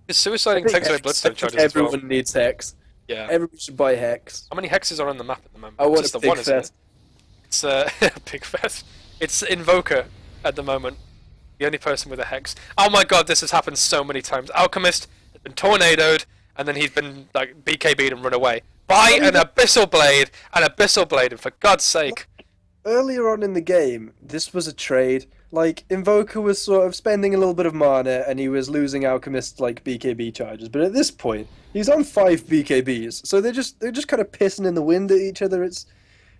Just suiciding takes away Bloodstone charges as well. Everyone needs Hex. Yeah. Everybody should buy Hex. How many hexes are on the map at the moment? I want Just a the big one, isn't it? fest. It's Big Fest. It's Invoker at the moment. The only person with a hex. Oh my god, this has happened so many times. Alchemist has been tornadoed, and then he's been like BKB'd and run away. Buy an Abyssal Blade, and for God's sake. Earlier on in the game, this was a trade. Like, Invoker was sort of spending a little bit of mana, and he was losing Alchemist, like, BKB charges. But at this point, he's on 5 BKBs, so they're just kind of pissing in the wind at each other.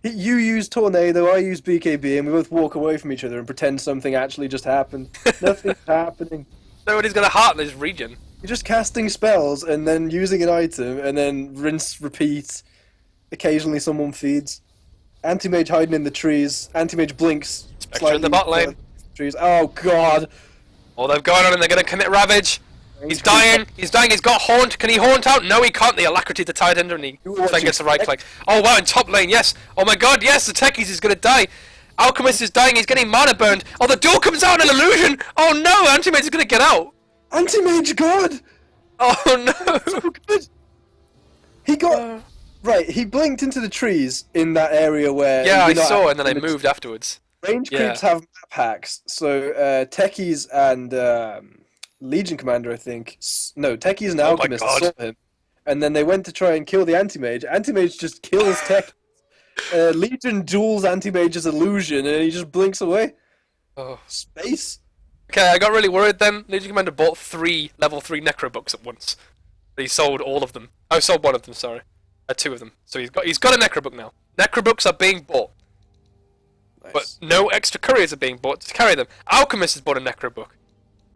You use Tornado, I use BKB, and we both walk away from each other and pretend something actually just happened. Nothing's happening. Nobody's got a heart in this region. You're just casting spells, and then using an item, and then rinse, repeat. Occasionally someone feeds. Anti-Mage hiding in the trees. Anti-Mage blinks. Spectre in the bot lane. Trees. Oh god. All they've gone on and they're going to commit Ravage. He's dying. He's got Haunt. Can he Haunt out? No, he can't. The Alacrity to Tide Ender and he then gets the right click. Oh wow, in top lane, yes. Oh my god, yes, the Techies is going to die. Alchemist is dying. He's getting mana burned. Oh, the duel comes out in an illusion. Oh no, Anti-Mage is going to get out. Anti-Mage god! Oh no. So good. He got... Right, he blinked into the trees in that area where... Yeah, I saw, and then they moved afterwards. Range creeps have map hacks, so Techies and Legion Commander, I think. No, Techies and Alchemist saw him, and then they went to try and kill the Anti-Mage. Anti-Mage just kills Techies. Legion duels Anti-Mage's illusion, and he just blinks away. Oh. Space. Okay, I got really worried then. Legion Commander bought 3 level 3 Necro books at once. He sold all of them. Oh, sold one of them, sorry. 2 of them. So he's got a Necro book now. Necro books are being bought. Nice. But no extra couriers are being bought to carry them. Alchemist has bought a Necro book.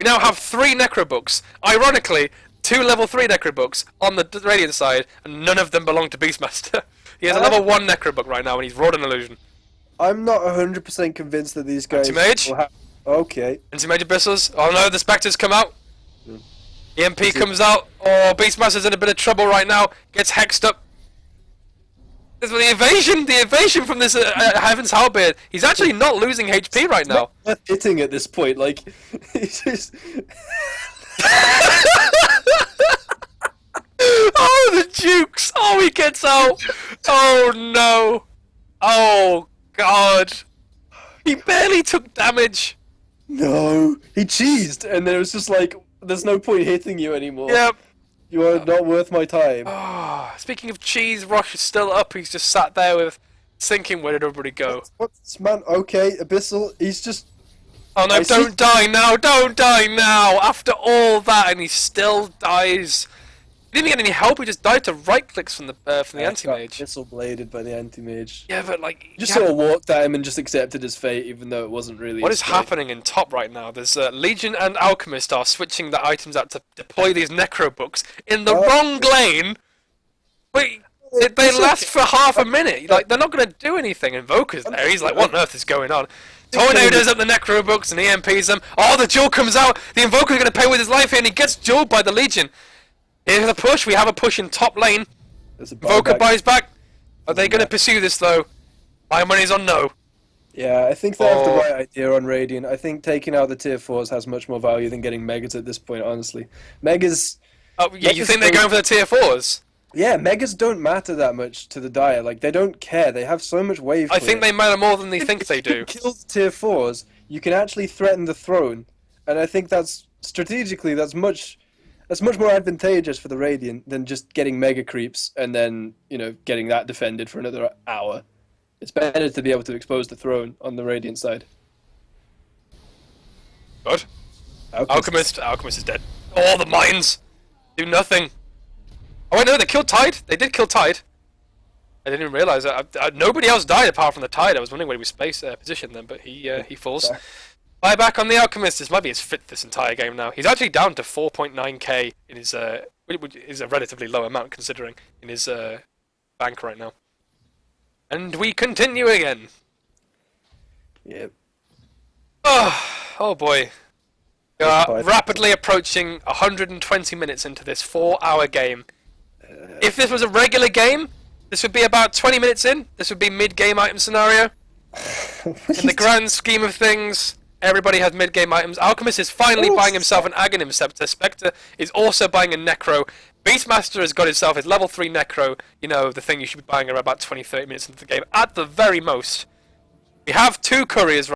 We now have 3 Necro books. Ironically, 2 level 3 Necro books on the Radiant side, and none of them belong to Beastmaster. He has a level 1 Necro book right now, and he's Wrought an Illusion. I'm not 100% convinced that these guys... Anti-Mage? will have... Okay. Anti-Mage Abyssals. Oh no, the Spectres come out. EMP comes out. Oh, Beastmaster's in a bit of trouble right now. Gets hexed up. There's the evasion from this Heaven's Halberd. He's actually not losing HP right now. Not hitting at this point, like... He's just... Oh, the Dukes! Oh, he gets out! Oh, no! Oh, God! He barely took damage! No! He cheesed, and then it was just like, there's no point hitting you anymore. Yep. You are not worth my time. Oh, speaking of cheese, Rosh is still up. He's just sat there with thinking, where did everybody go? What's this man? Okay, Abyssal, he's just... Oh no, don't die now! Don't die now! After all that, and he still dies. He didn't even get any help. He just died to right clicks from the Anti-Mage. Abyssal bladed by the Anti-Mage. Yeah, but like, He just sort of walked at him and just accepted his fate, even though it wasn't really. what his is fate. happening in top right now? There's Legion and Alchemist are switching the items out to deploy these Necro books in the wrong lane. Wait, they last for half a minute. Like, they're not going to do anything. Invoker's there. He's like, what on earth is going on? Tornadoes up the Necro books and EMPs them. Oh, the duel comes out. The Invoker's going to pay with his life here, and he gets dueled by the Legion. Here's a push. We have a push in top lane. Invoker buys back. Are they going to pursue this, though? My money's on no. Yeah, I think they have the right idea on Radiant. I think taking out the tier 4s has much more value than getting Megas at this point, honestly. Megas... Oh, yeah, you think they're going for the tier 4s? Yeah, Megas don't matter that much to the Dire. Like, they don't care. They have so much wave I think they matter more than they think they If you do. kill the tier 4s, you can actually threaten the throne. And I think that's, strategically, that's much more advantageous for the Radiant than just getting Mega Creeps and then, you know, getting that defended for another hour. It's better to be able to expose the throne on the Radiant side. What? Alchemist is dead. All the mines do nothing. Oh, I know they killed Tide. They did kill Tide. I didn't even realize that. Nobody else died apart from the Tide. I was wondering where he was positioned then, but he falls. Buy back on the Alchemist. This might be his fifth this entire game now. He's actually down to 4.9k in his which is a relatively low amount considering in his bank right now. And we continue again. Yep. Oh, Oh boy. We are rapidly approaching 120 minutes into this 4-hour game. If this was a regular game, this would be about 20 minutes in. This would be mid-game item scenario. In the grand scheme of things, everybody has mid-game items. Alchemist is finally buying himself an Aghanim Scepter. Spectre is also buying a Necro. Beastmaster has got himself his level 3 Necro. You know, the thing you should be buying around about 20-30 minutes into the game at the very most. We have 2 couriers